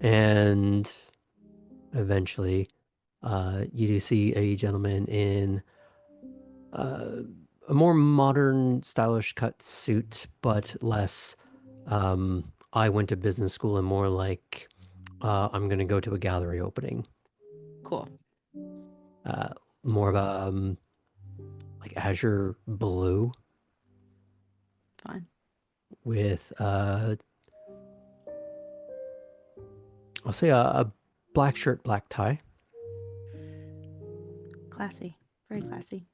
S1: And eventually, you do see a gentleman in a more modern, stylish cut suit, but less I went to business school and more like I'm going to go to a gallery opening.
S5: Cool.
S1: More of a like azure blue.
S5: Fun.
S1: With I'll say a black shirt, black tie.
S5: Classy. Very classy.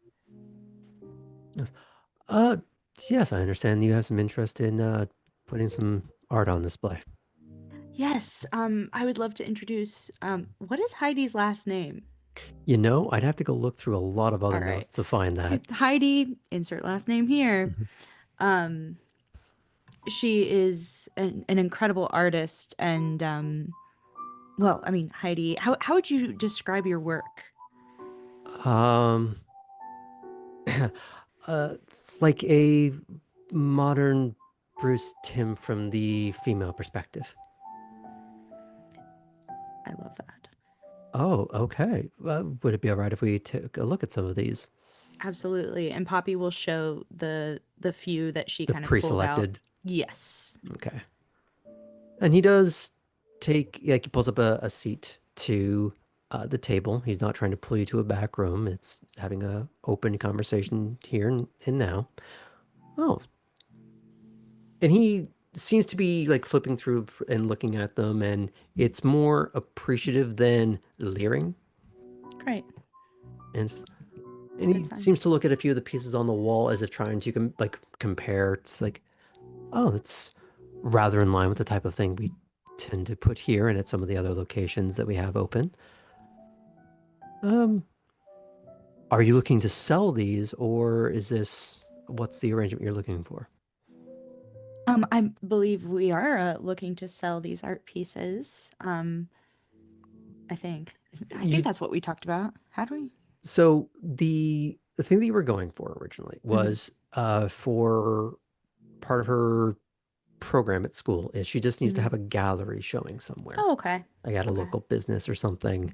S1: Yes. Yes, I understand you have some interest in putting some art on display.
S5: Yes, I would love to introduce what is Heidi's last name?
S1: You know, I'd have to go look through a lot of other
S5: All right.
S1: notes to find that.
S5: It's Heidi, insert last name here. She is an incredible artist and well, I mean, Heidi, how would you describe your work?
S1: Like a modern Bruce Timm from the female perspective.
S5: I love that.
S1: Oh, okay. Would it be all right if we took a look at some of these?
S5: Absolutely. And Poppy will show the few that she
S1: The
S5: kind of pulled out.
S1: pre-selected.
S5: Yes.
S1: Okay. And he does take, like, he pulls up a seat to the table. He's not trying to pull you to a back room. It's having a open conversation here and now. Oh. And he seems to be like flipping through and looking at them, and it's more appreciative than leering.
S5: Great.
S1: And he
S5: sign.
S1: seems to look at a few of the pieces on the wall as if trying to compare. It's like, oh, that's rather in line with the type of thing we tend to put here and at some of the other locations that we have open. Are you looking to sell these, or what's the arrangement you're looking for?
S5: I believe we are looking to sell these art pieces. I think that's what we talked about. How do we?
S1: So the thing that you were going for originally was for part of her program at school is she just needs to
S5: Mhm.
S1: have a gallery showing somewhere,
S5: Oh, okay.
S1: like at a
S5: Okay.
S1: local business or something.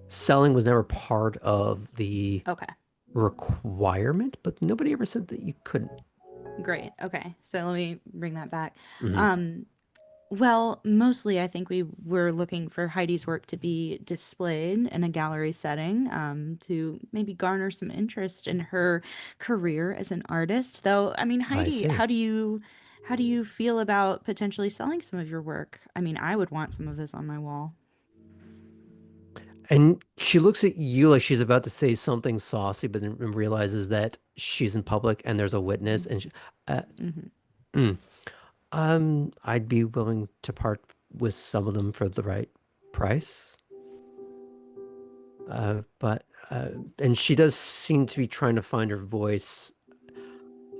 S1: Selling was never part of the
S5: Okay.
S1: requirement, but nobody ever said that you couldn't.
S5: Great. Okay. So let me bring that back.
S1: Mhm.
S5: Well, mostly I think we were looking for Heidi's work to be displayed in a gallery setting, to maybe garner some interest in her career as an artist. Though, I mean,
S1: I
S5: Heidi,
S1: see.
S5: how do you feel about potentially selling some of your work? I mean, I would want some of this on my wall.
S1: And she looks at you like she's about to say something saucy, but then realizes that she's in public and there's a witness. And uh,
S5: Mm-hmm.
S1: mm, I'd be willing to part with some of them for the right price. But and she does seem to be trying to find her voice.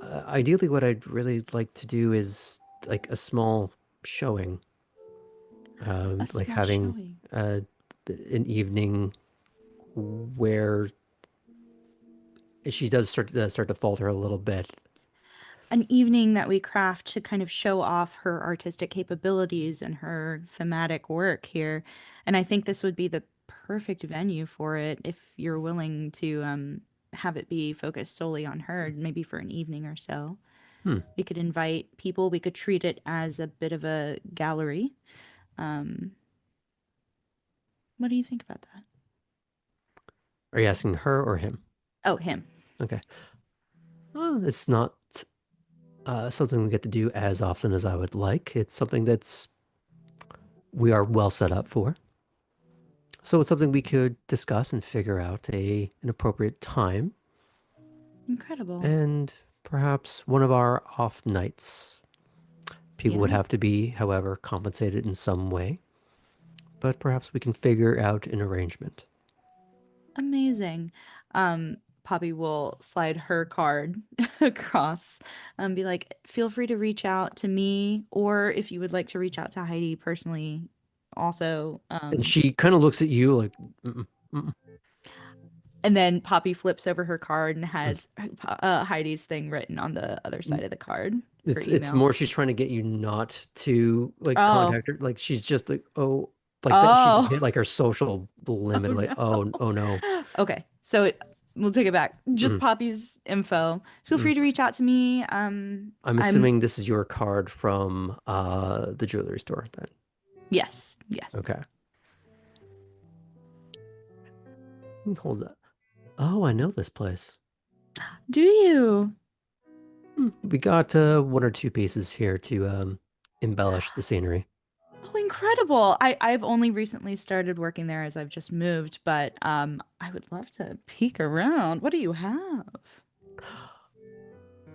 S1: Ideally, what I'd really like to do is like a small showing,
S5: A
S1: like
S5: small
S1: having
S5: showing.
S1: an evening where she does start to falter a little bit.
S5: An evening that we craft to kind of show off her artistic capabilities and her thematic work here. And I think this would be the perfect venue for it if you're willing to have it be focused solely on her, maybe for an evening or so.
S1: Hmm.
S5: We could invite people, we could treat it as a bit of a gallery. Um, what do you think about that?
S1: Are you asking her or him?
S5: Oh, him.
S1: Okay. Well, it's not something we get to do as often as I would like. It's something that's we are well set up for. So it's something we could discuss and figure out an appropriate time,
S5: Incredible.
S1: and perhaps one of our off nights. People would
S5: Yeah.
S1: have to be, however, compensated in some way, but perhaps we can figure out an arrangement.
S5: Amazing. Poppy will slide her card across and be like, feel free to reach out to me, or if you would like to reach out to Heidi personally, also.
S1: And she kind of looks at you like, mm-mm, mm-mm,
S5: And then Poppy flips over her card and
S1: mm.
S5: has Heidi's thing written on the other side of the card for
S1: It's
S5: email.
S1: more she's trying to get you not to like
S5: Oh,
S1: contact her. Like she's just like, oh, like that. She just
S5: oh,
S1: hit like her social
S5: oh
S1: limit. Like,
S5: no.
S1: oh no.
S5: Okay, so we'll take it back. Just
S1: Mm,
S5: Poppy's info. Feel
S1: mm.
S5: free to reach out to me.
S1: I'm
S5: I'm
S1: assuming this is your card from the jewelry store then.
S5: yes, yes.
S1: Okay. Hold that. Oh, I know this place.
S5: Do you?
S1: We got one or two pieces here to embellish the scenery.
S5: Oh, incredible. I've only recently started working there as I've just moved, but I would love to peek around. What do you have?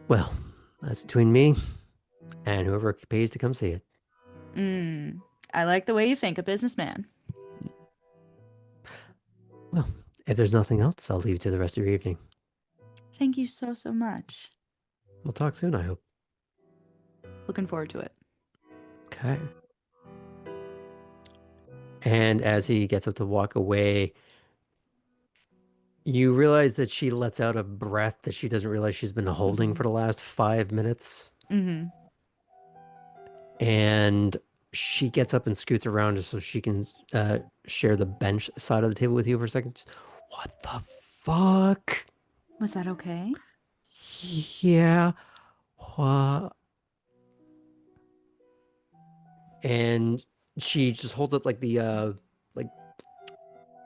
S1: Well, that's between me and whoever pays to come see it.
S5: I like the way you think, a businessman.
S1: Well, if there's nothing else, I'll leave you to the rest of your evening.
S5: Thank you so, so much.
S1: We'll talk soon, I hope.
S5: Looking forward to it.
S1: Okay. And as he gets up to walk away, you realize that she lets out a breath that she doesn't realize she's been holding for the last 5 minutes.
S5: Mm-hmm.
S1: And she gets up and scoots around just so she can share the bench side of the table with you for a second. What the fuck?
S5: Was that okay?
S1: Yeah. What? And she just holds up like the like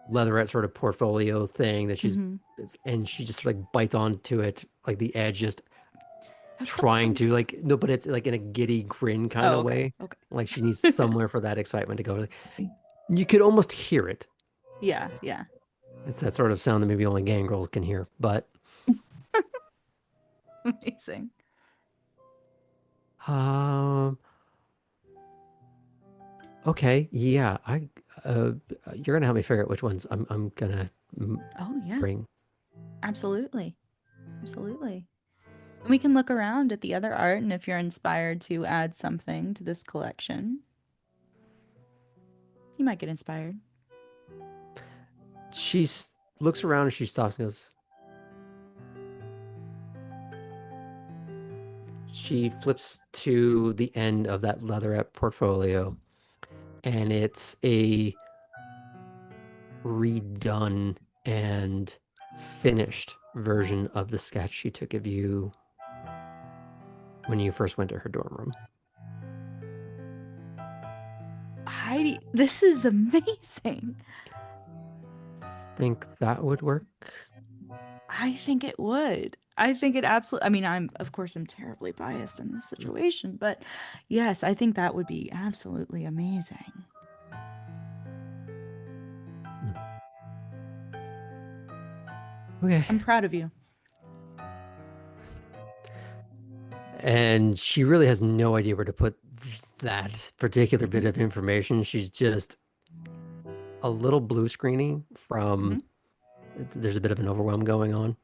S1: leatherette sort of portfolio thing that she's
S5: Mm-hmm.
S1: and she just like bites onto it like the edge, just
S5: That's the
S1: trying
S5: fun.
S1: to like no, but it's like in a giddy grin kind
S5: Oh,
S1: of
S5: okay.
S1: way.
S5: Okay.
S1: Like she needs somewhere for that excitement to go. Like, you could almost hear it.
S5: Yeah, yeah.
S1: It's that sort of sound that maybe only gangrels can hear. But
S5: Amazing.
S1: um, okay, yeah, you're gonna help me figure out which ones I'm gonna
S5: Oh, yeah.
S1: bring.
S5: Absolutely. Absolutely. And we can look around at the other art, and if you're inspired to add something to this collection, you might get inspired.
S1: She looks around and she stops and goes, She flips to the end of that leatherette portfolio, and it's a redone and finished version of the sketch she took of you when you first went to her dorm room.
S5: Heidi, this is amazing.
S1: Think that would work?
S5: I think it would. I think it absolutely. I mean, I'm of course I'm terribly biased in this situation, but yes, I think that would be absolutely amazing.
S1: Okay.
S5: I'm proud of you.
S1: And she really has no idea where to put that particular bit of information. She's just a little blue screeny from there's a bit of an overwhelm going on.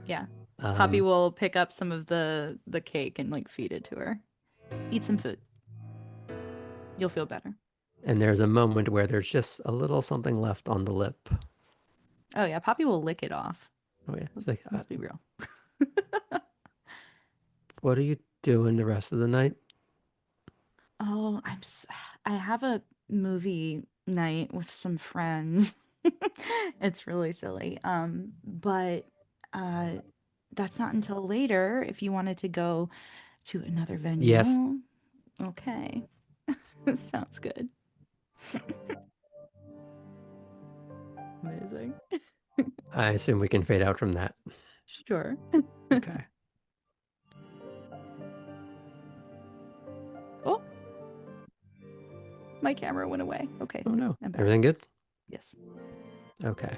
S5: Yeah. Poppy will pick up some of the cake and like feed it to her. Eat some food. You'll feel better.
S1: And there's a moment where there's just a little something left on the lip.
S5: Oh yeah, Poppy will lick it off.
S1: Oh yeah.
S5: Let's be real.
S1: What are you doing the rest of the night?
S5: Oh, I have a movie night with some friends. It's really silly. But that's not until later if you wanted to go to another venue.
S1: Yes.
S5: Okay. Sounds good. Amazing.
S1: I assume we can fade out from that.
S5: Sure.
S1: Okay.
S5: Oh. My camera went away. Okay.
S1: Oh no.
S5: I'm back.
S1: Everything good?
S5: Yes.
S1: Okay.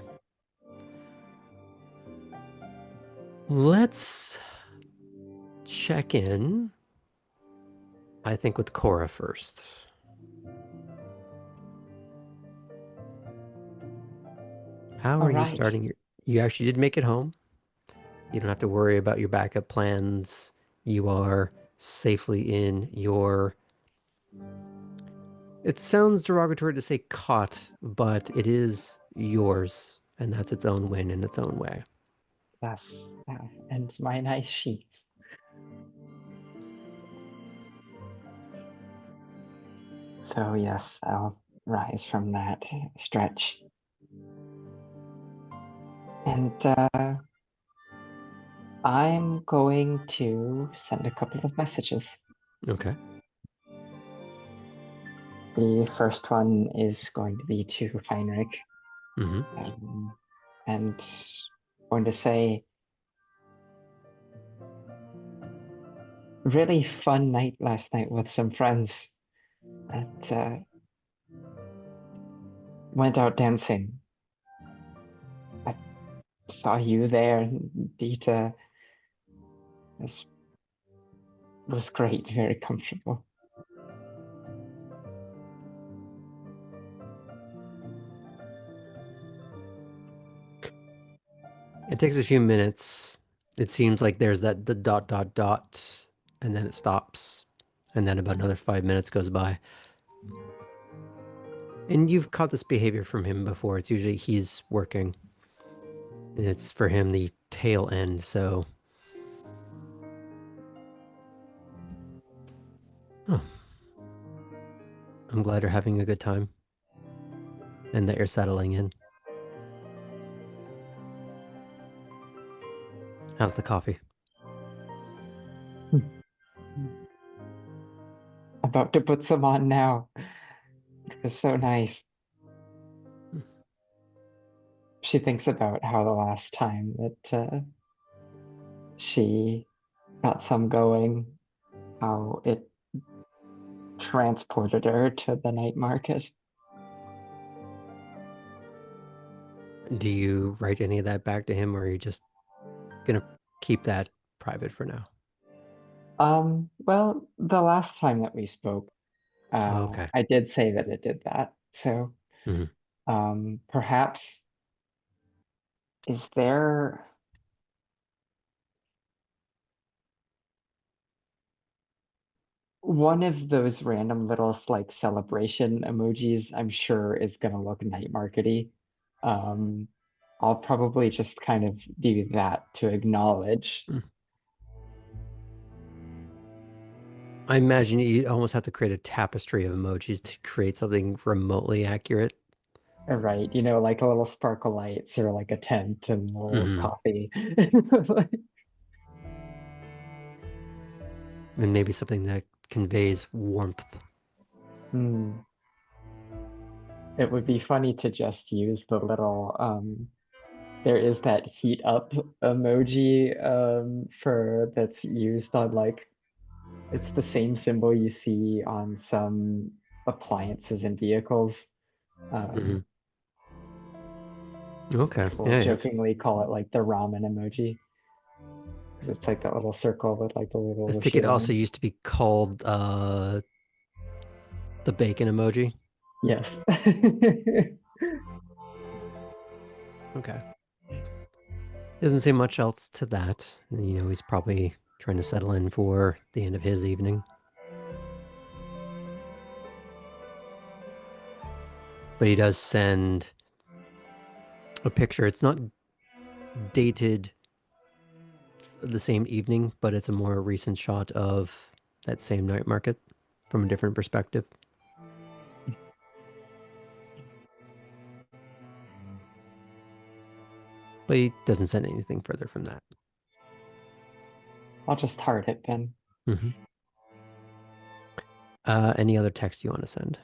S1: Let's check in, I think, with Cora first. How are you starting your... You actually did make it home. You don't have to worry about your backup plans. You are safely in your... It sounds derogatory to say cot, but it is yours, and that's its own win in its own way.
S6: Yes, and my nice sheets. So yes, I'll rise from that stretch. And I'm going to send a couple of messages.
S1: Okay.
S6: The first one is going to be to Heinrich. And going to say, really fun night last night with some friends. And went out dancing. I saw you there, and Dita. This was great, very comfortable.
S1: It takes a few minutes. It seems like there's the dot, dot, dot, and then it stops. And then about another 5 minutes goes by. And you've caught this behavior from him before. It's usually he's working. And it's for him the tail end, so... Oh. I'm glad you're having a good time. And that you're settling in. How's the coffee?
S6: About to put some on now. It was so nice. She thinks about how the last time that she got some going, how it transported her to the night market.
S1: Do you write any of that back to him, or are you just gonna keep that private for now?
S6: Well, the last time that we spoke,
S1: Okay.
S6: I did say that it did that. So, perhaps, is there one of those random little like celebration emojis? I'm sure is gonna look night markety. I'll probably just kind of do that to acknowledge.
S1: I imagine you almost have to create a tapestry of emojis to create something remotely accurate.
S6: Right, like a little sparkle lights or like a tent and a little
S1: Mhm.
S6: coffee.
S1: And maybe something that conveys warmth.
S6: Hmm. It would be funny to just use the little there is that heat up emoji for that's used on like it's the same symbol you see on some appliances and vehicles.
S1: Mhm. Okay.
S6: People
S1: Yeah.
S6: jokingly call it like the ramen emoji. 'Cause it's like that little circle with like the little
S1: I think
S6: wishy
S1: it also
S6: lines.
S1: used to be called the bacon emoji.
S6: Yes.
S1: Okay. Doesn't say much else to that. He's probably trying to settle in for the end of his evening. But he does send a picture. It's not dated the same evening, but it's a more recent shot of that same night market from a different perspective. But he doesn't send anything further from that.
S6: I'll just heart it then.
S1: Mm-hmm. Any other text you want to send?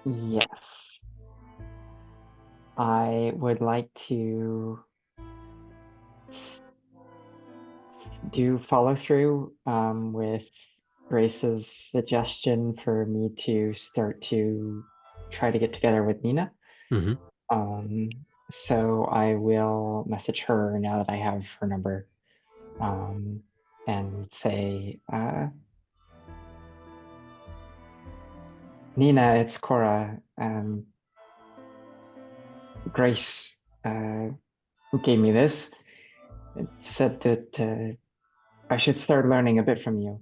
S6: Yes. I would like to do follow through with Grace's suggestion for me to start to try to get together with Nina.
S1: Mm-hmm.
S6: So I will message her now that I have her number, and say, Nina, it's Cora. Grace, who gave me this, it said that I should start learning a bit from you.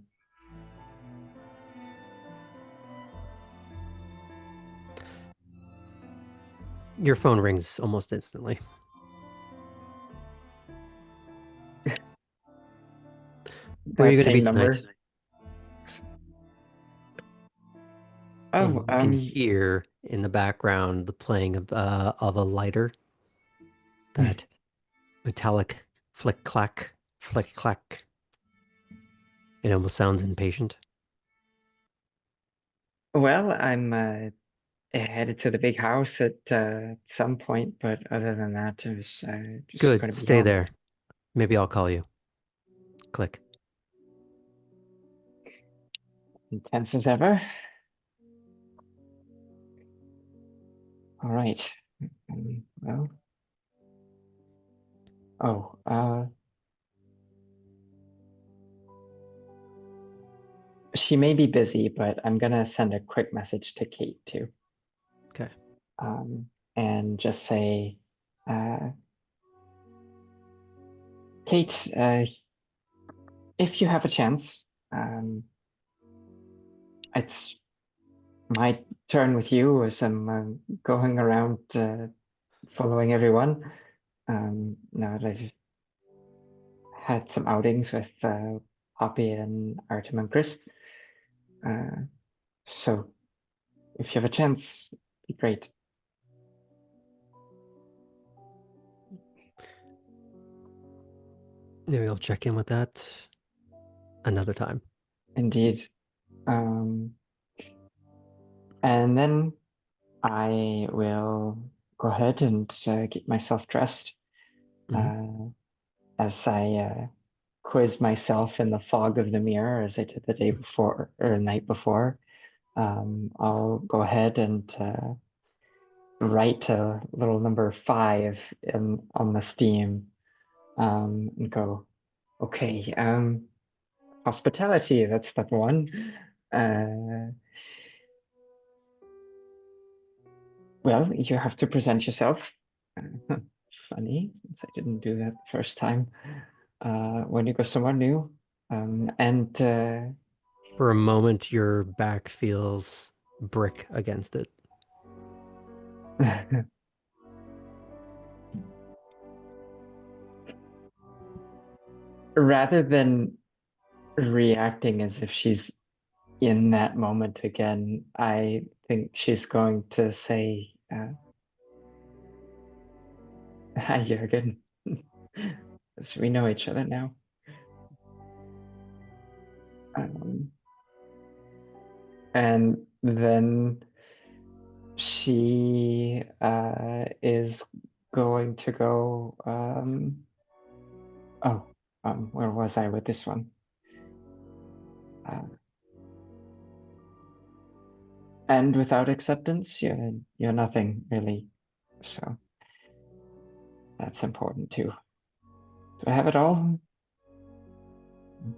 S1: Your phone rings almost instantly. Where are you
S6: That
S1: going to be
S6: same number.
S1: tonight?
S6: Oh,
S1: And you can hear in the background the playing of a lighter. That metallic flick clack, flick clack. It almost sounds impatient.
S6: well, I'm headed to the big house at some point, but other than that, I was just going
S1: Good,
S6: to be
S1: stay
S6: home.
S1: there. Maybe I'll call you. Click.
S6: Intense as ever. All right. Well. Oh, she may be busy, but I'm gonna send a quick message to Kate too.
S1: Okay.
S6: And just say, Kate, if you have a chance, it's my turn with you as I'm going around following everyone. Now that I've had some outings with Poppy and Artem and Chris. So if you have a chance, it'd be great.
S1: Maybe I'll check in with that another time.
S6: Indeed. And then I will go ahead and get myself dressed. As I quiz myself in the fog of the mirror as I did the day before or night before. I'll go ahead and write a little number 5 on the Steam, and go, okay, hospitality, that's step 1. Well, you have to present yourself. Funny, since I didn't do that the first time. When you go somewhere new. And
S1: For a moment, your back feels brick against it.
S6: rather than reacting as if she's in that moment again, I think she's going to say, "Hi, Jurgen. We know each other now." And then she is going to go. Where was I with this one? And without acceptance, you're nothing really. So that's important too. Do I have it all? I'm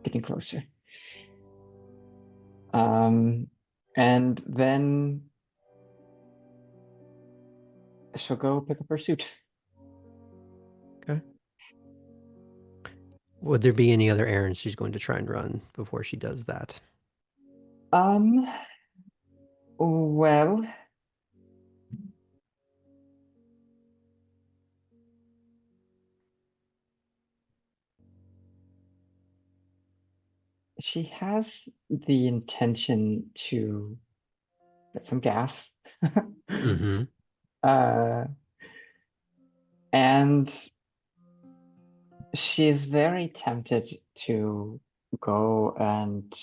S6: getting closer. And then she'll go pick up her suit.
S1: Okay. Would there be any other errands she's going to try and run before she does that?
S6: Well, she has the intention to get some gas.
S1: Mm-hmm.
S6: And she's very tempted to go and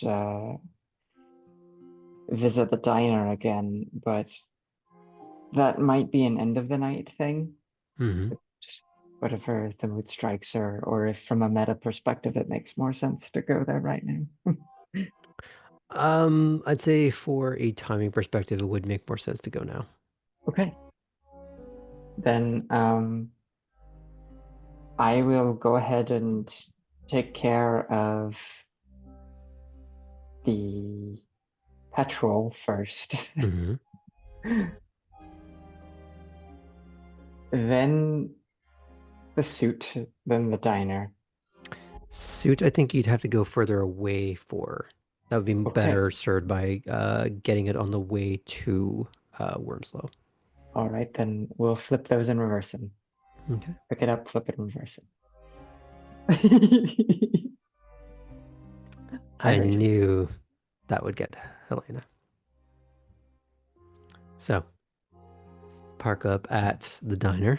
S6: visit the diner again, but that might be an end of the night thing.
S1: Mm-hmm.
S6: Just whatever the mood strikes her, or if from a meta perspective it makes more sense to go there right now.
S1: I'd say for a timing perspective, it would make more sense to go now.
S6: Okay. Then I will go ahead and take care of the petrol first.
S1: Mm-hmm.
S6: Then the suit, then the diner.
S1: Suit, I think you'd have to go further away for. That would be
S6: Okay.
S1: better served by getting it on the way to Wormslow.
S6: All right, then we'll flip those and reverse them.
S1: Okay.
S6: Pick it up, flip it, and reverse it.
S1: I
S6: Rachel's.
S1: knew that would get Helena. So, park up at the diner.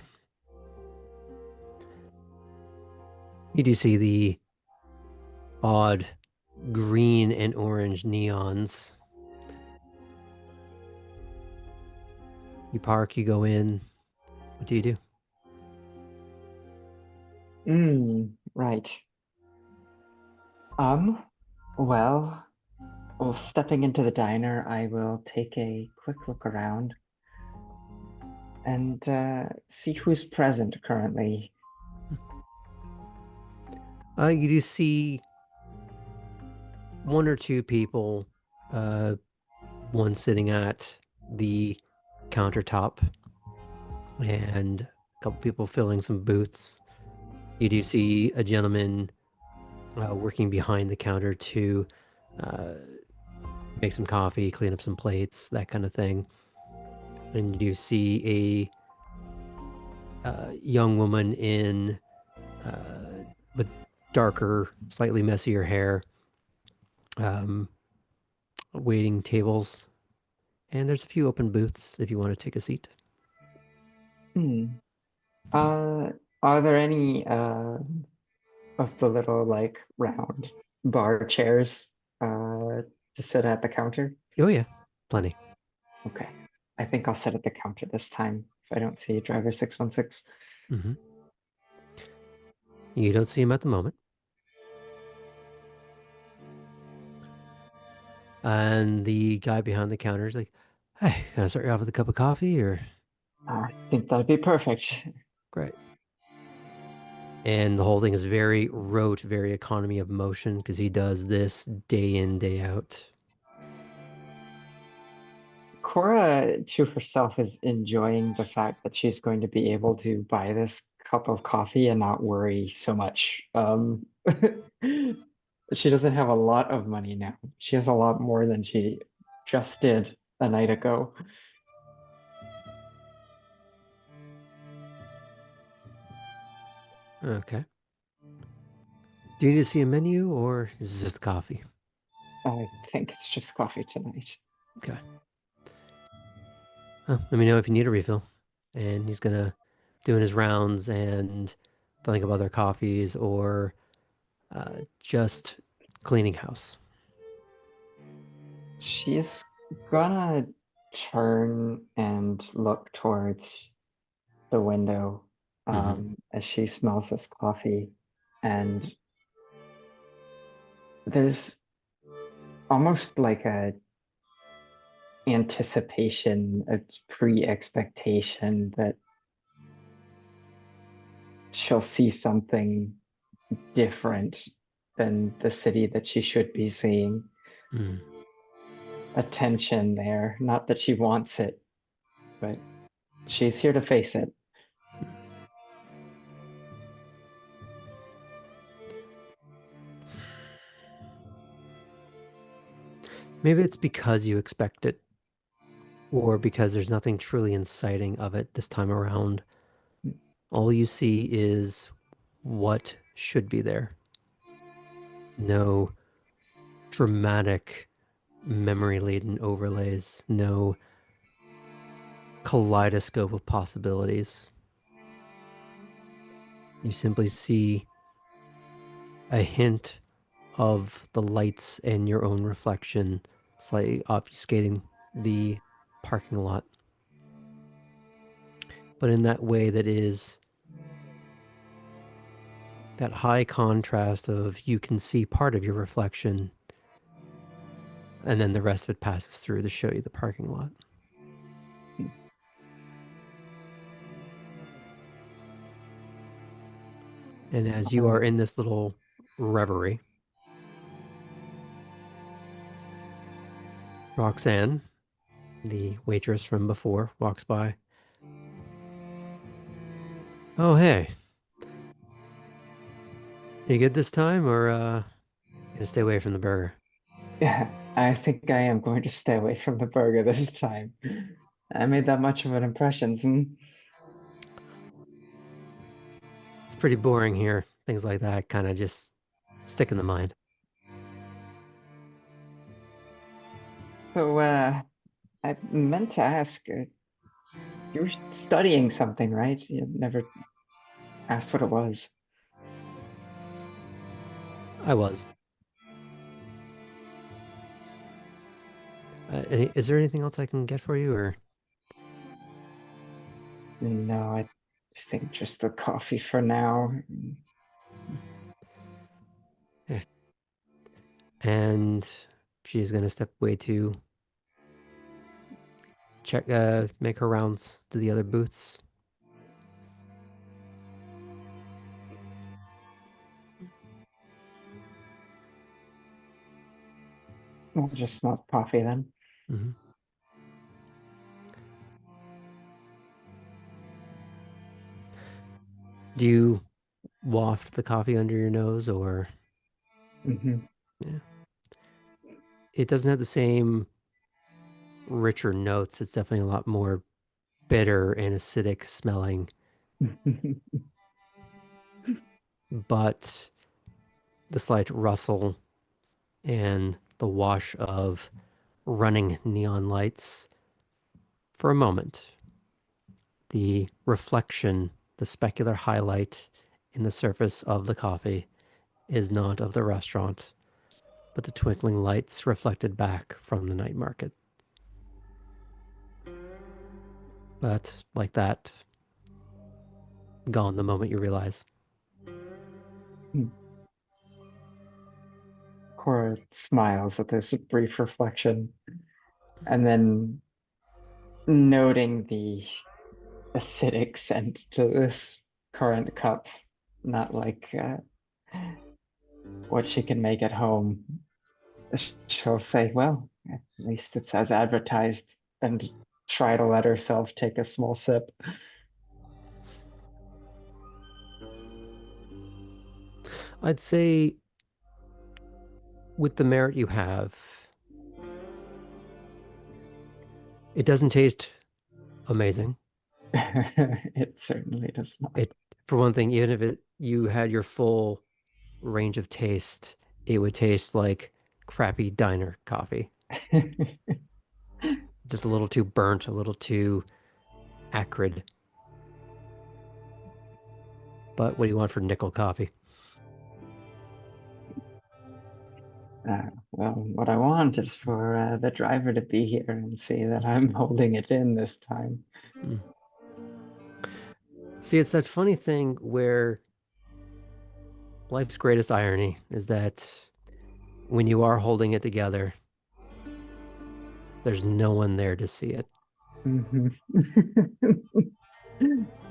S1: You do see the odd green and orange neons. You park, you go in. What do you do?
S6: Right. Well, stepping into the diner, I will take a quick look around and see who's present currently.
S1: You do see one or two people, one sitting at the countertop and a couple people filling some booths. You do see a gentleman working behind the counter to make some coffee, clean up some plates, that kind of thing. And you do see a young woman in with darker, slightly messier hair, waiting tables. And there's a few open booths if you want to take a seat.
S6: Are there any of the little like round bar chairs to sit at the counter?
S1: Oh yeah, plenty.
S6: Okay. I think I'll sit at the counter this time if I don't see driver 616.
S1: Mm-hmm. You don't see him at the moment. And the guy behind the counter is like, "Hey, can I start you off with a cup of coffee?" Or
S6: I think that'd be perfect.
S1: great. And the whole thing is very rote, very economy of motion because he does this day in, day out.
S6: Cora, to herself, is enjoying the fact that she's going to be able to buy this cup of coffee and not worry so much. She doesn't have a lot of money now. She has a lot more than she just did a night ago.
S1: Okay. Do you need to see a menu or is this just coffee?
S6: I think it's just coffee tonight.
S1: Okay. Let me know if you need a refill. And he's gonna doing his rounds and filling up other coffees or just cleaning house.
S6: She's gonna turn and look towards the window as she smells this coffee, and there's almost like a anticipation, a pre-expectation that she'll see something different than the city that she should be seeing.
S1: Mm.
S6: A tension there, not that she wants it, but she's here to face it.
S1: Maybe it's because you expect it, or because there's nothing truly inciting of it this time around. All you see is what should be there. No dramatic, memory-laden overlays, no kaleidoscope of possibilities. You simply see a hint of the lights and your own reflection slightly obfuscating the parking lot. But in that way that is that high contrast of you can see part of your reflection and then the rest of it passes through to show you the parking lot. And as you are in this little reverie, Roxanne, the waitress from before, walks by. Oh, hey. You good this time, or gonna stay away from the burger?
S6: Yeah, I think I am going to stay away from the burger this time. I made that much of an impression.
S1: It's pretty boring here. Things like that kind of just stick in the mind.
S6: So, I meant to ask, you were studying something, right? You never asked what it was.
S1: I was. Is there anything else I can get for you, or?
S6: No, I think just the coffee for now.
S1: Yeah. And she's gonna step away to check, make her rounds to the other booths.
S6: I'll just smell coffee then.
S1: Mm-hmm. Do you waft the coffee under your nose, or?
S6: Mm-hmm.
S1: Yeah. It doesn't have the same richer notes. It's definitely a lot more bitter and acidic smelling, but the slight rustle and the wash of running neon lights for a moment. The reflection, the specular highlight in the surface of the coffee is not of the restaurant, but the twinkling lights reflected back from the night market. But like that, gone the moment you realize.
S6: Cora smiles at this brief reflection, and then noting the acidic scent to this current cup, not like what she can make at home. She'll say, well, at least it's as advertised, and try to let herself take a small sip.
S1: I'd say with the merit you have, it doesn't taste amazing.
S6: It certainly does not.
S1: For one thing, even if you had your full range of taste, it would taste like crappy diner coffee. Just a little too burnt, a little too acrid. But what do you want for nickel coffee?
S6: Well, what I want is for the driver to be here and see that I'm holding it in this time.
S1: See, it's that funny thing where life's greatest irony is that when you are holding it together, there's no one there to see it.
S6: Mhm.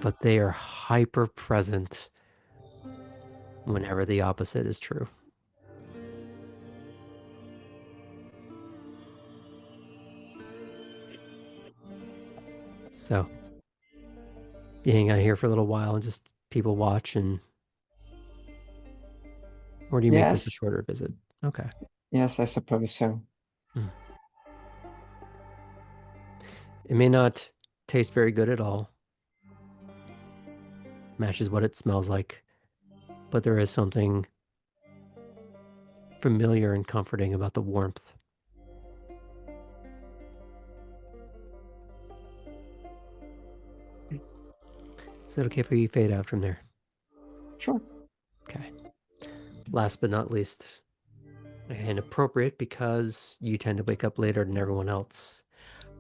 S1: But they are hyper present whenever the opposite is true. So you hang out here for a little while and just people watch, and or do you make this a
S6: Yes,
S1: shorter visit? Okay.
S6: yes, I suppose so.
S1: It may not taste very good at all. Matches what it smells like, but there is something familiar and comforting about the warmth. Is that okay if we fade out from there?
S6: Sure.
S1: Okay. Last but not least, and appropriate because you tend to wake up later than everyone else,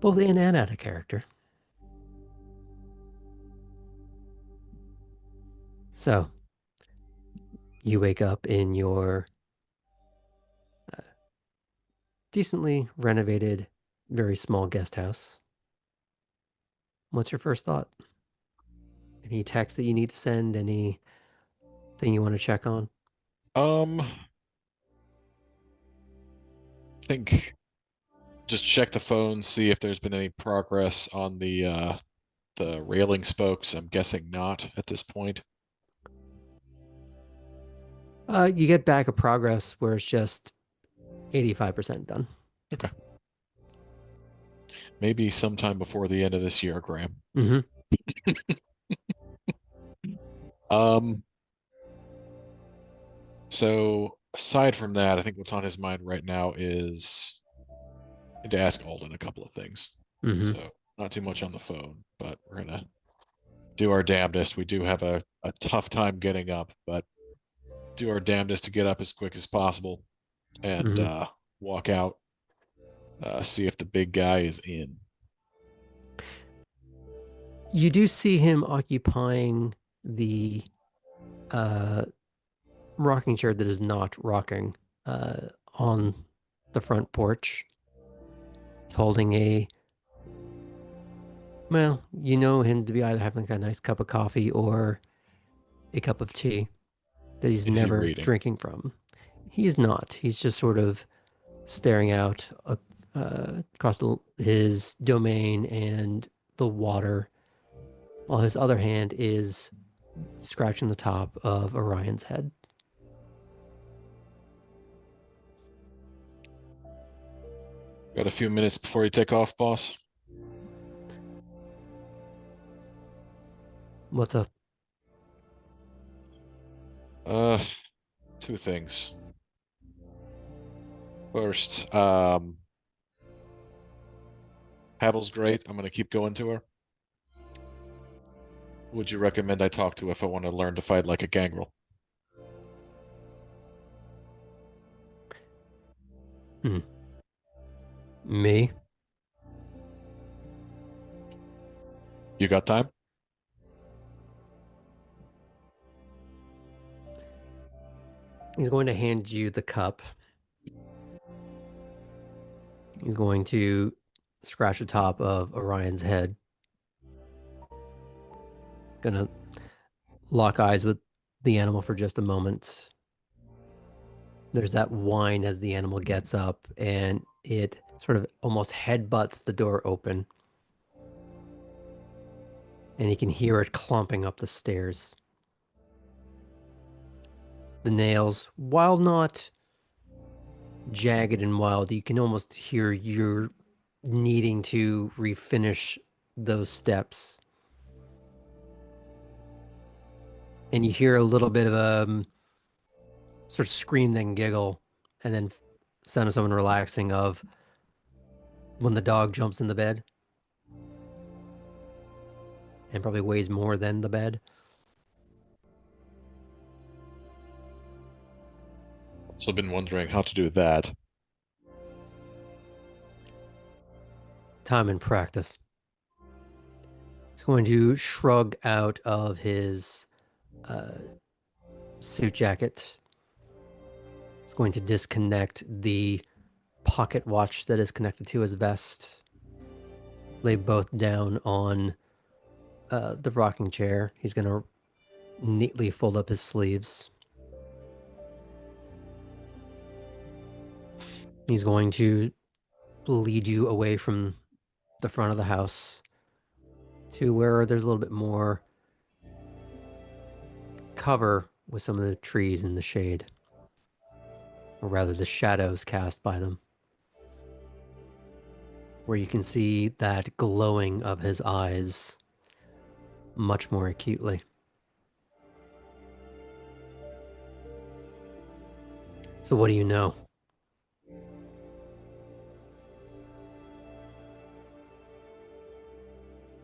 S1: both in and out of character. So, you wake up in your decently renovated, very small guest house. What's your first thought? Any text that you need to send? Anything you want to check on?
S3: I think just check the phone, see if there's been any progress on the railing spokes. I'm guessing not at this point.
S1: You get back a progress where it's just 85% done.
S3: Okay. Maybe sometime before the end of this year, Graham.
S1: Mm-hmm.
S3: So aside from that, I think what's on his mind right now is to ask Alden a couple of things.
S1: Mm-hmm.
S3: So not too much on the phone, but we're gonna do our damnedest. We do have a tough time getting up, but do our damnedest to get up as quick as possible and walk out, see if the big guy is in.
S1: You do see him occupying the rocking chair that is not rocking on the front porch. He's holding well, you know him to be either having a nice cup of coffee or a cup of tea that he's
S3: Is he
S1: never
S3: reading?
S1: drinking from. He's not. He's just sort of staring out across his domain and the water, while his other hand is scratching the top of Orion's head.
S3: Got a few minutes before you take off, boss.
S1: What's up?
S3: Two things. First, Havel's great. I'm gonna keep going to her. Who would you recommend I talk to if I want to learn to fight like a gangrel?
S1: Me?
S3: You got time?
S1: He's going to hand you the cup. He's going to scratch the top of Orion's head. Gonna lock eyes with the animal for just a moment. There's that whine as the animal gets up, and it sort of almost headbutts the door open. And you can hear it clomping up the stairs. The nails, while not jagged and wild, you can almost hear you're needing to refinish those steps. And you hear a little bit of sort of scream then giggle, and then sound of someone relaxing of when the dog jumps in the bed and probably weighs more than the bed.
S3: Also been wondering how to do that.
S1: Time and practice. He's going to shrug out of his suit jacket. He's going to disconnect the pocket watch that is connected to his vest. Lay both down on the rocking chair. He's going to neatly fold up his sleeves. He's going to lead you away from the front of the house to where there's a little bit more cover with some of the trees in the shade, or rather the shadows cast by them, where you can see that glowing of his eyes much more acutely. So what do you know?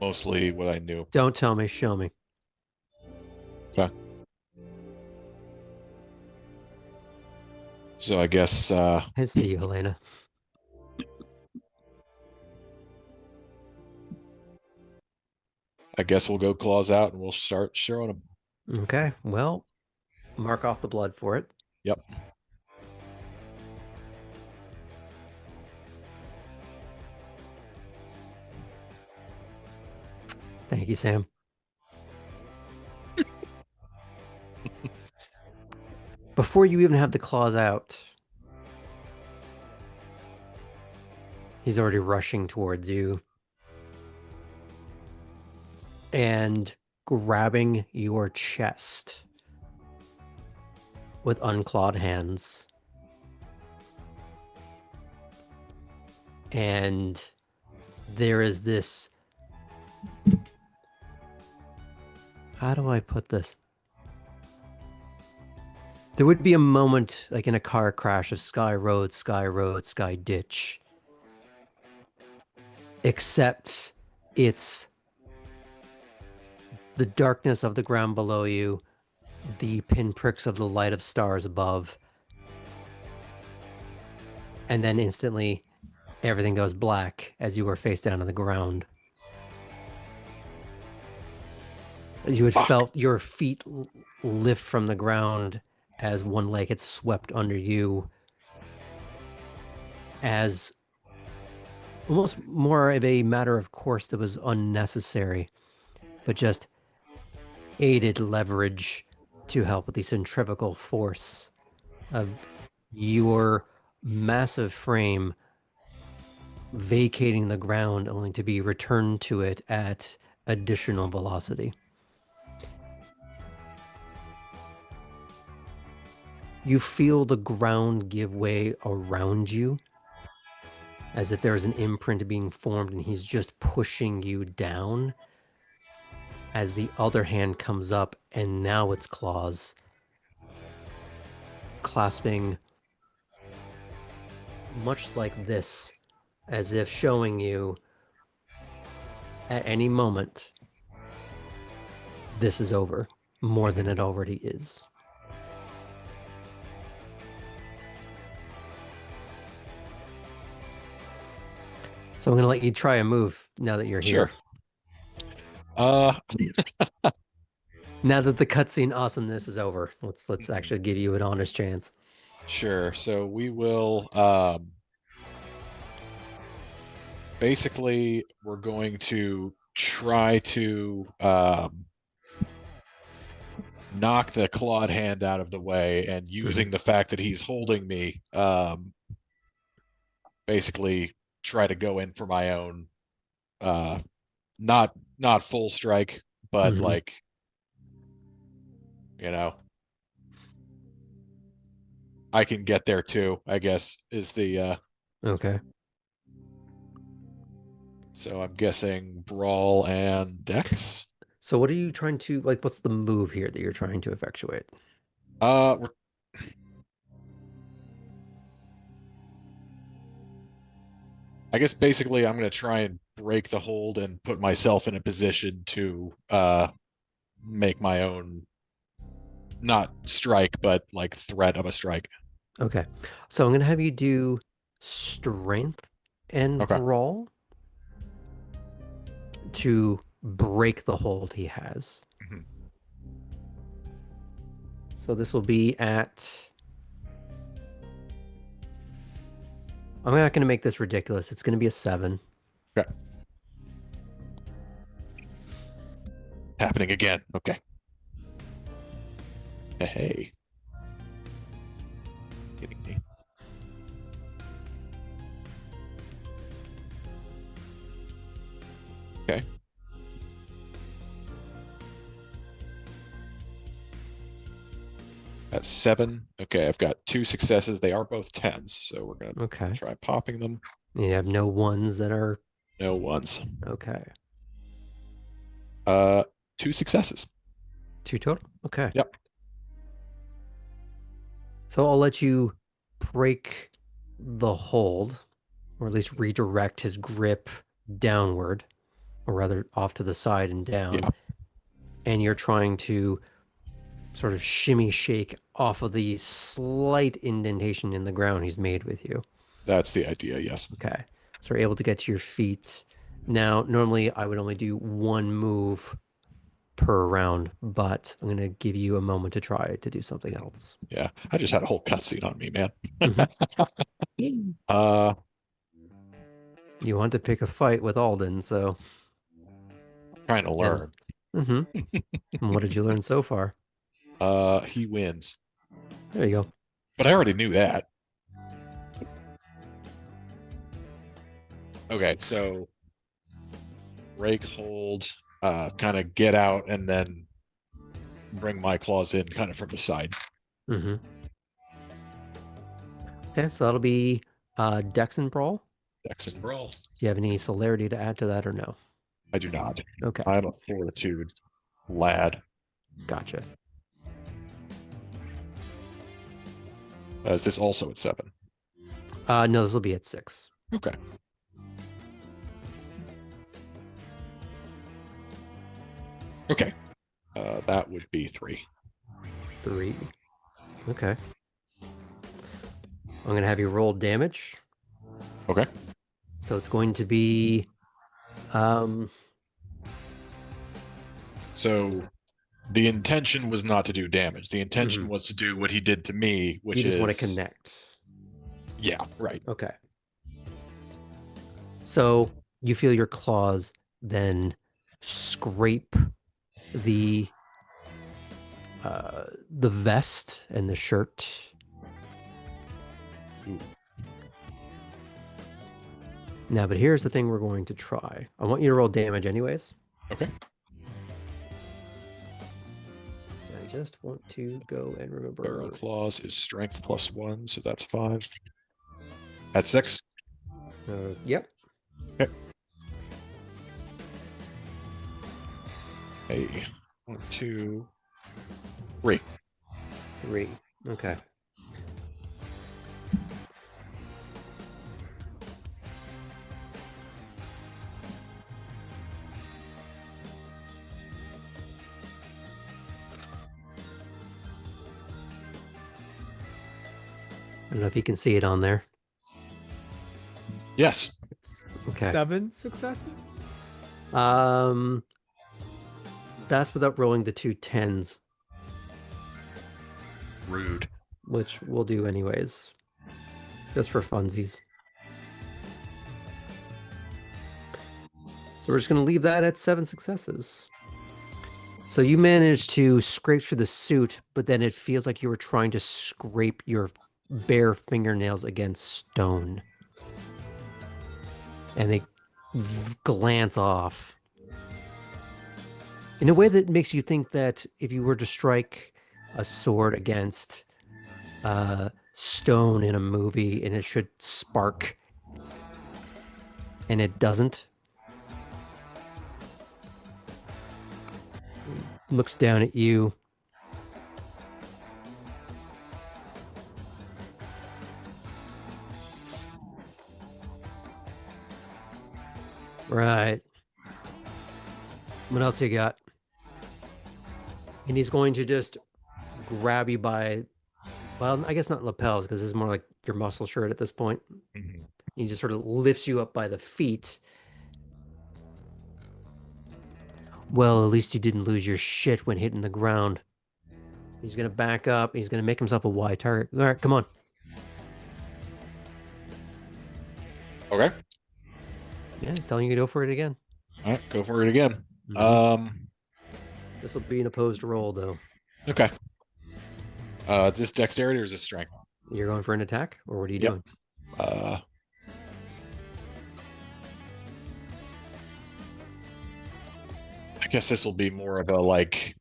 S3: Mostly what I knew.
S1: Don't tell me, show me.
S3: Okay. So I guess
S1: I see you, Helena.
S3: we'll go claws out and we'll start showing them.
S1: Okay, well, mark off the blood for it.
S3: Yep.
S1: Thank you, Sam. Before you even have the claws out, he's already rushing towards you and grabbing your chest with unclawed hands. And there is this... How do I put this? There would be a moment, like in a car crash, of sky road, sky ditch. Except it's the darkness of the ground below you, the pinpricks of the light of stars above, and then instantly everything goes black as you are face down on the ground. As you had felt your feet lift from the ground as one leg had swept under you, as almost more of a matter of course that was unnecessary, but just aided leverage to help with the centrifugal force of your massive frame vacating the ground only to be returned to it at additional velocity. You feel the ground give way around you, as if there is an imprint being formed and he's just pushing you down, as the other hand comes up and now its claws clasping much like this, as if showing you at any moment this is over, more than it already is. So I'm going to let you try a move now that you're here.
S3: Sure.
S1: Now that the cutscene awesomeness is over, let's actually give you an honest chance.
S3: Sure. So we will basically we're going to try to knock the clawed hand out of the way, and using the fact that he's holding me, basically try to go in for my own not full strike, but like, you know, I can get there too, I guess, is the
S1: Okay.
S3: so I'm guessing brawl and dex.
S1: So what are you trying to, like, what's the move here that you're trying to effectuate?
S3: We're I guess basically I'm going to try and break the hold and put myself in a position to make my own, not strike, but like threat of a strike.
S1: Okay. So I'm going to have you do strength and
S3: Okay.
S1: brawl to break the hold he has.
S3: Mhm.
S1: So this will be at... I'm not going to make this ridiculous. It's going to be a 7.
S3: Okay. Happening again. Okay. Hey. Kidding me. Okay. That's 7. Okay, I've got 2 successes. They are both 10s, so we're gonna
S1: Okay.
S3: try popping them.
S1: You have no ones that are...
S3: No ones.
S1: Okay.
S3: 2 successes.
S1: 2 total? Okay.
S3: Yep.
S1: So I'll let you break the hold, or at least redirect his grip downward, or rather off to the side and down.
S3: Yeah.
S1: And you're trying to sort of shimmy shake off of the slight indentation in the ground he's made with you.
S3: That's the idea, yes.
S1: Okay. So you're able to get to your feet. Now, normally I would only do 1 move per round, but I'm going to give you a moment to try to do something else.
S3: Yeah. I just had a whole cutscene on me, man.
S1: You want to pick a fight with Alden, so...
S3: Trying to learn.
S1: Mm-hmm. And what did you learn so far?
S3: He wins.
S1: There you go.
S3: But I already knew that. Okay, so break, hold, kind of get out, and then bring my claws in kind of from the side.
S1: Mm-hmm. Okay, so that'll be Dex and Brawl.
S3: Dex and brawl.
S1: Do you have any celerity to add to that or no?
S3: I do not.
S1: Okay,
S3: I'm a fortitude lad.
S1: gotcha.
S3: Is this also at 7?
S1: No, this will be at 6.
S3: Okay. Okay. That would be 3.
S1: 3. Okay. I'm gonna have you roll damage.
S3: Okay.
S1: So it's going to be
S3: So the intention was not to do damage. The intention
S1: Mhm.
S3: was to do what he did to me, which
S1: you just
S3: is
S1: want to connect.
S3: Yeah, right.
S1: Okay. So you feel your claws then scrape the vest and the shirt.
S3: Ooh.
S1: Now, but here's the thing we're going to try. I want you to roll damage anyways.
S3: Okay.
S1: I just want to go and remember.
S3: Barrel claws is strength +1, so that's 5. At 6.
S1: Yep.
S3: Okay. Hey. 1, 2, 3.
S1: 3. Okay. I don't know if you can see it on there.
S3: Yes.
S1: Okay.
S4: 7 successes?
S1: That's without rolling the 2 10s,
S3: Rude.
S1: which we'll do anyways, just for funsies. So we're just going to leave that at 7 successes. So you managed to scrape through the suit, but then it feels like you were trying to scrape your bare fingernails against stone. And they glance off in a way that makes you think that if you were to strike a sword against stone in a movie and it should spark, and it doesn't. Looks down at you. Right. What else you got? And he's going to just grab you by, well, I guess not lapels, because this is more like your muscle shirt at this point.
S3: Mhm.
S1: He just sort of lifts you up by the feet. Well, at least you didn't lose your shit when hitting the ground. He's going to back up. He's going to make himself a wide target. All right, come on.
S3: Okay.
S1: Yeah, he's telling you to go for it again.
S3: All right, go for it again.
S1: Mhm. This will be an opposed roll, though.
S3: Okay. Is this dexterity or is this strength?
S1: You're going for an attack, or what are you
S3: Yep.
S1: doing?
S3: I guess this will be more of a like.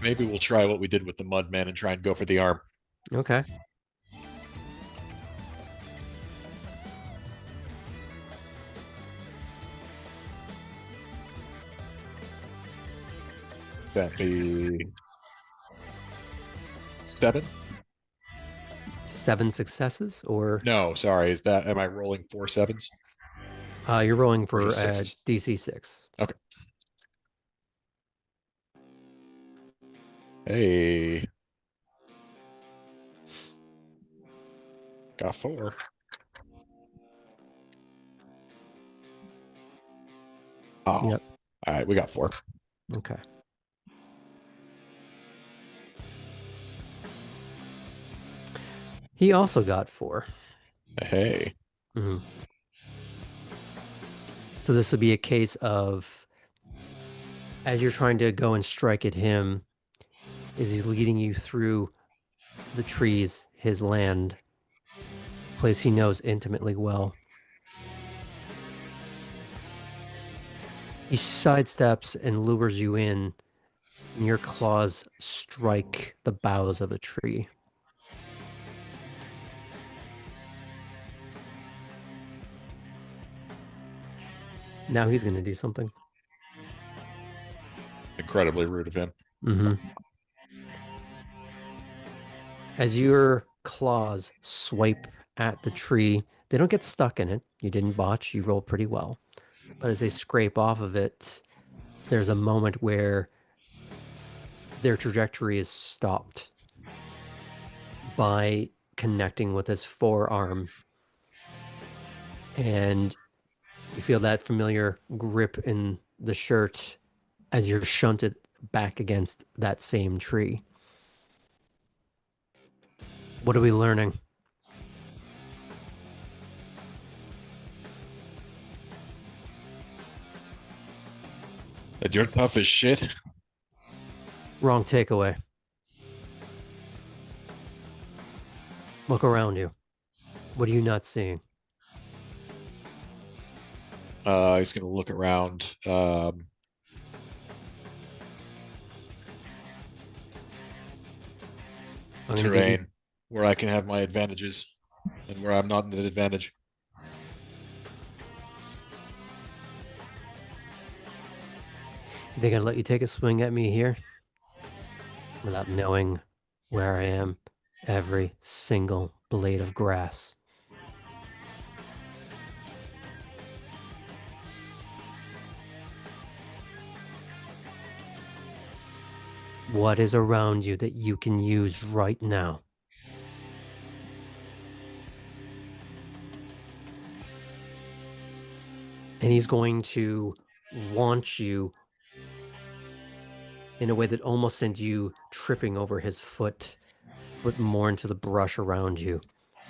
S3: Maybe we'll try what we did with the Mudman and try and go for the arm.
S1: Okay.
S3: That'd be 7?
S1: 7 successes, or
S3: No, sorry. Am I rolling 4 7s?
S1: you're rolling for
S3: just sixes?
S1: DC 6.
S3: Okay. Hey. Got 4. Oh.
S1: Yep.
S3: All right, we got 4.
S1: Okay. He also got 4.
S3: Hey.
S1: Mhm. So this would be a case of, as you're trying to go and strike at him, is he's leading you through the trees, his land, place he knows intimately well. He sidesteps and lures you in, and your claws strike the boughs of a tree. Now he's going to do something.
S3: Incredibly rude of him.
S1: Mm-hmm. As your claws swipe at the tree, they don't get stuck in it. You didn't botch. You rolled pretty well. But as they scrape off of it, there's a moment where their trajectory is stopped by connecting with his forearm. And you feel that familiar grip in the shirt as you're shunted back against that same tree. What are we learning?
S3: That you're tough as shit.
S1: Wrong takeaway. Look around you. What are you not seeing?
S3: He's gonna look around.
S1: I'm gonna give you-
S3: Terrain where I can have my advantages and where I'm not at an advantage.
S1: They gonna let you take a swing at me here without knowing where I am every single blade of grass? What is around you that you can use right now? And he's going to launch you in a way that almost sends you tripping over his foot, but more into the brush around you.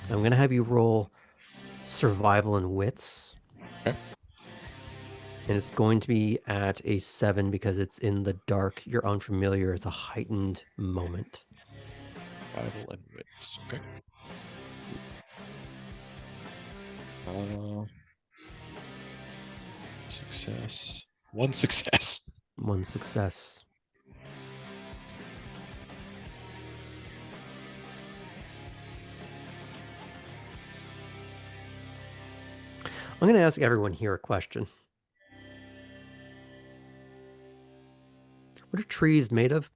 S1: I'm going to have you roll survival and wits.
S3: Okay.
S1: And it's going to be at a 7 because it's in the dark. You're unfamiliar. It's a heightened moment.
S3: Survival and wits. Okay. Success. 1 success.
S1: 1 success. I'm going to ask everyone here a question. What are trees made of?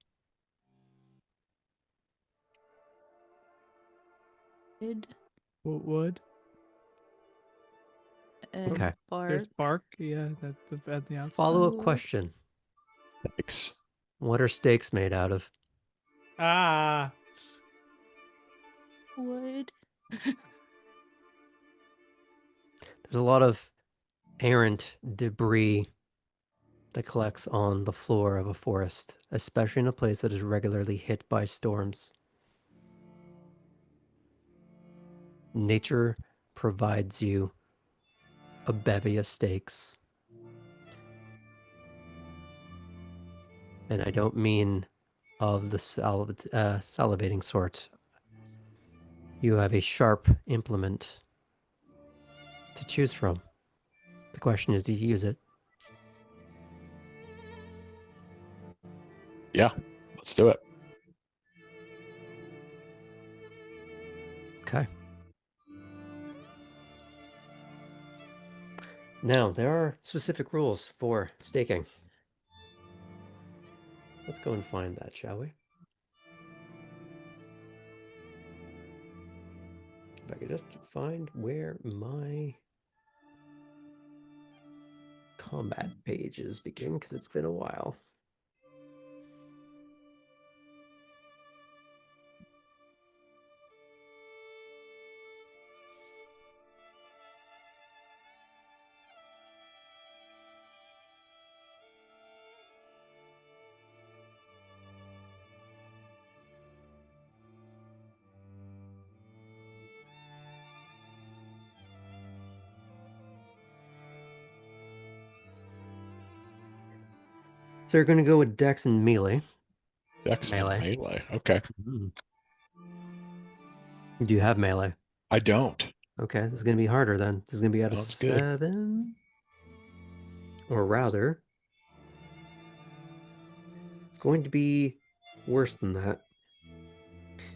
S4: Wood.
S5: And
S1: Okay.
S5: bark.
S4: There's bark. Yeah, that's at the outside.
S1: Follow-up question.
S3: Thanks.
S1: What are steaks made out of?
S4: Ah.
S5: Wood.
S1: There's a lot of errant debris that collects on the floor of a forest, especially in a place that is regularly hit by storms. Nature provides you a bevy of steaks. And I don't mean of the salivating sort. You have a sharp implement to choose from. The question is, do you use it?
S3: Yeah, let's do it.
S1: Okay. Now, there are specific rules for staking. Let's go and find that, shall we? If I could just find where my combat pages begin, because it's been a while. So you're going to go with Dex and Melee.
S3: Dex and
S1: Melee.
S3: melee. Okay.
S1: Do you have Melee?
S3: I don't.
S1: Okay, this is going to be harder then. This is going to be out of
S3: Sounds good.
S1: 7. Or rather, it's going to be worse than that.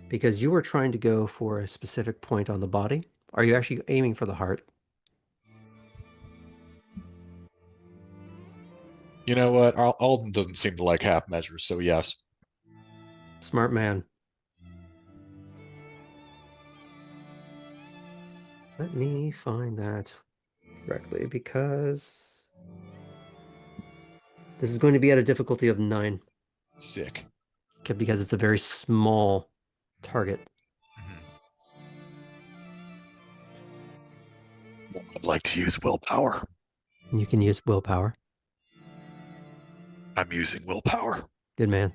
S1: Because you were trying to go for a specific point on the body. Are you actually aiming for the heart?
S3: You know what? Alden doesn't seem to like half measures, so yes.
S1: Smart man. Let me find that correctly, because this is going to be at a difficulty of 9.
S3: Sick.
S1: Okay, because it's a very small target.
S3: I'd like to use willpower.
S1: You can use willpower.
S3: I'm using willpower.
S1: Good man.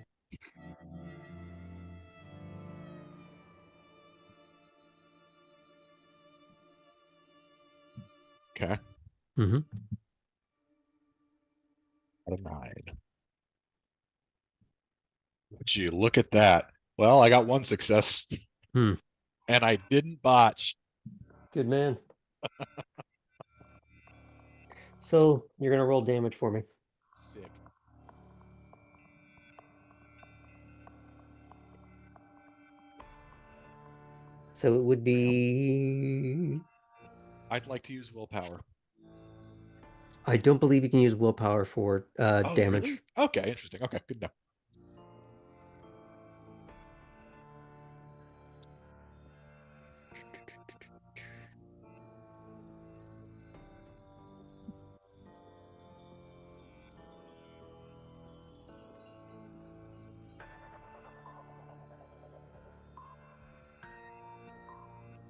S3: Okay.
S1: Mm-hmm.
S3: Out of 9. Would you look at that? Well, I got 1 success.
S1: Hmm.
S3: And I didn't botch.
S1: Good man. So you're gonna roll damage for me.
S3: Sick.
S1: So it would be.
S3: I'd like to use willpower.
S1: I don't believe you can use willpower for
S3: Oh,
S1: damage.
S3: really? Okay, interesting. Okay, good enough.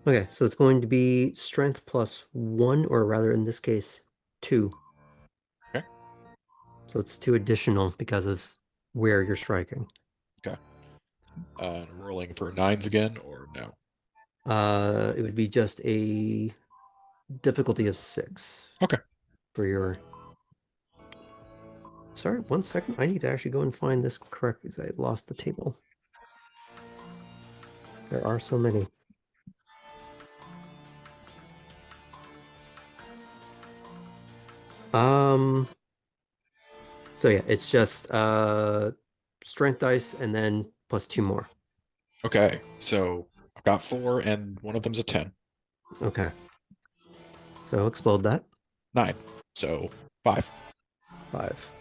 S1: Okay, so it's going to be strength plus 1, or rather in this case, 2.
S3: Okay.
S1: So it's 2 additional because of where you're striking.
S3: Okay. Rolling for 9s again, or no?
S1: It would be just a difficulty of 6.
S3: Okay.
S1: For your. Sorry, 1 second. I need to actually go and find this correct because I lost the table. There are so many. So yeah, it's just strength dice and then plus 2 more.
S3: Okay, so I've got 4 and one of them's a 10.
S1: Okay. So explode that.
S3: 9. So 5.
S1: 5.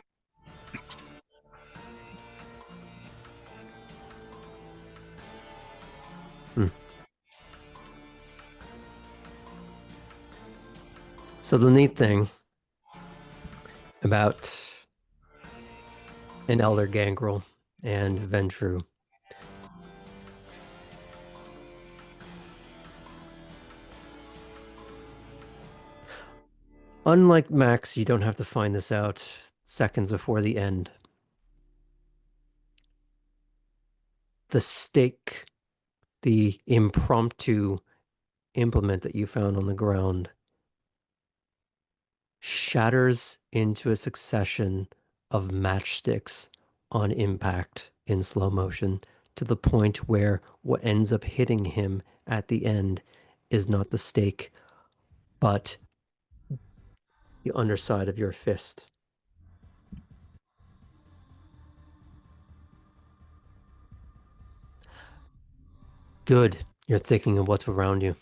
S1: So the neat thing about an Elder Gangrel and Ventru, unlike Max, you don't have to find this out seconds before the end. The stake, the impromptu implement that you found on the ground, shatters into a succession of matchsticks on impact in slow motion to the point where what ends up hitting him at the end is not the stake, but the underside of your fist. Good. You're thinking of what's around you.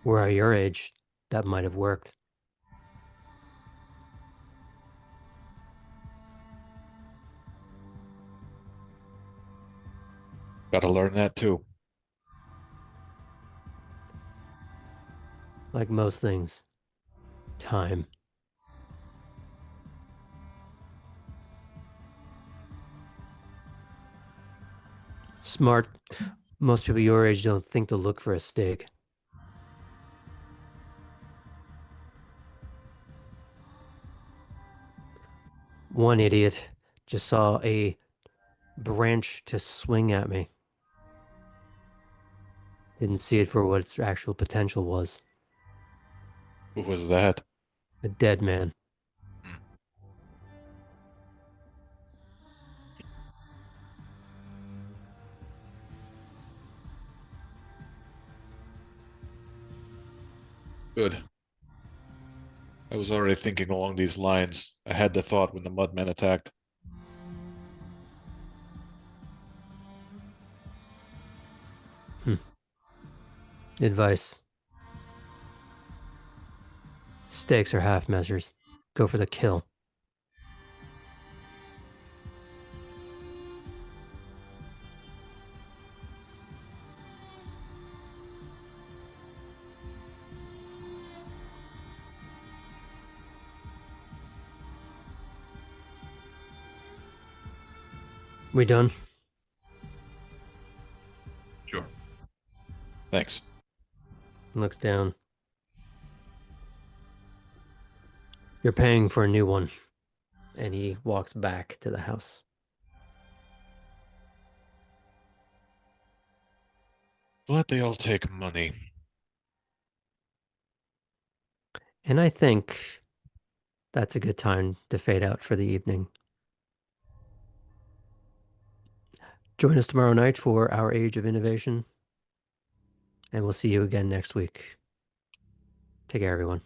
S1: Were I your age, that might have worked.
S3: Gotta learn that too.
S1: Like most things, time. Smart. Most people your age don't think to look for a stake. One idiot just saw a branch to swing at me. Didn't see it for what its actual potential was.
S3: Who was that?
S1: A dead man.
S3: Good. I was already thinking along these lines. I had the thought when the mudmen attacked.
S1: Advice. Stakes are half measures. Go for the kill. We done?
S3: Sure. Thanks.
S1: Looks down. You're paying for a new one. And he walks back to the house.
S3: Glad they all take money.
S1: And I think that's a good time to fade out for the evening. Join us tomorrow night for our Age of Innovation. And we'll see you again next week. Take care, everyone.